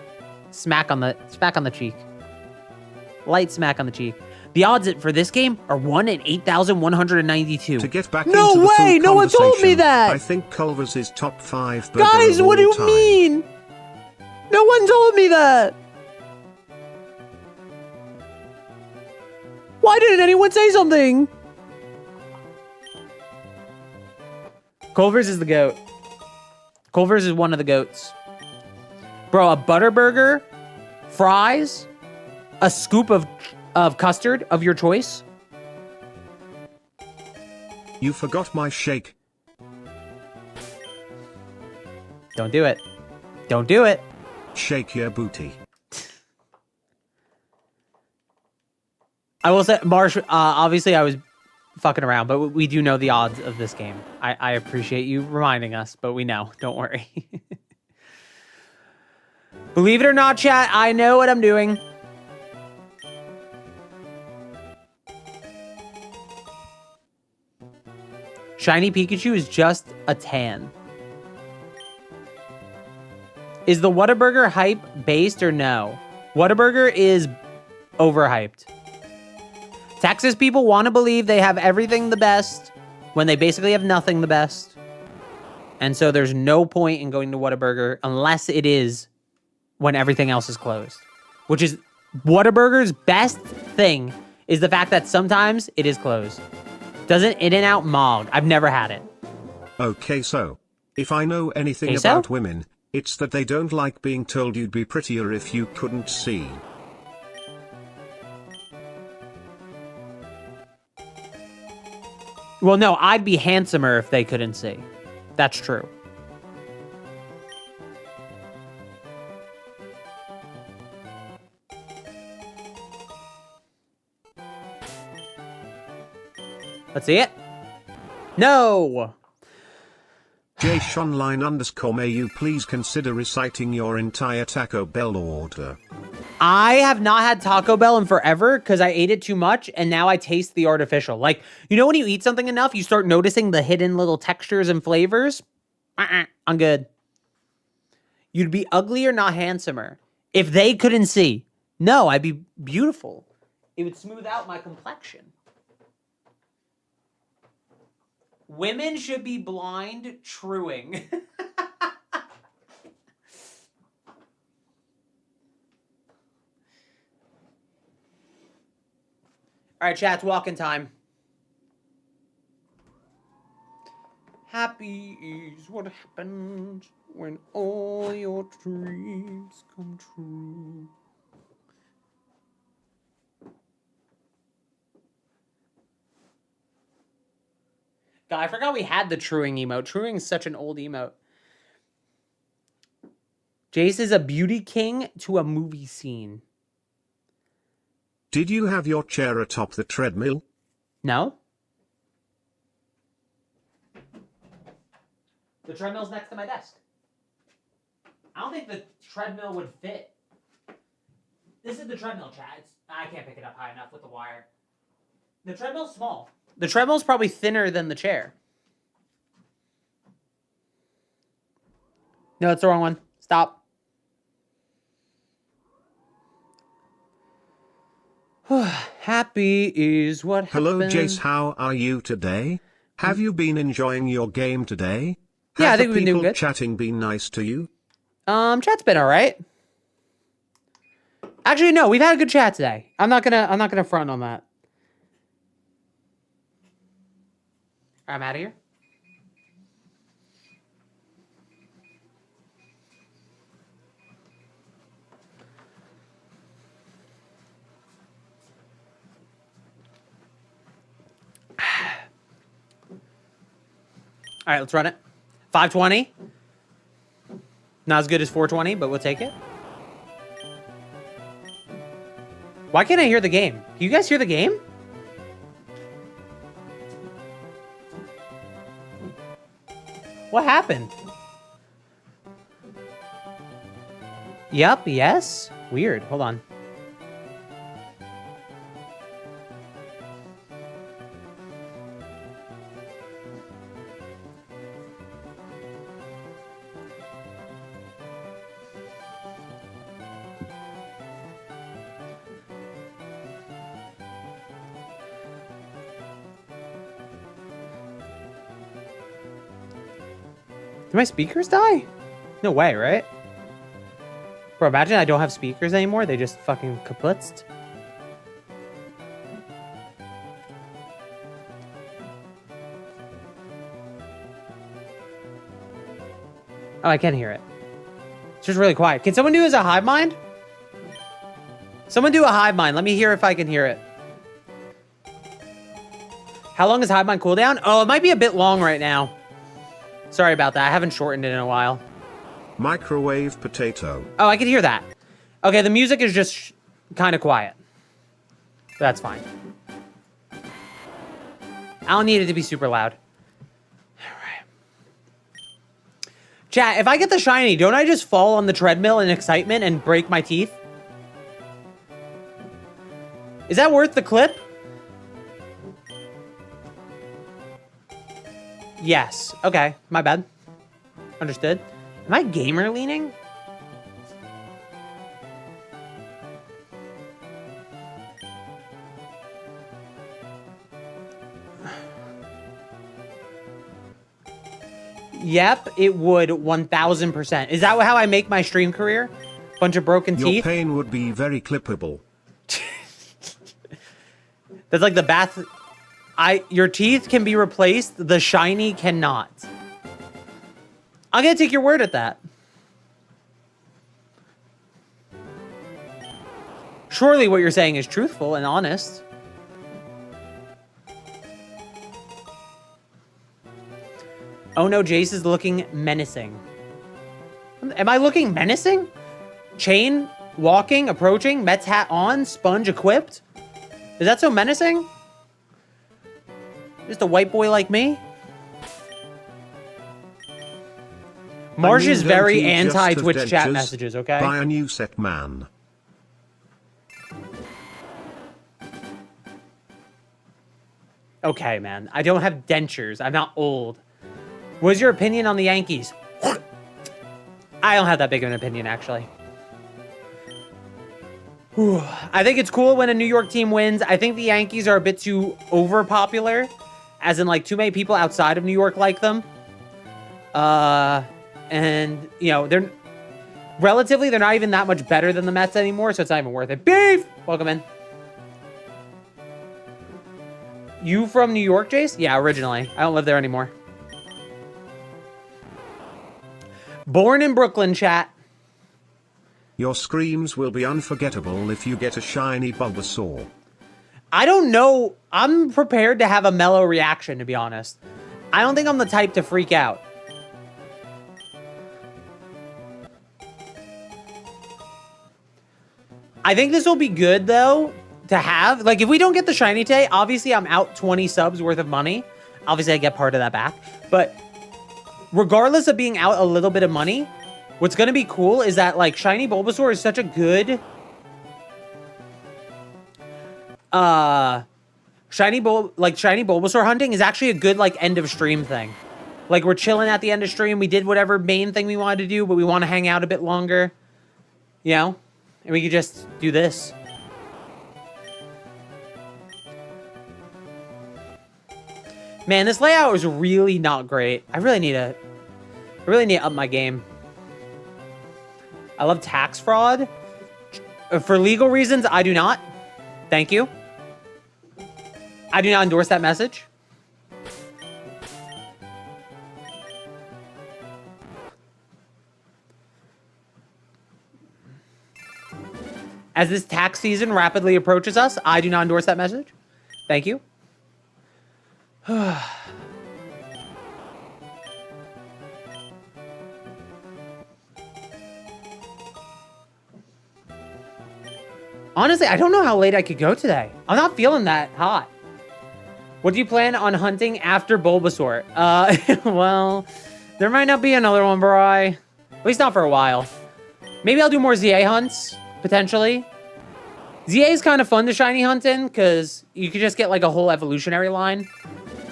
smack on the cheek. Light smack on the cheek. The odds for this game are 1 in 8,192. To get back No into the way! food No one told me conversation, that! I think Culver's is top 5 burger Guys, of what do all you time. mean? No one told me that! Why didn't anyone say something? Culver's is the goat. Culver's is one of the goats. Bro, a butter burger, fries, a scoop of custard of your choice. You forgot my shake. Don't do it. Don't do it. Shake your booty. I will say, Marsh, obviously I was fucking around, but we do know the odds of this game. I appreciate you reminding us, but we know. Don't worry. Believe it or not, chat, I know what I'm doing. Shiny Pikachu is just a tan. Is the Whataburger hype based or no? Whataburger is overhyped. Texas people want to believe they have everything the best when they basically have nothing the best. And so there's no point in going to Whataburger unless it is when everything else is closed. Which is Whataburger's best thing is the fact that sometimes it is closed. Doesn't In-N-Out Mog. I've never had it. Okay, so if I know anything Queso? about women, it's that they don't like being told you'd be prettier if you couldn't see. Well, no, I'd be handsomer if they couldn't see. That's true. Let's see it. No! JShonline_, may you please consider reciting your entire Taco Bell order. I have not had Taco Bell in forever because I ate it too much and now I taste the artificial. Like, you know when you eat something enough, you start noticing the hidden little textures and flavors? I'm good. You'd be uglier, not handsomer. If they couldn't see. No, I'd be beautiful. It would smooth out my complexion. Women should be blind truing. All right, chat, it's walking time. Happy is what happens when all your dreams come true. God, I forgot we had the truing emote. Truing is such an old emote. Jace is a beauty king to a movie scene. Did you have your chair atop the treadmill? No. The treadmill's next to my desk. I don't think the treadmill would fit. This is the treadmill, chat. I can't pick it up high enough with the wire. The treadmill's small. The treadmill's probably thinner than the chair. No, it's the wrong one. Stop. Happy is what Hello happens. Jace, how are you today? Have you been enjoying your game today? Yeah, Have I think the we've been doing people good. chatting been nice to you? Chat's been all right. Actually, no, we've had a good chat today. I'm not gonna front on that. I'm out of here. All right, let's run it. 520. Not as good as 420, but we'll take it. Why can't I hear the game? Can you guys hear the game? What happened? Yup, yes. Weird. Hold on. Did my speakers die? No way, right? Bro, imagine I don't have speakers anymore. They just fucking kaputzed. Oh, I can hear it. It's just really quiet. Can someone do as a hive mind? Someone do a hive mind. Let me hear if I can hear it. How long is hive mind cooldown? Oh, it might be a bit long right now. Sorry about that. I haven't shortened it in a while. Microwave potato. Oh, I can hear that. Okay, the music is just kind of quiet. That's fine. I don't need it to be super loud. All right. Chat, if I get the shiny, don't I just fall on the treadmill in excitement and break my teeth? Is that worth the clip? Yes. Okay. My bad. Understood. Am I gamer leaning? Yep, it would 1000%. Is that how I make my stream career? Bunch of broken Your teeth? pain would be very clippable. That's like the bath. Your teeth can be replaced. The shiny cannot. I'm gonna take your word at that. Surely what you're saying is truthful and honest. Oh no, Jace is looking menacing. Am I looking menacing? Chain, walking, approaching, Mets hat on, sponge equipped? Is that so menacing? Just a white boy like me? Marsh is very anti-Twitch chat messages, okay? Buy a new set, man. Okay, man. I don't have dentures. I'm not old. What's your opinion on the Yankees? I don't have that big of an opinion, actually. Whew. I think it's cool when a New York team wins. I think the Yankees are a bit too overpopular. As in, like, too many people outside of New York like them. And, you know, they're not even that much better than the Mets anymore, so it's not even worth it. Beef! Welcome in. You from New York, Jace? Yeah, originally. I don't live there anymore. Born in Brooklyn, chat. Your screams will be unforgettable if you get a shiny Bulbasaur. I don't know. I'm prepared to have a mellow reaction, to be honest. I don't think I'm the type to freak out. I think this will be good, though, to have. Like, if we don't get the shiny today, obviously I'm out 20 subs worth of money. Obviously, I get part of that back. But regardless of being out a little bit of money, what's going to be cool is that, like, shiny Bulbasaur is such a good... Shiny Bulbasaur hunting is actually a good, like, end of stream thing. Like, we're chilling at the end of stream. We did whatever main thing we wanted to do, but we want to hang out a bit longer. You know? And we could just do this. Man, this layout is really not great. I really need to up my game. I love tax fraud. For legal reasons, I do not. Thank you. I do not endorse that message. As this tax season rapidly approaches us, I do not endorse that message. Thank you. Honestly, I don't know how late I could go today. I'm not feeling that hot. What do you plan on hunting after Bulbasaur? Well, there might not be another one, Bri. At least not for a while. Maybe I'll do more ZA hunts, potentially. ZA is kind of fun to shiny hunt in, because you could just get, like, a whole evolutionary line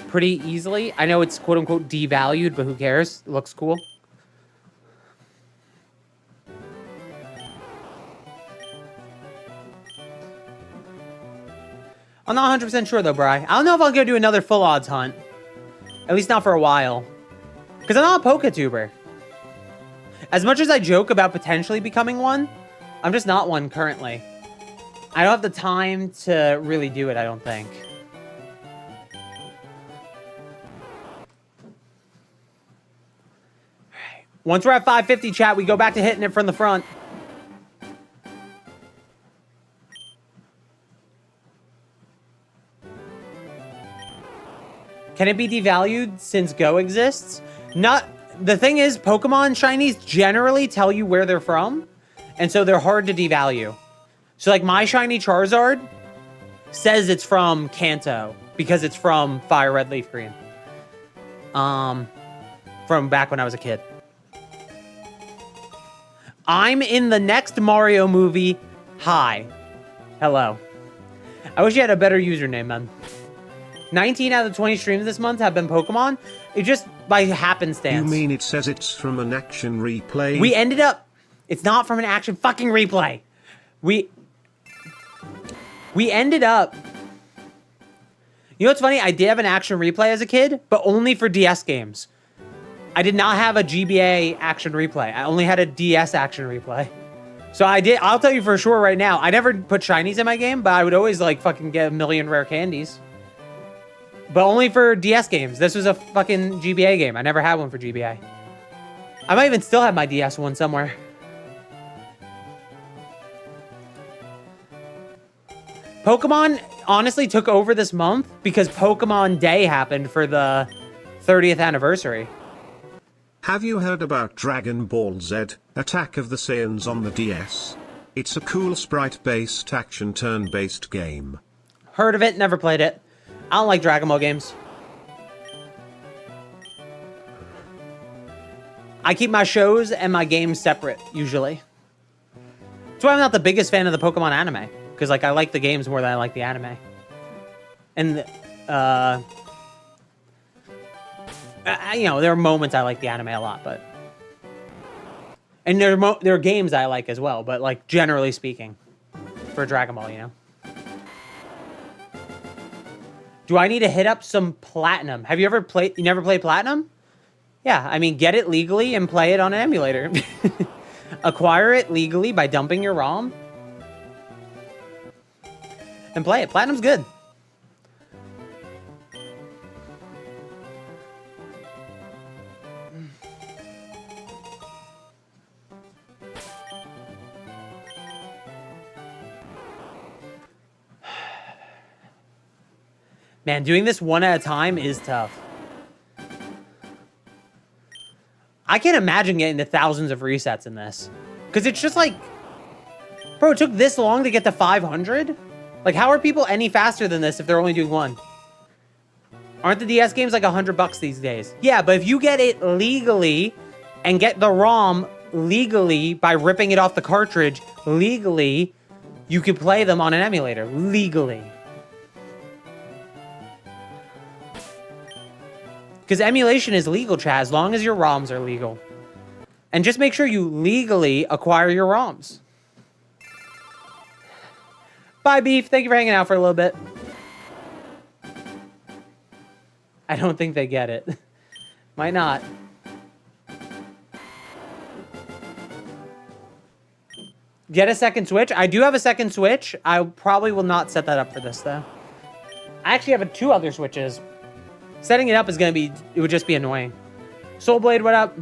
pretty easily. I know it's quote-unquote devalued, but who cares? It looks cool. I'm not 100% sure, though, Bri. I don't know if I'll go do another full odds hunt. At least not for a while. Because I'm not a PokeTuber. As much as I joke about potentially becoming one, I'm just not one currently. I don't have the time to really do it, I don't think. Alright. Once we're at 550, chat, we go back to hitting it from the front. Can it be devalued since Go exists? Not. The thing is, Pokemon shinies generally tell you where they're from, and so they're hard to devalue. So, like, my shiny Charizard says it's from Kanto because it's from Fire Red Leaf Green. From back when I was a kid. I'm in the next Mario movie. Hi. Hello. I wish you had a better username, man. 19 out of the 20 streams this month have been Pokemon. It just by happenstance. You mean it says it's from an action replay? We ended up... It's not from an action fucking replay. We ended up... You know what's funny? I did have an action replay as a kid, but only for DS games. I did not have a GBA action replay. I only had a DS action replay. So I'll tell you for sure right now, I never put shinies in my game, but I would always, like, fucking get a million rare candies. But only for DS games. This was a fucking GBA game. I never had one for GBA. I might even still have my DS one somewhere. Pokemon honestly took over this month because Pokemon Day happened for the 30th anniversary. Have you heard about Dragon Ball Z, Attack of the Saiyans on the DS? It's a cool sprite-based action turn-based game. Heard of it, never played it. I don't like Dragon Ball games. I keep my shows and my games separate, usually. That's why I'm not the biggest fan of the Pokemon anime. Because, like, I like the games more than I like the anime. And, you know, there are moments I like the anime a lot, but... And there are games I like as well, but, like, generally speaking. For Dragon Ball, you know? Do I need to hit up some Platinum? Have you ever played... You never played Platinum? Yeah, I mean, get it legally and play it on an emulator. Acquire it legally by dumping your ROM. And play it. Platinum's good. Man, doing this one at a time is tough. I can't imagine getting to thousands of resets in this. Because it's just like... Bro, it took this long to get to 500? Like, how are people any faster than this if they're only doing one? Aren't the DS games like $100 these days? Yeah, but if you get it legally and get the ROM legally by ripping it off the cartridge legally, you could play them on an emulator legally. Because emulation is legal, chat, as long as your ROMs are legal. And just make sure you legally acquire your ROMs. Bye, Beef. Thank you for hanging out for a little bit. I don't think they get it. Might not. Get a second Switch? I do have a second Switch. I probably will not set that up for this, though. I actually have 2 other Switches. Setting it up is going to be... It would just be annoying. Soulblade, what up?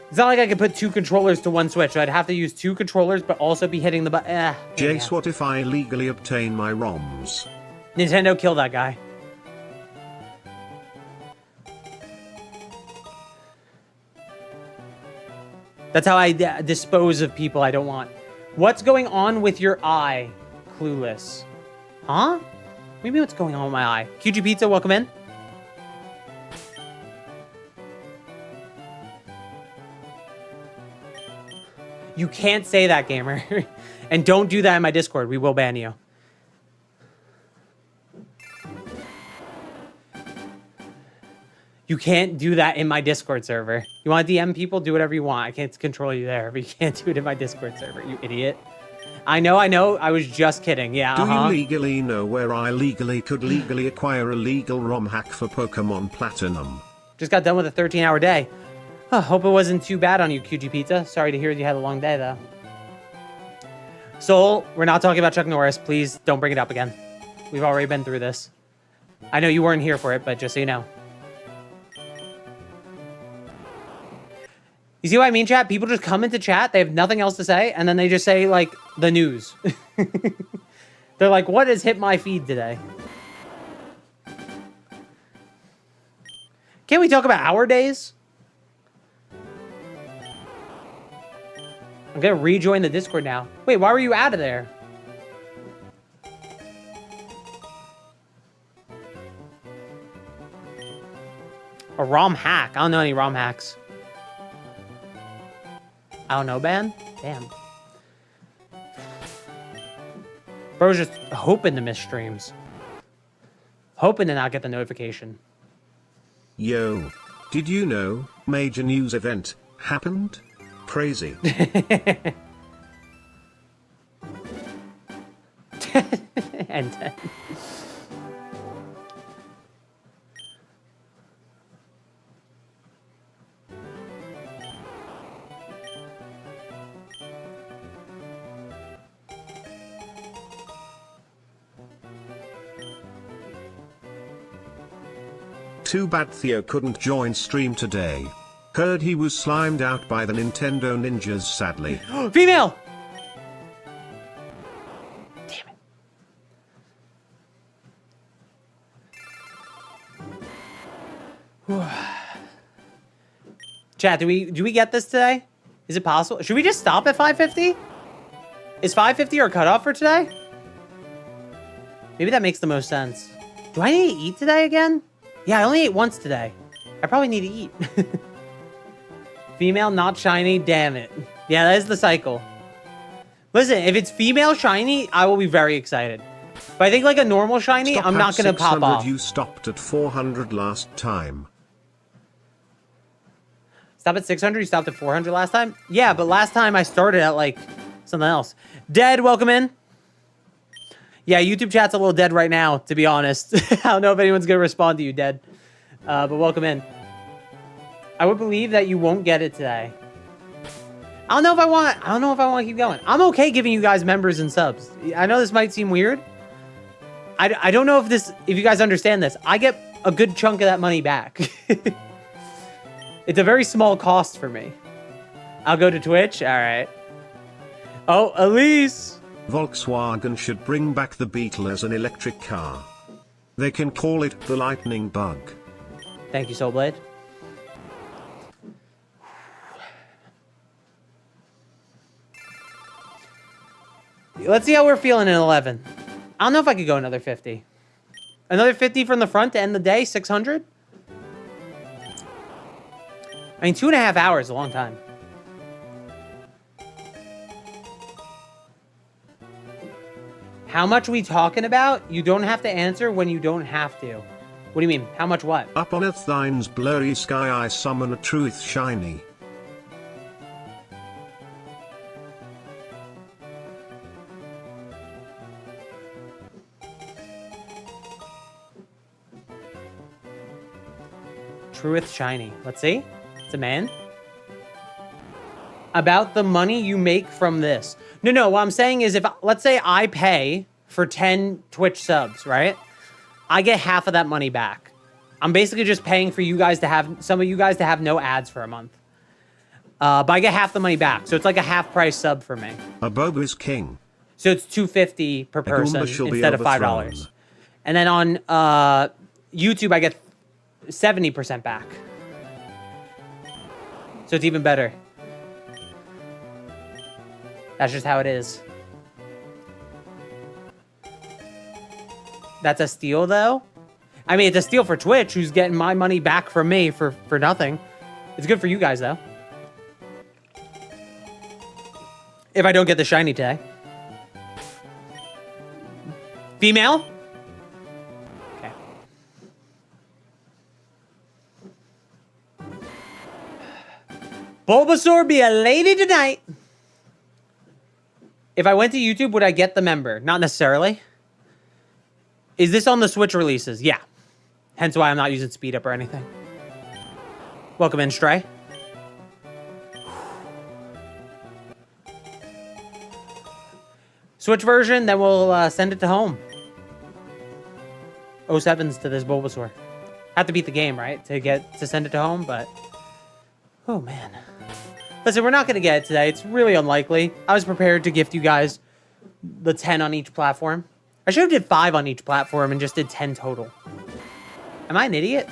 It's not like I could put 2 controllers to one Switch, so I'd have to use 2 controllers, but also be hitting the button. Jace, what if I legally obtain my ROMs? Nintendo, kill that guy. That's how I dispose of people I don't want. What's going on with your eye? Clueless. Huh? Maybe what's going on with my eye? QG Pizza, welcome in. You can't say that, gamer. And don't do that in my Discord. We will ban you. You can't do that in my Discord server. You want to DM people? Do whatever you want. I can't control you there, but you can't do it in my Discord server, you idiot. I know. I was just kidding. Yeah, Do you legally know where I legally could legally acquire a legal ROM hack for Pokemon Platinum? Just got done with a 13-hour day. Oh, hope it wasn't too bad on you, QG Pizza. Sorry to hear you had a long day, though. Soul, we're not talking about Chuck Norris. Please don't bring it up again. We've already been through this. I know you weren't here for it, but just so you know. You see what I mean, chat? People just come into chat, they have nothing else to say, and then they just say, like, the news. They're like, what has hit my feed today? Can't we talk about our days? I'm gonna rejoin the Discord now. Wait, why were you out of there? A ROM hack. I don't know any ROM hacks. I don't know, ban? Damn. Bro's just hoping to miss streams. Hoping to not get the notification. Yo, did you know major news event happened? Crazy. And then. Too bad Theo couldn't join stream today. Heard he was slimed out by the Nintendo ninjas sadly. Female! Damn it. Chat, do we get this today? Is it possible? Should we just stop at 550? Is 550 our cutoff for today? Maybe that makes the most sense. Do I need to eat today again? Yeah, I only ate once today. I probably need to eat. Female, not shiny, damn it. Yeah, that is the cycle. Listen, if it's female shiny, I will be very excited. But I think like a normal shiny, Stop I'm not going to pop off. You stopped at 400 last time. Stop at 600? You stopped at 400 last time? Yeah, but last time I started at like something else. Dead, welcome in. Yeah, YouTube chat's a little dead right now, to be honest. I don't know if anyone's going to respond to you, Dead. But welcome in. I would believe that you won't get it today. I don't know if I want to keep going. I'm okay giving you guys members and subs. I know this might seem weird. I don't know if you guys understand this. I get a good chunk of that money back. It's a very small cost for me. I'll go to Twitch. All right. Oh, Elise. Volkswagen should bring back the Beetle as an electric car. They can call it the lightning bug. Thank you, Soulblade. Let's see how we're feeling in 11. I don't know if I could go another 50. Another 50 from the front to end the day, 600? I mean, 2.5 hours is a long time. How much we talking about? You don't have to answer when you don't have to. What do you mean? How much what? Up on earth thine's blurry sky I summon a truth shiny. Truth shiny. Let's see. It's a man. About the money you make from this. No, what I'm saying is if, let's say I pay for 10 Twitch subs, right? I get half of that money back. I'm basically just paying for you guys to have, some of you guys to have no ads for a month. But I get half the money back. So it's like a half price sub for me. A Bob is king. So it's $2.50 per person instead of $5. And then on YouTube, I get 70% back. So it's even better. That's just how it is. That's a steal, though. I mean, it's a steal for Twitch, who's getting my money back from me for nothing. It's good for you guys, though. If I don't get the shiny today. Female? Okay. Bulbasaur be a lady tonight. If I went to YouTube, would I get the member? Not necessarily. Is this on the Switch releases? Yeah. Hence why I'm not using speed up or anything. Welcome in, Stray. Switch version, then we'll send it to home. 07s to this Bulbasaur. Have to beat the game, right? To send it to home, but... Oh, man. Listen, we're not going to get it today. It's really unlikely. I was prepared to gift you guys the 10 on each platform. I should have did 5 on each platform and just did 10 total. Am I an idiot?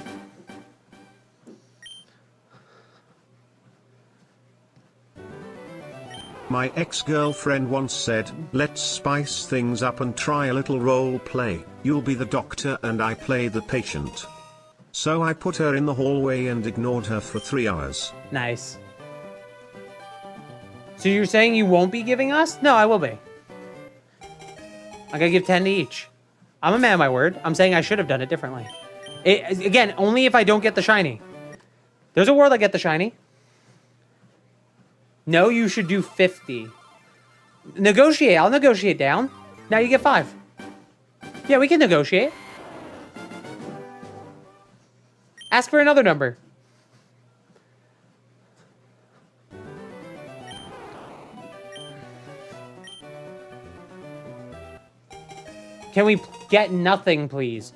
My ex-girlfriend once said, let's spice things up and try a little role play. You'll be the doctor and I play the patient. So I put her in the hallway and ignored her for 3 hours. Nice. So you're saying you won't be giving us? No, I will be. I gotta give 10 to each. I'm a man of my word. I'm saying I should have done it differently. Again, only if I don't get the shiny. There's a world I get the shiny. No, you should do 50. Negotiate. I'll negotiate down. Now you get 5. Yeah, we can negotiate. Ask for another number. Can we get nothing, please?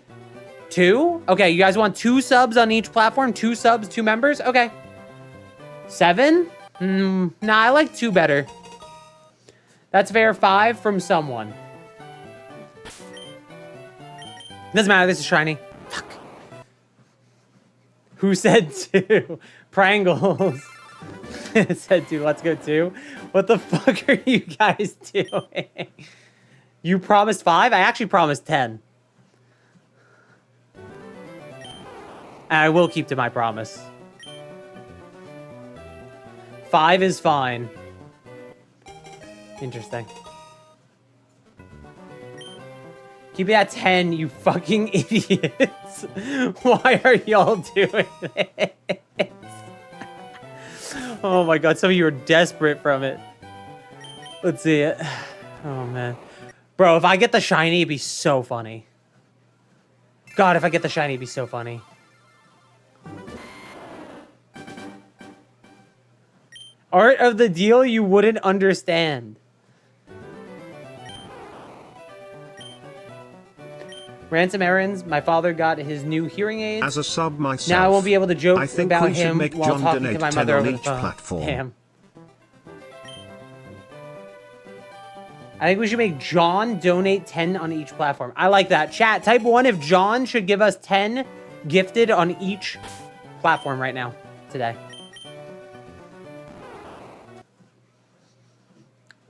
2? Okay, you guys want 2 subs on each platform? 2 subs, 2 members? Okay. 7? Nah, I like 2 better. That's fair. 5 from someone. Doesn't matter, this is shiny. Fuck. Who said 2? Prangles. Said 2, let's go 2. What the fuck are you guys doing? You promised 5? I actually promised 10. And I will keep to my promise. 5 is fine. Interesting. Keep it at 10, you fucking idiots. Why are y'all doing this? Oh my god, some of you are desperate from it. Let's see it. Oh man. Bro, if I get the shiny, it'd be so funny. God, if I get the shiny, it'd be so funny. Art of the deal you wouldn't understand. Ransom errands. My father got his new hearing aids. As a sub myself, now I won't be able to joke I think about we should him make while John talking to donate my 10 mother on over the each phone. platform. Damn. I think we should make John donate 10 on each platform. I like that. Chat, type 1 if John should give us 10 gifted on each platform right now, today.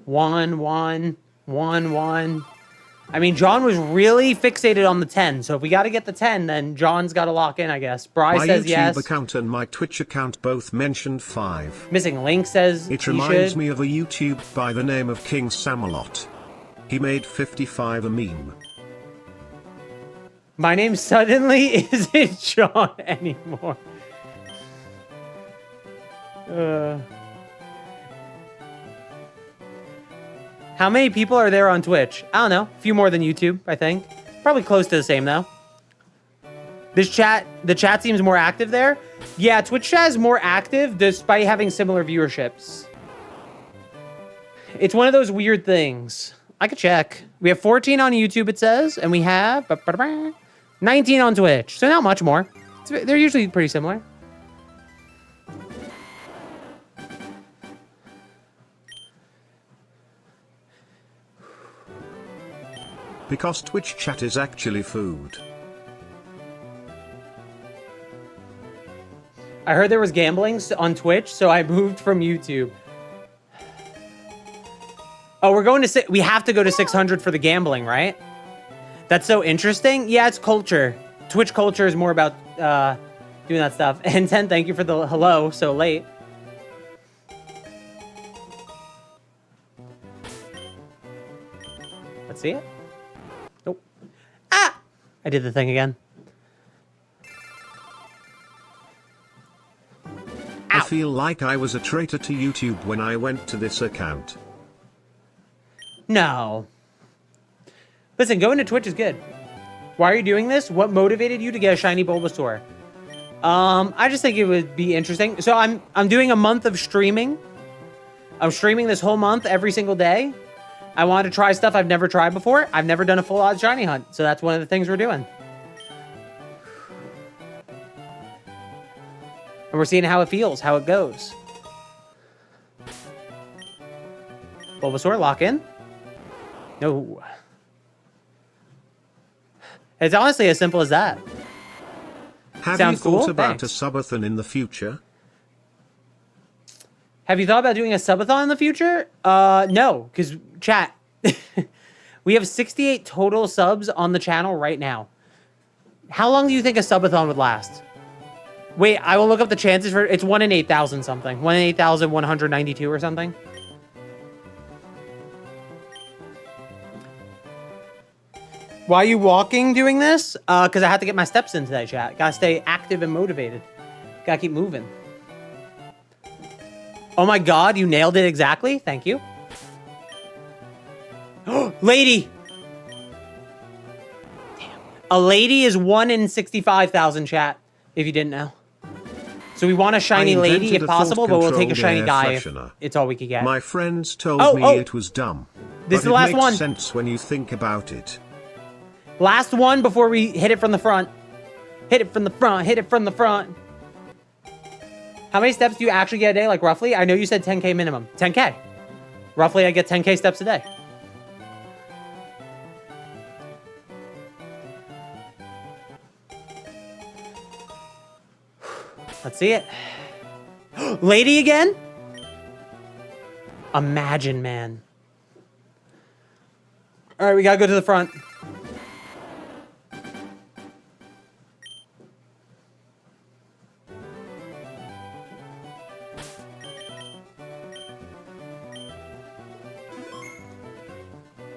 1, 1, 1, 1. I mean, John was really fixated on the 10, so if we got to get the 10, then John's got to lock in, I guess. Bry says yes. My YouTube account and my Twitch account both mentioned 5. Missing Link says it reminds me of a YouTube by the name of King Samalot. He made 55 a meme. My name suddenly isn't John anymore. How many people are there on Twitch? I don't know. A few more than YouTube, I think. Probably close to the same, though. The chat seems more active there. Yeah, Twitch chat is more active despite having similar viewerships. It's one of those weird things. I could check. We have 14 on YouTube, it says, and we have 19 on Twitch. So not much more. They're usually pretty similar. Because Twitch chat is actually food. I heard there was gambling on Twitch, so I moved from YouTube. Oh, we're going to... We have to go to 600 for the gambling, right? That's so interesting. Yeah, it's culture. Twitch culture is more about doing that stuff. And 10, thank you for the hello so late. Let's see it. Nope. Ah! I did the thing again. I feel like I was a traitor to YouTube when I went to this account. No. Listen, going to Twitch is good. Why are you doing this? What motivated you to get a shiny Bulbasaur? I just think it would be interesting. So I'm doing a month of streaming. I'm streaming this whole month every single day. I wanted to try stuff I've never tried before. I've never done a full odds shiny hunt, so that's one of the things we're doing. And we're seeing how it feels, how it goes. Bulbasaur, lock in. No. It's honestly as simple as that. Have Sounds you thought cool? about Thanks. a subathon in the future? Have you thought about doing a subathon in the future? No, because chat, we have 68 total subs on the channel right now. How long do you think a subathon would last? Wait, I will look up the chances for it's 1 in 8,000 something. 1 in 8,192 or something. Why are you walking doing this? Because I have to get my steps in today, chat. Gotta stay active and motivated. Gotta keep moving. Oh my god, you nailed it exactly. Thank you. Lady! Damn. A lady is 1 in 65,000, chat, if you didn't know. So we want a shiny lady if possible, but we'll take a shiny guy if it's all we could get. My friends told me it was dumb. This is the last one. It makes sense when you think about it. Last one before we hit it from the front. Hit it from the front. Hit it from the front. How many steps do you actually get a day, like roughly? I know you said 10K minimum. 10K. Roughly, I get 10K steps a day. Let's see it. Lady again? Imagine, man. All right, we gotta go to the front.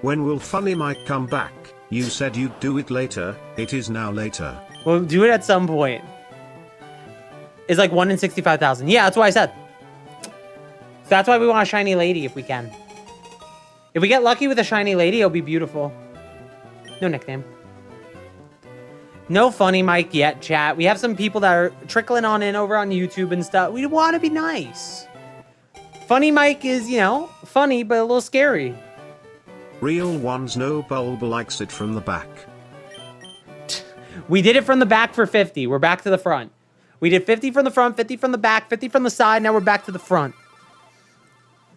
When will Funny Mike come back? You said you'd do it later. It is now later. We'll do it at some point. It's like 1 in 65,000. Yeah, that's what I said. So that's why we want a shiny lady if we can. If we get lucky with a shiny lady, it'll be beautiful. No nickname. No Funny Mike yet, chat. We have some people that are trickling on in over on YouTube and stuff. We want to be nice. Funny Mike is, you know, funny, but a little scary. Real ones know Bulb likes it from the back. We did it from the back for 50. We're back to the front. We did 50 from the front, 50 from the back, 50 from the side. Now we're back to the front.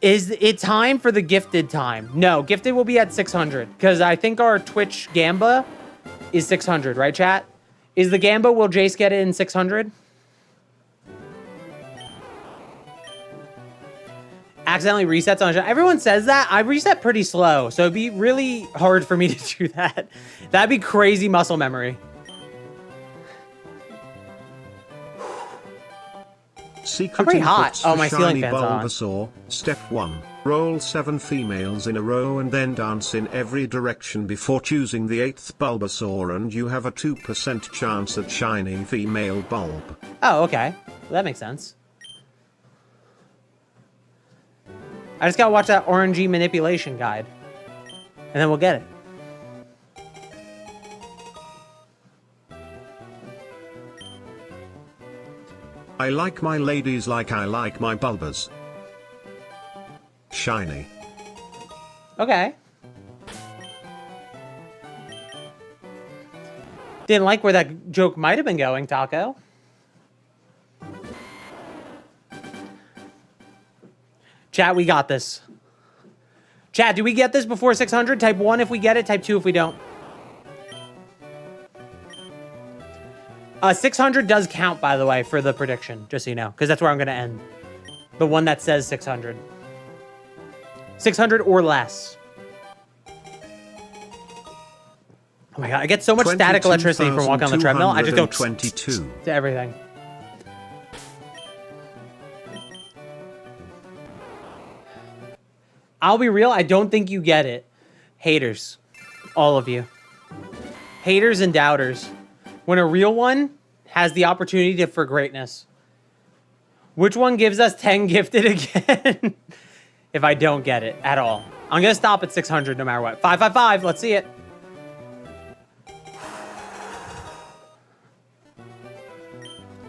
Is it time for the gifted time? No, gifted will be at 600 because I think our Twitch Gamba is 600, right, chat? Is the Gamba, will Jace get it in 600? Accidentally resets on. Everyone says that. I reset pretty slow, so it'd be really hard for me to do that. That'd be crazy muscle memory. Secret I'm pretty hot. inputs Oh, for my ceiling shiny fan's on. Bulbasaur. Step 1. Roll 7 females in a row and then dance in every direction before choosing the 8th Bulbasaur, and you have a 2% chance at shiny female bulb. Oh, okay. Well, that makes sense. I just gotta watch that RNG manipulation guide. And then we'll get it. I like my ladies like I like my bulbas. Shiny. Okay. Didn't like where that joke might have been going, Taco. Chat, we got this. Chat, do we get this before 600? Type 1 if we get it, type 2 if we don't. 600 does count, by the way, for the prediction, just so you know, because that's where I'm going to end. The one that says 600. 600 or less. Oh my god, I get so much static electricity from walking on the treadmill. I just go 22 to everything. I'll be real, I don't think you get it. Haters. All of you. Haters and doubters. When a real one has the opportunity for greatness. Which one gives us 10 gifted again? If I don't get it at all. I'm going to stop at 600 no matter what. 555, let's see it.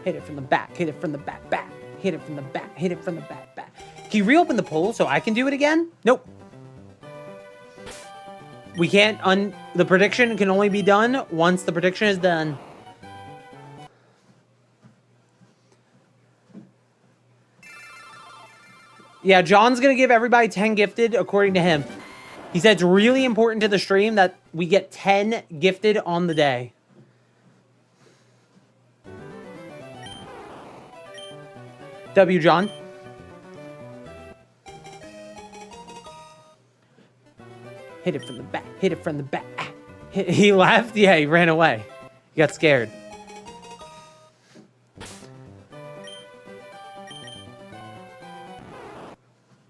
Hit it from the back, hit it from the back, back. Hit it from the back, hit it from the back, back. Can you reopen the poll so I can do it again? Nope. We can't the prediction can only be done once the prediction is done. Yeah, John's going to give everybody 10 gifted according to him. He said it's really important to the stream that we get 10 gifted on the day. W, John. Hit it from the back. Hit it from the back. He laughed? Yeah, he ran away. He got scared.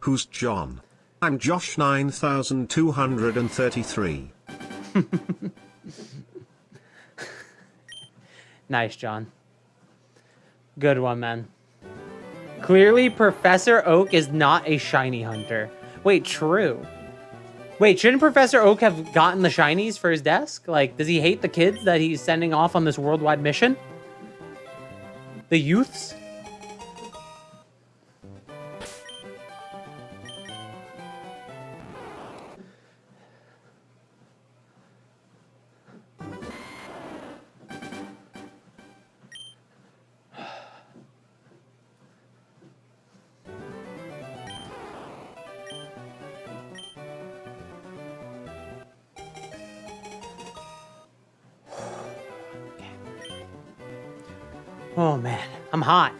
Who's John? I'm Josh 9233. Nice, John. Good one, man. Clearly, Professor Oak is not a shiny hunter. Wait, true. Wait, shouldn't Professor Oak have gotten the shinies for his desk? Like, does he hate the kids that he's sending off on this worldwide mission? The youths? Oh man, I'm hot.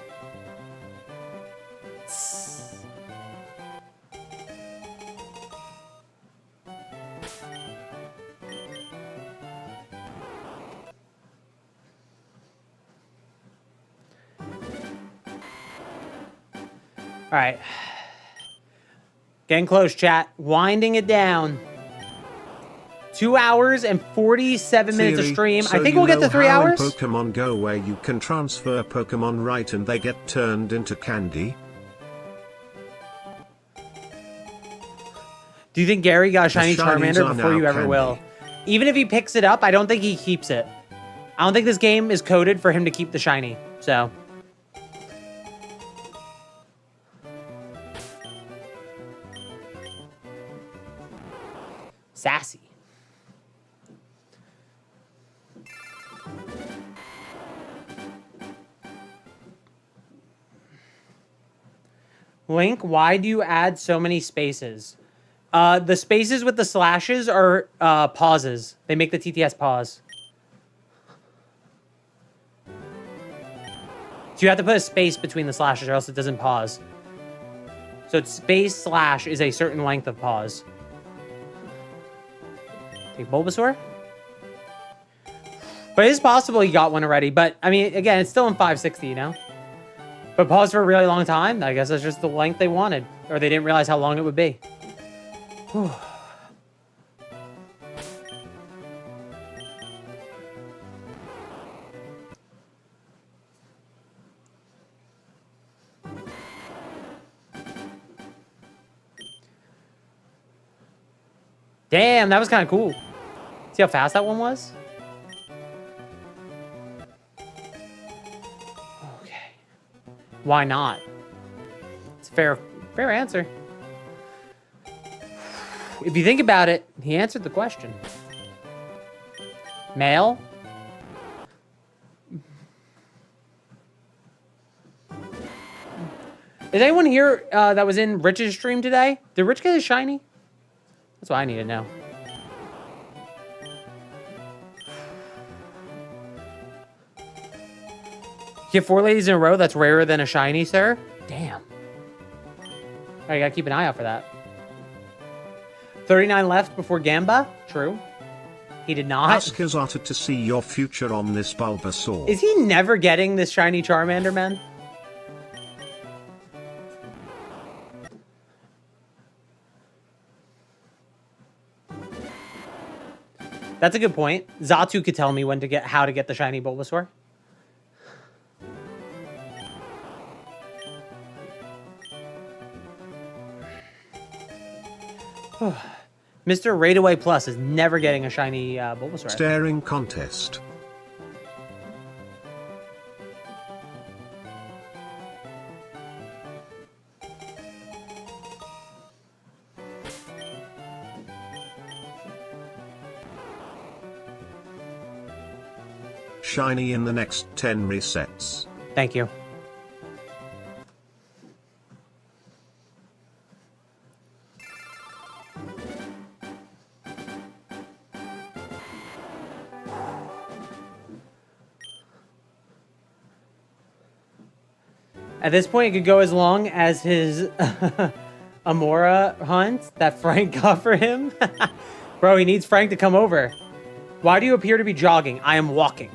All right. Getting close, chat. Winding it down. 2 hours and 47 minutes of stream. So I think we'll get to 3 hours. In Pokemon Go, where you can transfer Pokemon right and they get turned into candy. Do you think Gary got a shiny The shinies Charmander are before now you ever candy. will? Even if he picks it up, I don't think he keeps it. I don't think this game is coded for him to keep the shiny. So. Sassy. Link, why do you add so many spaces? The spaces with the slashes are pauses. They make the TTS pause. So you have to put a space between the slashes or else it doesn't pause. So it's space slash is a certain length of pause. Take Bulbasaur. But it is possible you got one already. But, I mean, again, it's still in 560, you know? But pause for a really long time. I guess that's just the length they wanted. Or they didn't realize how long it would be. Whew. Damn, that was kind of cool. See how fast that one was? Okay. Why not? It's a fair answer. If you think about it, he answered the question. Male? Is anyone here that was in Rich's stream today? Did Rich get his shiny? That's what I need to know. You get 4 ladies in a row? That's rarer than a shiny, sir? Damn. I gotta keep an eye out for that. 39 left before Gamba? True. He did not. Ask Azata to see your future on this Bulbasaur. Is he never getting this shiny Charmander, man? That's a good point. Zatu could tell me how to get the shiny Bulbasaur. Mr. Raidaway Plus is never getting a shiny Bulbasaur. Staring contest. Shiny in the next 10 resets. Thank you. At this point, it could go as long as his Amora hunt that Frank got for him. Bro, he needs Frank to come over. Why do you appear to be jogging? I am walking.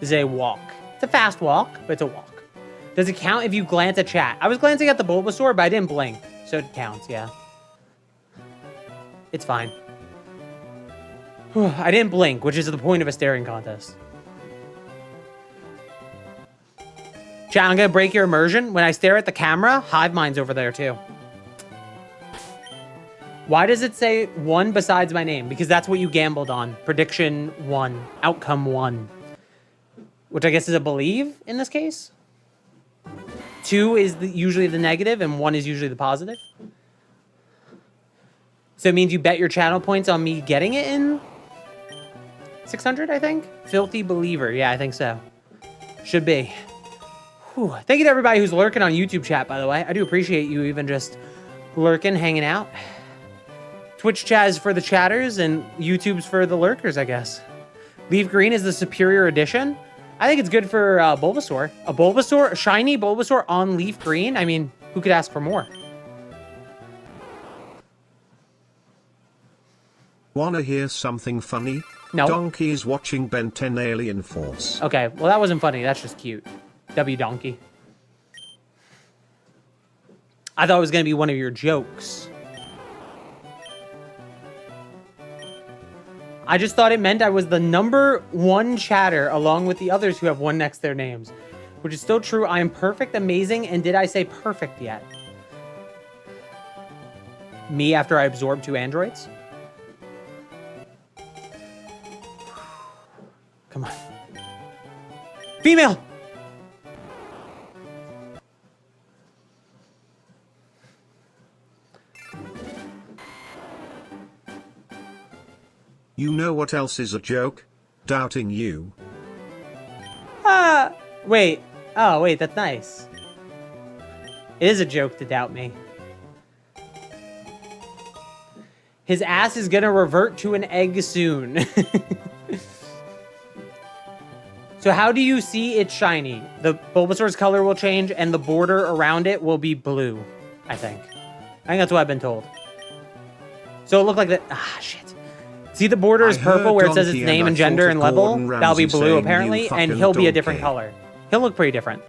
This is a walk. It's a fast walk, but it's a walk. Does it count if you glance at chat? I was glancing at the Bulbasaur, but I didn't blink. So it counts, yeah. It's fine. I didn't blink, which is the point of a staring contest. Chat, I'm going to break your immersion. When I stare at the camera, Hive Mind's over there too. Why does it say 1 besides my name? Because that's what you gambled on. Prediction 1. Outcome 1. Which I guess is a believe in this case. 2 is usually the negative and 1 is usually the positive. So it means you bet your channel points on me getting it in 600, I think? Filthy believer. Yeah, I think so. Should be. Whew. Thank you to everybody who's lurking on YouTube chat, by the way. I do appreciate you even just lurking, hanging out. Twitch chat is for the chatters and YouTube's for the lurkers, I guess. Leaf Green is the superior edition. I think it's good for Bulbasaur. A shiny Bulbasaur on Leaf Green? I mean, who could ask for more? Wanna hear something funny? No. Donkey is watching Ben 10 Alien Force. Okay, well that wasn't funny. That's just cute. W Donkey. I thought it was going to be one of your jokes. I just thought it meant I was the #1 chatter along with the others who have 1 next to their names. Which is still true. I am perfect, amazing, and did I say perfect yet? Me after I absorbed 2 androids? Come on. Female! You know what else is a joke? Doubting you. Wait. Oh, wait, that's nice. It is a joke to doubt me. His ass is gonna revert to an egg soon. So how do you see it shiny? The Bulbasaur's color will change and the border around it will be blue, I think. I think that's what I've been told. So it looked like that. Ah, shit. See the border is purple where it says its name and gender and level? That'll be blue apparently, and he'll be a different color. He'll look pretty different.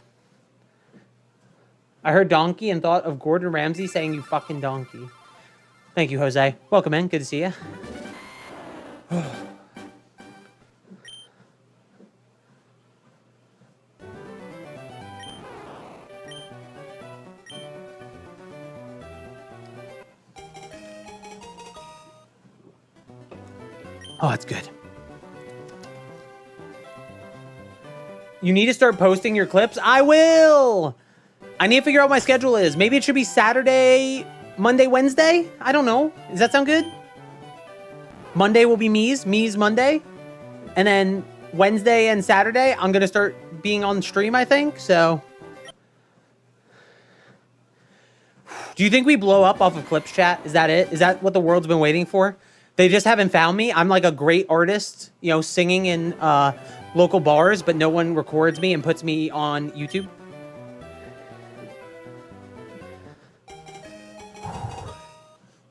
I heard donkey and thought of Gordon Ramsay saying you fucking donkey. Thank you, Jose. Welcome in. Good to see you. Oh, that's good. You need to start posting your clips? I will! I need to figure out what my schedule is. Maybe it should be Saturday, Monday, Wednesday? I don't know. Does that sound good? Monday will be Me's Monday. And then Wednesday and Saturday, I'm going to start being on stream, I think. So, do you think we blow up off of Clips Chat? Is that it? Is that what the world's been waiting for? They just haven't found me. I'm like a great artist, you know, singing in local bars, but no one records me and puts me on YouTube.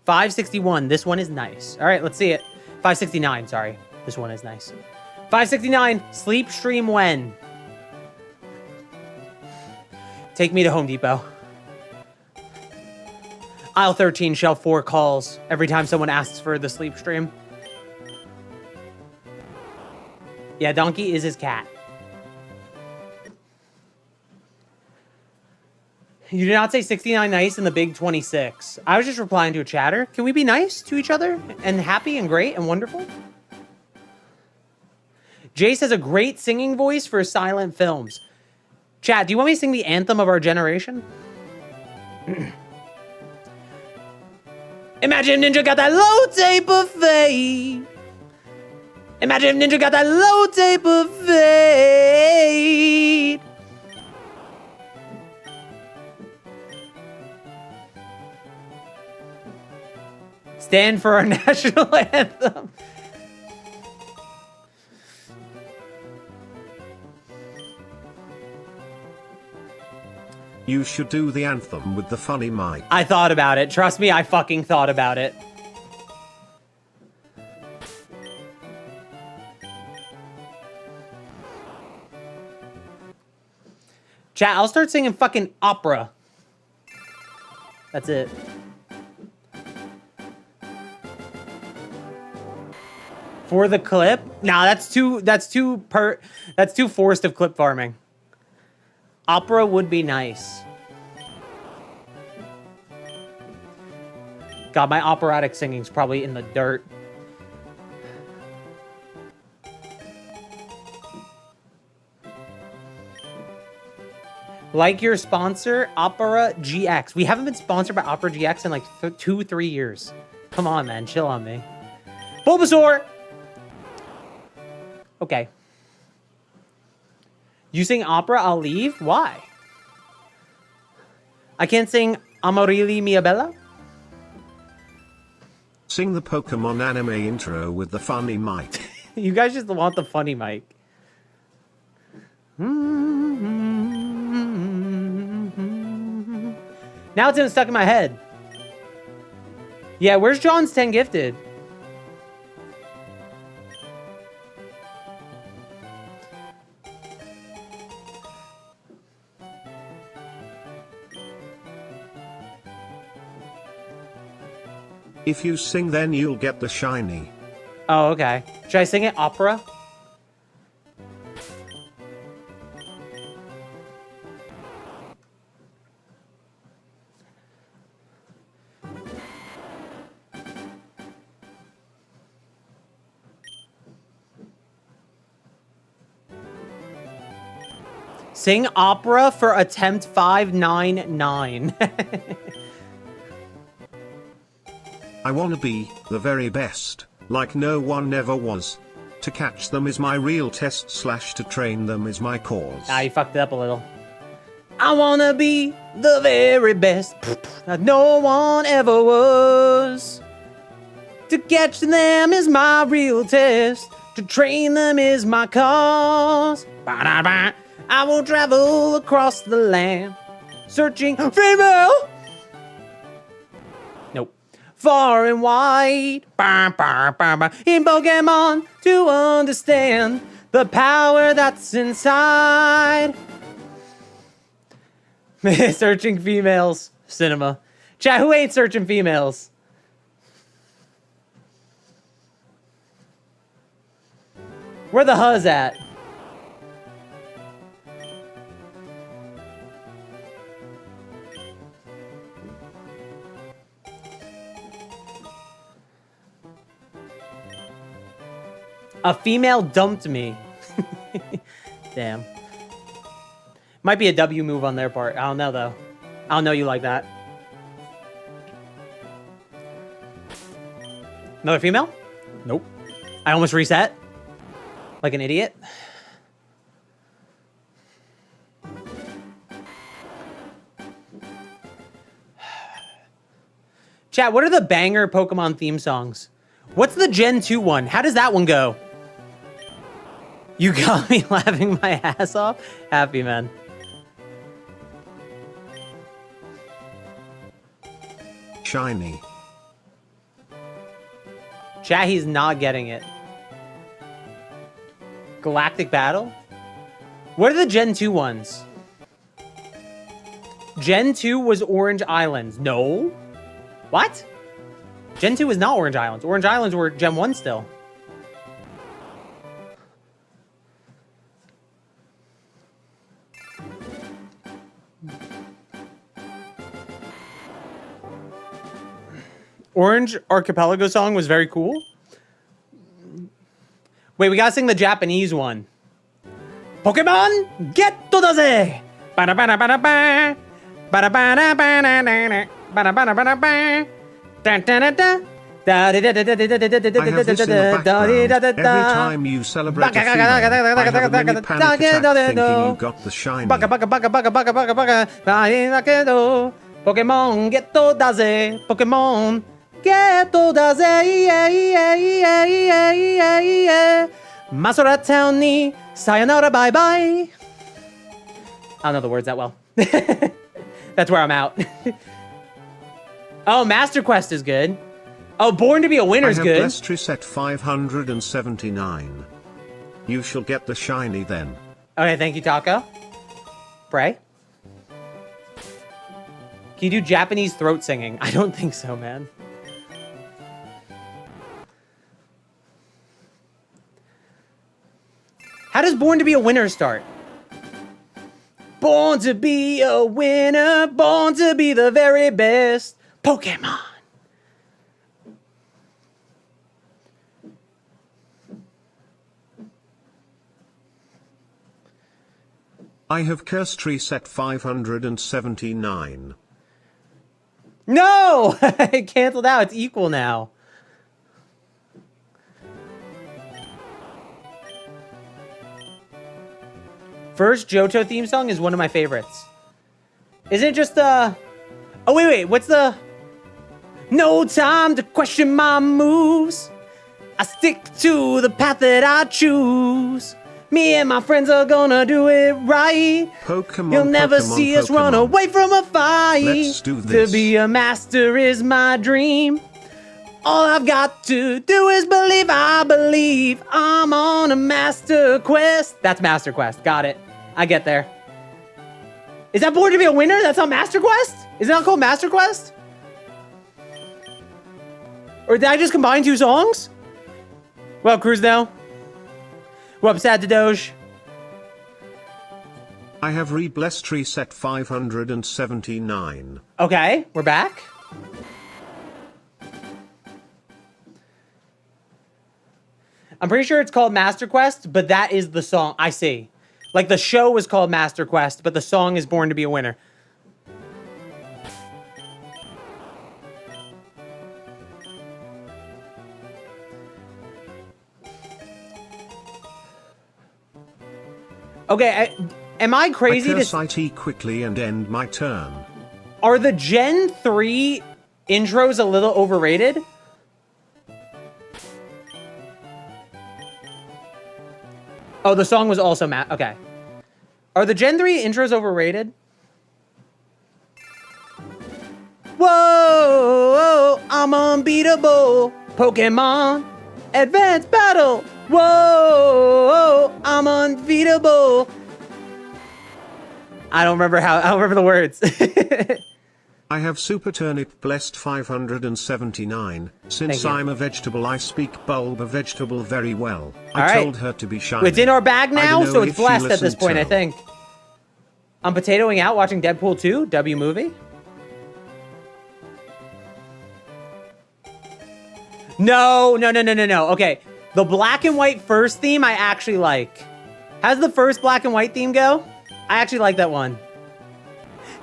$5.61. This one is nice. All right, let's see it. $5.69. Sorry. This one is nice. $5.69. Sleep stream when? Take me to Home Depot. Aisle 13, shelf 4 calls every time someone asks for the sleep stream. Yeah, Donkey is his cat. You did not say 69 nice in the big 26. I was just replying to a chatter. Can we be nice to each other and happy and great and wonderful? Jace has a great singing voice for silent films. Chat, do you want me to sing the anthem of our generation? Imagine if Ninja got that low tape of fate. Imagine if Ninja got that low tape of fate. Stand for our national anthem. You should do the anthem with the funny mic. I thought about it. Trust me, I fucking thought about it. Chat, I'll start singing fucking opera. That's it. For the clip? Nah, that's too forced of clip farming. Opera would be nice. God, my operatic singing's probably in the dirt. Like your sponsor, Opera GX. We haven't been sponsored by Opera GX in like 2-3 years. Come on, man. Chill on me. Bulbasaur! Okay. You sing opera, I'll leave? Why? I can't sing Amorini Mia Bella? Sing the Pokemon anime intro with the funny mic. You guys just want the funny mic. Now it's stuck in my head. Yeah, where's John's 10 gifted? If you sing, then you'll get the shiny. Oh, okay. Should I sing it opera? Sing opera for attempt 599. I wanna be the very best, like no one ever was. To catch them is my real test / to train them is my cause. Ah, you fucked it up a little. I wanna be the very best that no one ever was. To catch them is my real test. To train them is my cause. Ba-da-ba. I will travel across the land, searching female. Nope. Far and wide. Ba, ba, ba, ba. In Pokemon to understand the power that's inside. Searching females. Cinema. Chat, who ain't searching females? Where the huzz at? A female dumped me. Damn. Might be a W move on their part. I don't know, though. I don't know you like that. Another female? Nope. I almost reset. Like an idiot. Chat, what are the banger Pokemon theme songs? What's the Gen 2 one? How does that one go? You got me laughing my ass off? Happy, man. Shiny. Chat, he's not getting it. Galactic Battle? What are the Gen 2 ones? Gen 2 was Orange Islands. No. What? Gen 2 is not Orange Islands. Orange Islands were Gen 1 still. Orange Archipelago song was very cool. Wait, we gotta sing the Japanese one. Pokemon, get to the Z! Ba-da-ba-da-ba-da-ba. Ba-da-ba-da-ba-da-da-da. Ba-da-ba-da-ba-da-ba. Da-da-da-da. I have this in the background. Every time you celebrate a female, I have a mini panic attack thinking you got the shiny. Baka baka baka baka baka baka baka. Pokemon, get to the Z. Pokemon, get to the Z. Yeah, yeah, yeah, yeah, yeah, yeah. Masura Town ni sayonara bye bye. I don't know the words that well. That's where I'm out. Oh, Master Quest is good. Oh, Born to be a Winner is good. I have Blessed Reset 579. You shall get the shiny then. Okay, thank you, Taco. Pray. Can you do Japanese throat singing? I don't think so, man. How does Born to be a Winner start? Born to be a winner, born to be the very best Pokemon. I have Cursed Reset 579. No! It canceled out. It's equal now. First Johto theme song is one of my favorites. Isn't it just the... Oh, wait. What's the... No time to question my moves. I stick to the path that I choose. Me and my friends are gonna do it right. Pokemon, You'll never Pokemon, see us Pokemon. run away from a fight. Let's do this. To be a master is my dream. All I've got to do is believe. I believe I'm on a master quest. That's Master Quest. Got it. I get there. Is that Born to be a Winner? That's not Master Quest? Is it not called Master Quest? Or did I just combine two songs? What up, Cruz now? What up, Sad to Doge? I have Blessed Reset 579. Okay, we're back. I'm pretty sure it's called Master Quest, but that is the song. I see. Like, the show was called Master Quest, but the song is Born to be a Winner. Okay, Am I crazy I curse to... IT quickly and end my turn. Are the Gen 3 intros a little overrated? Oh, the song was also okay. Are the Gen 3 intros overrated? Whoa, I'm unbeatable. Pokemon Advanced Battle. Whoa, I'm unbeatable. I don't remember the words. I have Super Turnip blessed 579. Since I'm a vegetable, I speak Bulba vegetable very well. I told her to be shy. It's in our bag now, so it's blessed at this point, I to. think. I'm potatoing out watching Deadpool 2, W movie. No. Okay, the black and white first theme I actually like. How's the first black and white theme go? I actually like that one.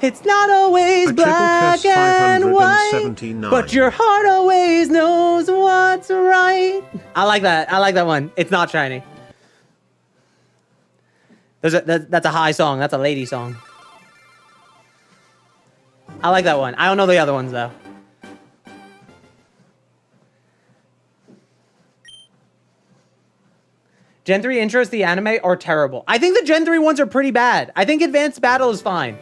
It's not always black and white, but your heart always knows what's right. I like that. I like that one. It's not shiny. That's a high song. That's a lady song. I like that one. I don't know the other ones, though. Gen 3 intros to the anime are terrible. I think the Gen 3 ones are pretty bad. I think Advanced Battle is fine.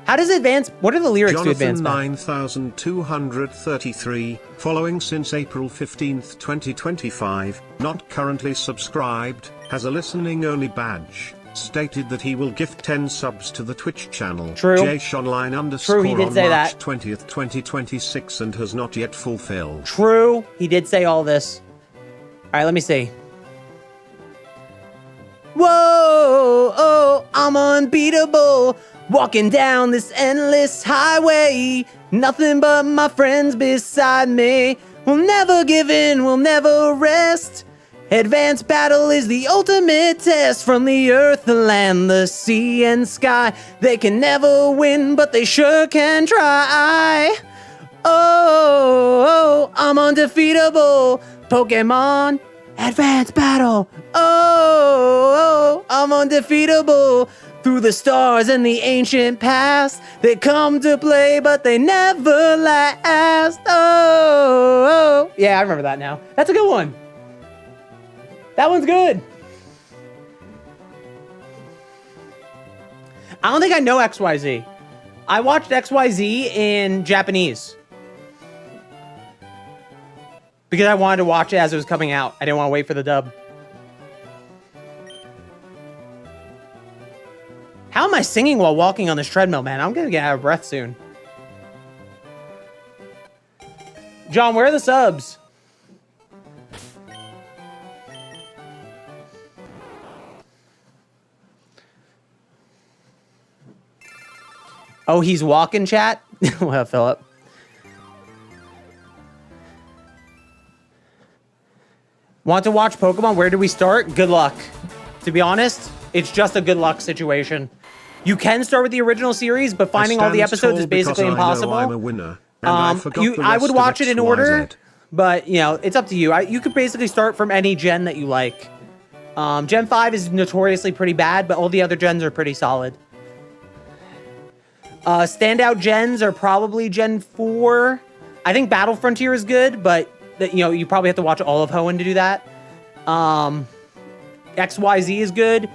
How does Advanced... What are the lyrics to Advanced Battle? 9233, following since April 15th, 2025, not currently subscribed, has a listening-only badge. Stated that he will gift 10 subs to the Twitch channel. True. JShonline__ True, he did say on March that. 20th, 2026 and has not yet fulfilled. True, he did say all this. All right, let me see. Whoa, oh, I'm unbeatable. Walking down this endless highway. Nothing but my friends beside me. We'll never give in, we'll never rest. Advanced Battle is the ultimate test. From the earth, the land, the sea, and sky. They can never win, but they sure can try. Oh, I'm undefeatable. Pokemon Advanced Battle. Oh, I'm undefeatable. Through the stars and the ancient past, they come to play, but they never last. Oh, yeah, I remember that now. That's a good one. That one's good. I don't think I know XYZ. I watched XYZ in Japanese. Because I wanted to watch it as it was coming out. I didn't want to wait for the dub. How am I singing while walking on this treadmill, man? I'm gonna get out of breath soon. John, where are the subs? Oh, he's walking, chat? Well, Philip. Want to watch Pokemon? Where do we start? Good luck. To be honest, it's just a good luck situation. You can start with the original series, but finding all the episodes is basically impossible. I'm a winner, I would watch it in order, but you know, it's up to you. You could basically start from any gen that you like. Gen 5 is notoriously pretty bad, but all the other gens are pretty solid. Standout gens are probably Gen 4. I think Battle Frontier is good, but you probably have to watch all of Hoenn to do that. XYZ is good.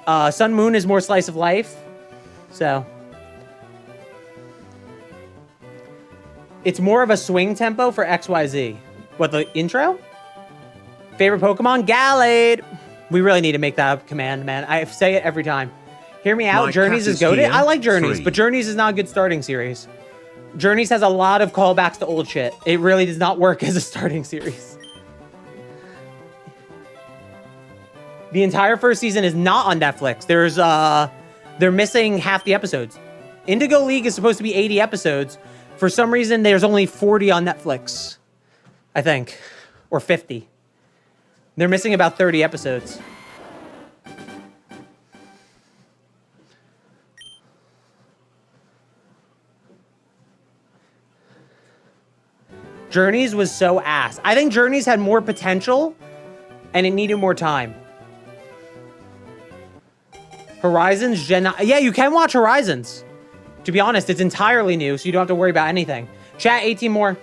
Sun Moon is more slice of life. So it's more of a swing tempo for XYZ. What, the intro? Favorite Pokemon? Gallade. We really need to make that a command, man. I say it every time. Hear me out. My Journeys cat is is goated. here. I like Journeys, 3. but Journeys is not a good starting series. Journeys has a lot of callbacks to old shit. It really does not work as a starting series. The entire first season is not on Netflix. They're missing half the episodes. Indigo League is supposed to be 80 episodes. For some reason, there's only 40 on Netflix, I think, or 50. They're missing about 30 episodes. Journeys was so ass. I think Journeys had more potential, and it needed more time. Horizons Gen... Yeah, you can watch Horizons. To be honest, it's entirely new, so you don't have to worry about anything. Chat, 18 more.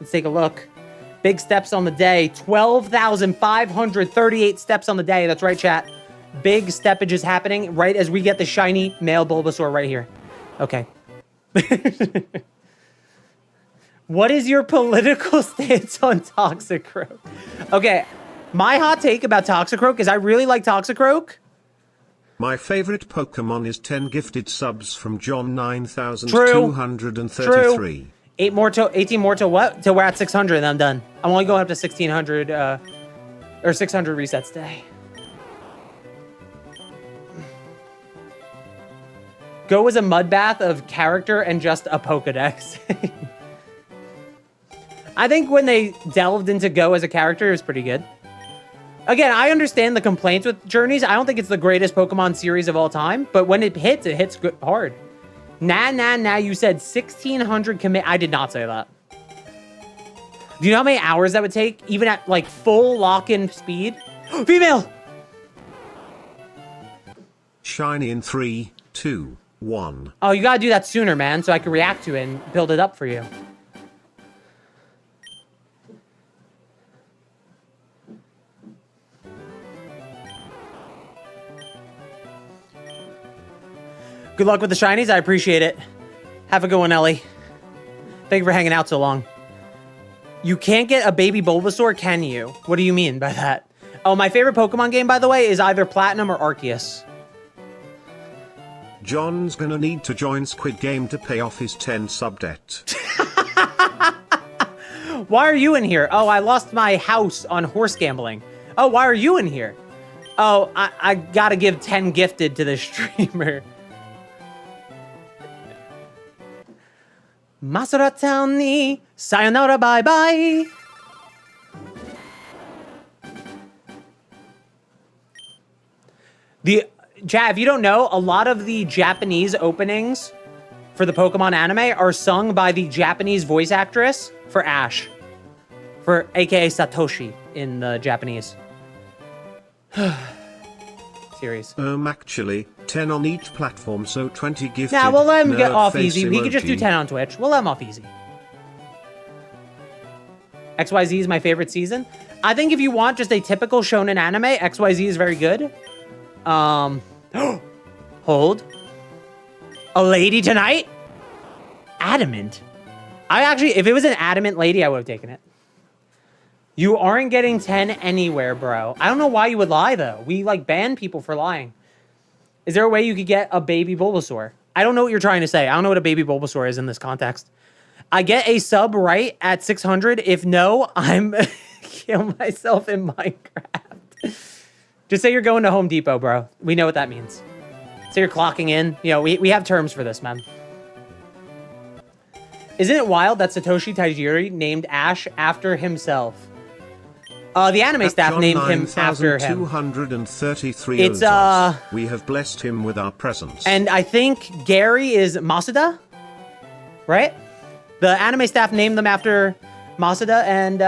Let's take a look. Big steps on the day. 12,538 steps on the day. That's right, chat. Big steppage is happening right as we get the shiny male Bulbasaur right here. Okay. What is your political stance on Toxicroak? Okay, my hot take about Toxicroak is I really like Toxicroak. My favorite Pokemon is 10 gifted subs from John 9233. True. 18 more to what? Till we're at 600 and I'm done. I'm only going up to 1600 or 600 resets today. Go as a mud bath of character and just a Pokedex. I think when they delved into Go as a character, it was pretty good. Again, I understand the complaints with Journeys. I don't think it's the greatest Pokemon series of all time, but when it hits good, hard. Nah, you said 1,600 commit. I did not say that. Do you know how many hours that would take? Even at, like, full lock-in speed? Female! Shiny in 3, 2, 1. Oh, you gotta do that sooner, man, so I can react to it and build it up for you. Good luck with the shinies. I appreciate it. Have a good one, Ellie. Thank you for hanging out so long. You can't get a baby Bulbasaur, can you? What do you mean by that? Oh, my favorite Pokemon game, by the way, is either Platinum or Arceus. John's gonna need to join Squid Game to pay off his 10 sub debt. Why are you in here? Oh, I lost my house on horse gambling. Oh, why are you in here? Oh, I gotta give 10 gifted to the streamer. Masura Town ni sayonara bye bye. Chat, if you don't know, a lot of the Japanese openings for the Pokemon anime are sung by the Japanese voice actress for Ash, for aka Satoshi in the Japanese series. Actually, 10 on each platform, so 20 gifted. Nah, we'll let him get Nerd off face easy. He could just do emoji. 10 on Twitch. We'll let him off easy. XYZ is my favorite season. I think if you want just a typical shonen anime, XYZ is very good. Hold. A lady tonight? Adamant. I actually, if it was an adamant lady, I would have taken it. You aren't getting 10 anywhere, bro. I don't know why you would lie, though. We, like, ban people for lying. Is there a way you could get a baby Bulbasaur? I don't know what you're trying to say. I don't know what a baby Bulbasaur is in this context. I get a sub right at 600. If no, I'm kill myself in Minecraft. Just say you're going to Home Depot, bro. We know what that means. Say you're clocking in. You know, we have terms for this, man. Isn't it wild that Satoshi Tajiri named Ash after himself? The anime staff named him after him. 233 It's, we have blessed him with our presence. And I think Gary is Masuda, right? The anime staff named them after Masuda and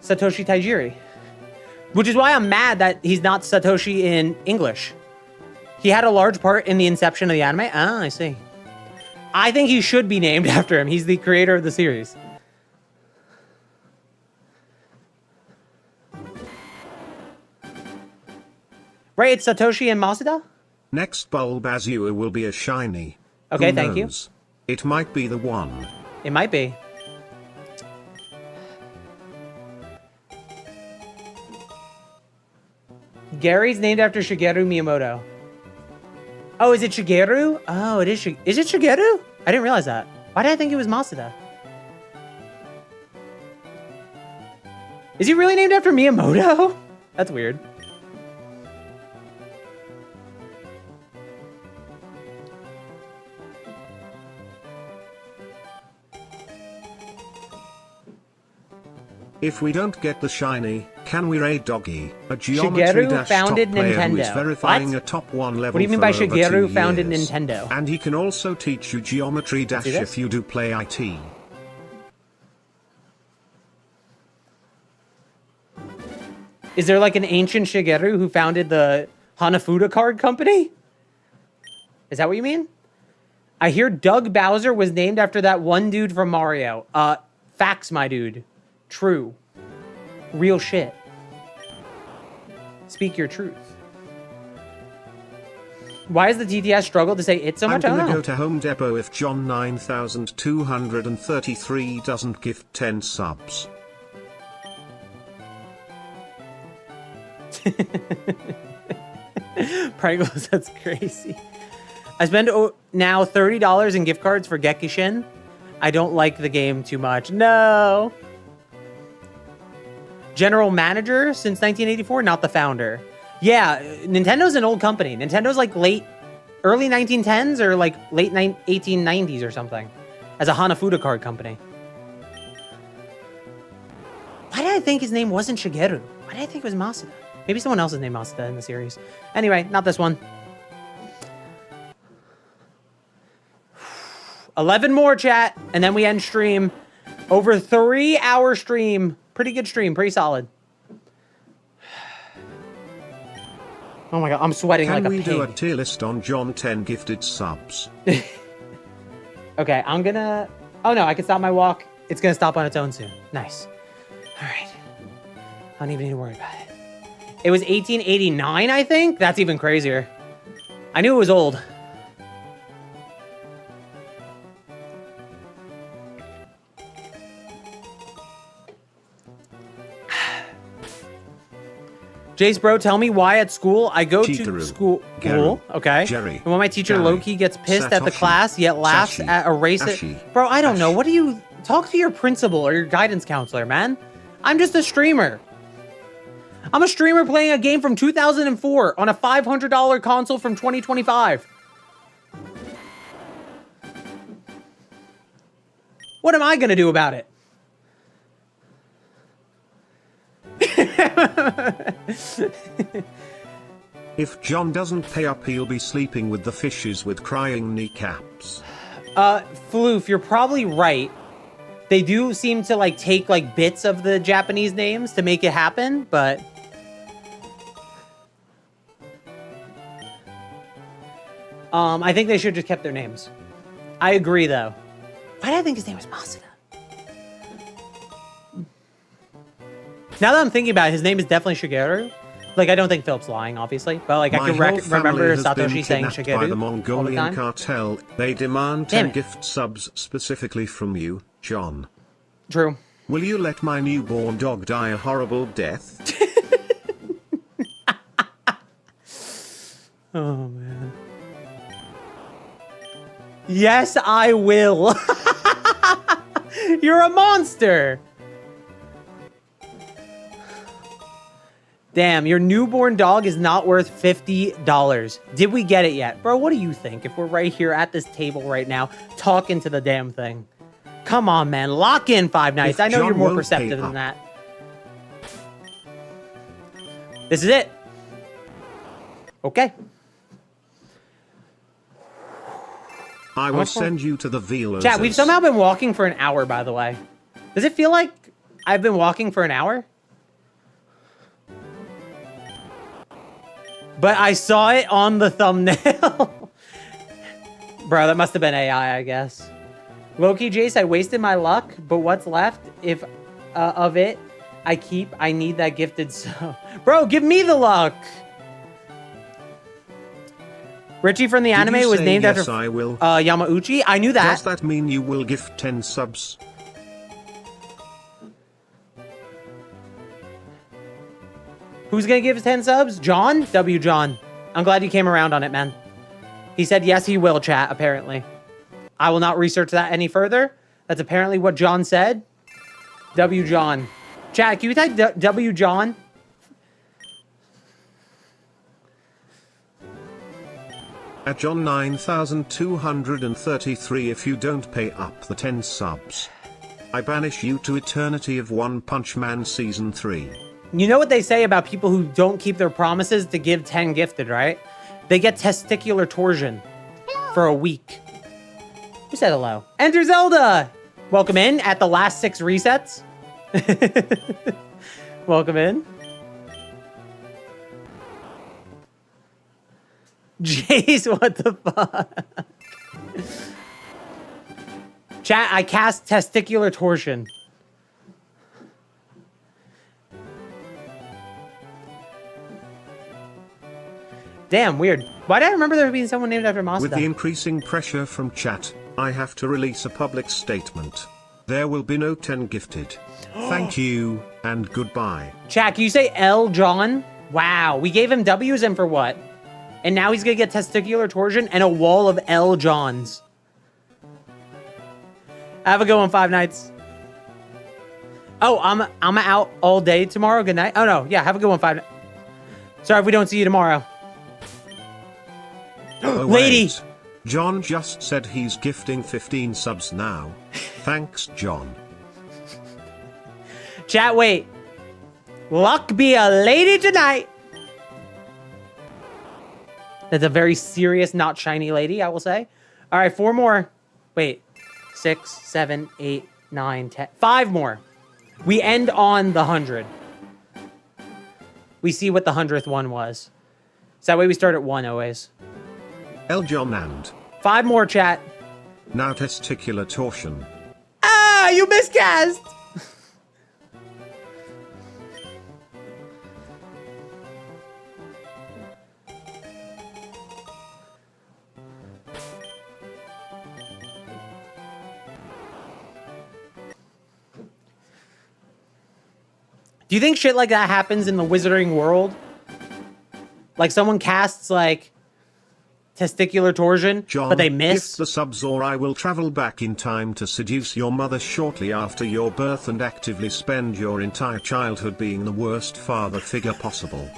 Satoshi Tajiri. Which is why I'm mad that he's not Satoshi in English. He had a large part in the inception of the anime. Ah, I see. I think he should be named after him. He's the creator of the series. Right, it's Satoshi and Masuda? Next Bulbasaur will be a shiny. Okay, Who thank you. knows? It might be the one. It might be. Gary's named after Shigeru Miyamoto. Oh, is it Shigeru? Oh, it is. Is it Shigeru? I didn't realize that. Why did I think it was Masuda? Is he really named after Miyamoto? That's weird. If we don't get the shiny, can we raid Doggy, a geometry Shigeru dash founded top player who is Nintendo. verifying What? a top 1 level What do you mean for by over Shigeru 2 founded years. Nintendo? And he can also teach you geometry dash this? if you do play IT. Is there like an ancient Shigeru who founded the Hanafuda card company? Is that what you mean? I hear Doug Bowser was named after that one dude from Mario. Facts, my dude. True. Real shit. Speak your truth. Why is the TTS struggle to say it so much? I'm I gonna don't go know. to Home Depot if John 9233 doesn't gift 10 subs. Pringles, that's crazy. I spend now $30 in gift cards for Gekishin. I don't like the game too much. No. General manager since 1984, not the founder. Yeah, Nintendo's an old company. Nintendo's like early 1910s or like late 1890s or something as a Hanafuda card company. Why did I think his name wasn't Shigeru? Why did I think it was Masuda? Maybe someone else is named Masuda in the series. Anyway, not this one. 11 more, chat, and then we end stream. Over 3-hour stream. Pretty good stream, pretty solid. Oh my god, I'm sweating like a pig. Can we do a tier list on John 10 gifted subs? Okay, I'm gonna... Oh no, I can stop my walk. It's gonna stop on its own soon. Nice. Alright. I don't even need to worry about it. It was 1889, I think? That's even crazier. I knew it was old. Jace, bro, tell me why at school I go to school. Okay. Jerry, and when my teacher Loki gets pissed at the class, yet laughs Sashi, at a race. Bro, I don't know. What do you talk to your principal or your guidance counselor, man? I'm just a streamer. I'm a streamer playing a game from 2004 on a $500 console from 2025. What am I gonna do about it? If John doesn't pay up, he'll be sleeping with the fishes with crying kneecaps. Floof, you're probably right. They do seem to like take like bits of the Japanese names to make it happen, but I think they should just kept their names. I agree though. Why did I think his name was Masuda? Now that I'm thinking about it, his name is definitely Shigeru. Like, I don't think Philip's lying, obviously. But, like, I can remember Satoshi saying Shigeru by the Mongolian cartel. They demand 10 gift subs specifically from you, John. True. Will you let my newborn dog die a horrible death? Oh, man. Yes, I will. You're a monster. Damn, your newborn dog is not worth $50. Did we get it yet? Bro, what do you think if we're right here at this table right now talking to the damn thing? Come on, man. Lock in 5 nights. I know you're more perceptive than that. This is it. Okay. I will send you to the Velos. Chat, we've somehow been walking for an hour, by the way. Does it feel like I've been walking for an hour? But I saw it on the thumbnail. Bro, that must have been AI, I guess. Loki, Jace, I wasted my luck, but what's left if of it I need that gifted so. Bro, give me the luck. Richie from the anime was named after Yamauchi. I knew that. Does that mean you will gift 10 subs? Who's gonna give us 10 subs? John? W. John. I'm glad you came around on it, man. He said yes, he will, chat, apparently. I will not research that any further. That's apparently what John said. W. John. Chat, can you type W. John? At John 9233, if you don't pay up the 10 subs, I banish you to eternity of One Punch Man Season 3. You know what they say about people who don't keep their promises to give 10 gifted, right? They get testicular torsion for a week. Who said hello? Enter Zelda! Welcome in at the last 6 resets. Welcome in. Jace, what the fuck? Chat, I cast testicular torsion. Damn, weird. Why did I remember there being someone named after Mazda? With the increasing pressure from chat, I have to release a public statement. There will be no 10 gifted. Thank you, and goodbye. Chat, can you say L. John? Wow, we gave him W's and for what? And now he's gonna get testicular torsion and a wall of L. Johns. Have a good one, Five Nights. Oh, I'm out all day tomorrow. Good night. Oh no, yeah, have a good one, Five Nights. Sorry if we don't see you tomorrow. Oh, Lady! wait. John just said he's gifting 15 subs now. Thanks, John. Chat, wait. Luck be a lady tonight. That's a very serious, not shiny lady, I will say. All right, 4 more. Wait. 6, 7, 8, 9, 10. 5 more. We end on the 100. We see what the 100th one was. So that way we start at 1 always. L. John and 5 more, chat. now testicular torsion. Ah, you miscast. Do you think shit like that happens in the wizarding world? Like someone casts like testicular torsion, John, but they miss? gift the subs or I will travel back in time to seduce your mother shortly after your birth and actively spend your entire childhood being the worst father figure possible.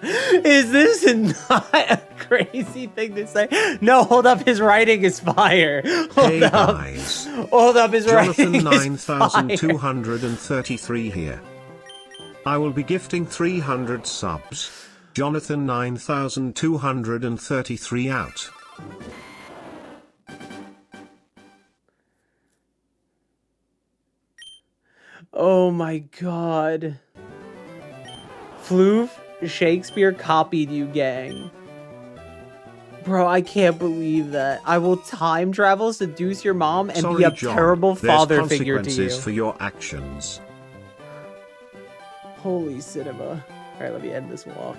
Is this not a crazy thing to say? No, hold up. His writing is fire. Hold Hey up. guys. Hold up. His Jonathan writing is fire. 9233 here. I will be gifting 300 subs. Jonathan 9233 out. Oh my god. Floof, Shakespeare copied you, gang. Bro, I can't believe that. I will time travel, seduce your mom, and Sorry, be a John, terrible father there's figure to you. consequences for your actions. Holy cinema. Alright, let me end this walk.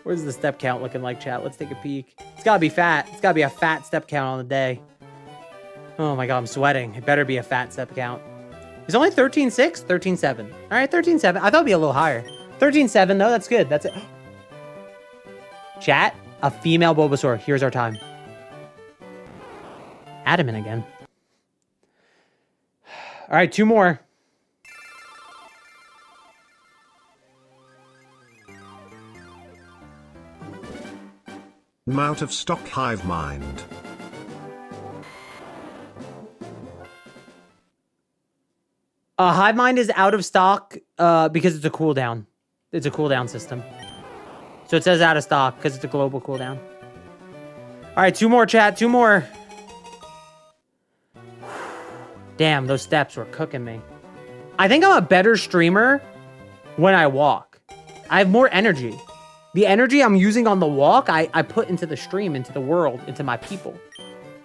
Where's the step count looking like, chat? Let's take a peek. It's gotta be fat. It's gotta be a fat step count on the day. Oh my god, I'm sweating. It better be a fat step count. It's only 13.6? 13.7. Alright, 13.7. I thought it'd be a little higher. 13.7 though, that's good. That's it. Chat, a female Bulbasaur. Here's our time. Add him in again. Alright, 2 more. I'm out of stock, Hive Mind. Hive Mind is out of stock because it's a cooldown. It's a cooldown system. So it says out of stock because it's a global cooldown. All right, 2 more, chat. 2 more. Damn, those steps were cooking me. I think I'm a better streamer when I walk. I have more energy. The energy I'm using on the walk, I put into the stream, into the world, into my people.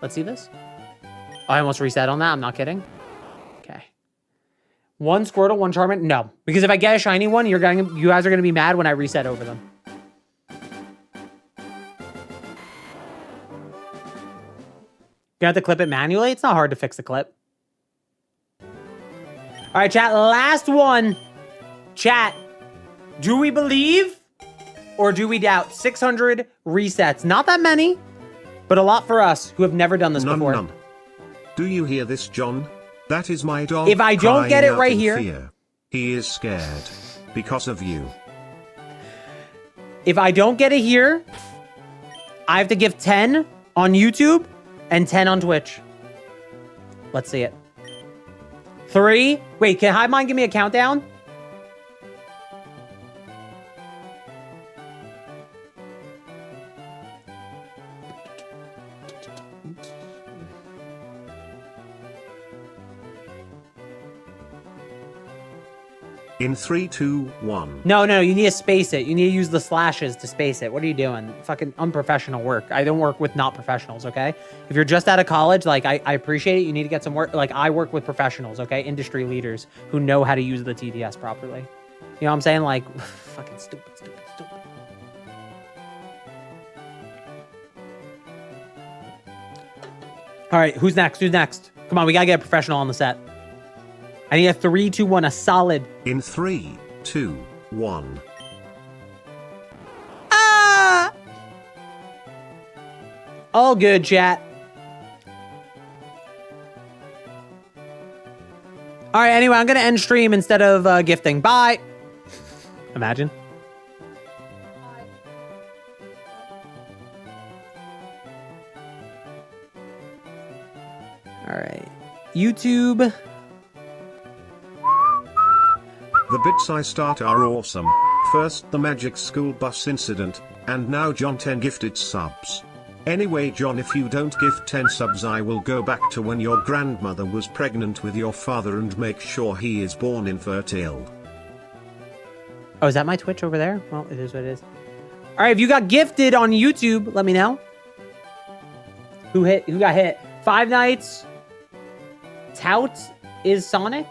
Let's see this. Oh, I almost reset on that. I'm not kidding. Okay. 1 Squirtle, 1 Charmander. No, because if I get a shiny one, you guys are gonna be mad when I reset over them. You have to clip it manually. It's not hard to fix the clip. All right, chat. Last one. Chat. Do we believe or do we doubt? 600 resets. Not that many, but a lot for us who have never done this before. Num. Do you hear this, John? That is my dog. If I don't get crying it out right in here- fear. He is scared because of you. If I don't get it here, I have to give 10 on YouTube and 10 on Twitch. Let's see it. 3. Wait, can Hive Mind give me a countdown? In 3, 2, 1. No, you need to space it. You need to use the slashes to space it. What are you doing? Fucking unprofessional work. I don't work with not professionals, okay? If you're just out of college, like, I appreciate it. You need to get some work. Like, I work with professionals, okay? Industry leaders who know how to use the TDS properly. You know what I'm saying? Like, fucking stupid. All right, who's next? Come on, we gotta get a professional on the set. I need a 3, 2, 1, a solid. In 3, 2, 1. Ah! All good, chat. All right, anyway, I'm gonna end stream instead of gifting. Bye. Imagine. All right, YouTube. The bits I start are awesome. First the Magic School Bus incident, and now John 10 gifted subs. Anyway John, if you don't gift 10 subs I will go back to when your grandmother was pregnant with your father and make sure he is born infertile. Oh, is that my Twitch over there? Well, it is what it is. All right, if you got gifted on YouTube, let me know. Who got hit? Five Nights. Tout is Sonic,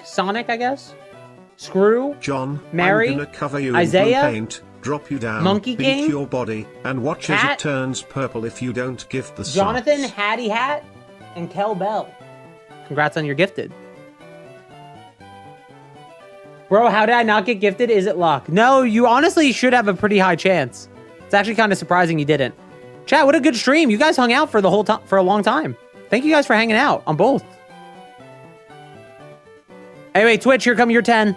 I guess. Screw, John, Mary, I'm gonna cover you Isaiah, in blue paint, drop you down, Monkey beat King, your body, and watch Cat, as it turns purple if you don't gift the Jonathan, subs. Hattie Hat, and Kel Bell. Congrats on your gifted. Bro, how did I not get gifted? Is it luck? No, you honestly should have a pretty high chance. It's actually kind of surprising you didn't. Chat, what a good stream. You guys hung out for the whole time, for a long time. Thank you guys for hanging out on both. Anyway, Twitch, here come your 10.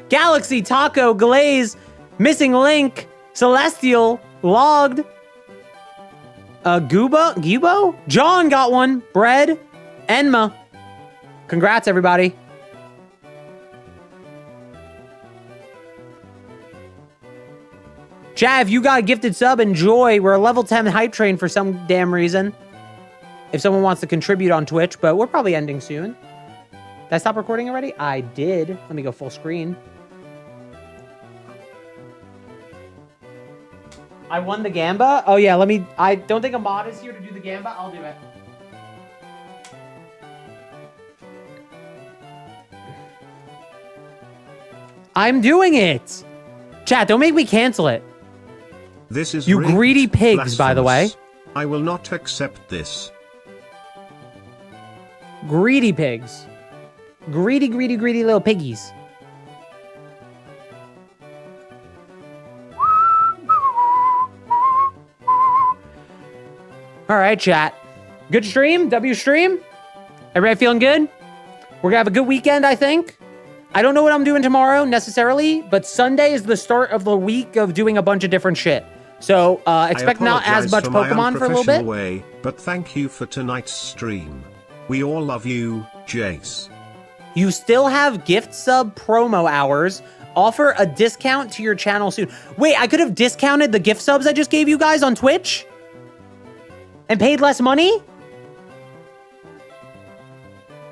Galaxy, Taco, Glaze, Missing Link, Celestial, Logged, Gubo? John got one. Bread, Enma. Congrats, everybody. Jav, you got a gifted sub. Enjoy. We're a level 10 hype train for some damn reason. If someone wants to contribute on Twitch, but we're probably ending soon. Did I stop recording already? I did. Let me go full screen. I won the Gamba? Oh yeah, I don't think a mod is here to do the Gamba. I'll do it. I'm doing it. Chat, don't make me cancel it. This is you rigged, greedy pigs, by the way. I will not accept this. Greedy pigs. Greedy little piggies. All right, chat. Good stream? W stream? Everybody feeling good? We're gonna have a good weekend, I think. I don't know what I'm doing tomorrow necessarily, but Sunday is the start of the week of doing a bunch of different shit. So expect not as much Pokemon for a little bit. Way, but thank you for tonight's stream. We all love you, Jace. You still have gift sub promo hours. Offer a discount to your channel soon. Wait, I could have discounted the gift subs I just gave you guys on Twitch? And paid less money?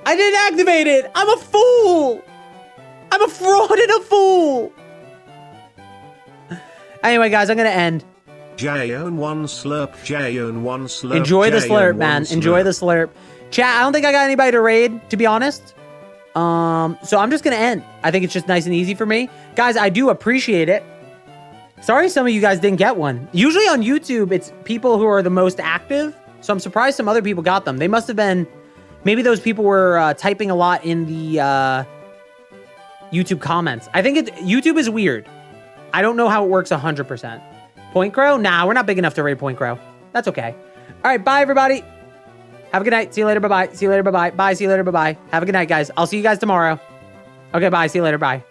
I didn't activate it. I'm a fool. I'm a fraud and a fool. Anyway, guys, I'm going to end. J-own one slurp, J-own one slurp. Enjoy the slurp, man. Enjoy the slurp. Chat, I don't think I got anybody to raid, to be honest. So I'm just going to end. I think it's just nice and easy for me. Guys, I do appreciate it. Sorry some of you guys didn't get one. Usually on YouTube, it's people who are the most active. So I'm surprised some other people got them. They must have been... Maybe those people were typing a lot in the YouTube comments. I think YouTube is weird. I don't know how it works 100%. Point Crow? Nah, we're not big enough to raid Point Crow. That's okay. All right, bye, everybody. Have a good night. See you later. Bye-bye. See you later. Bye-bye. Bye. See you later. Bye-bye. Have a good night, guys. I'll see you guys tomorrow. Okay, bye. See you later. Bye.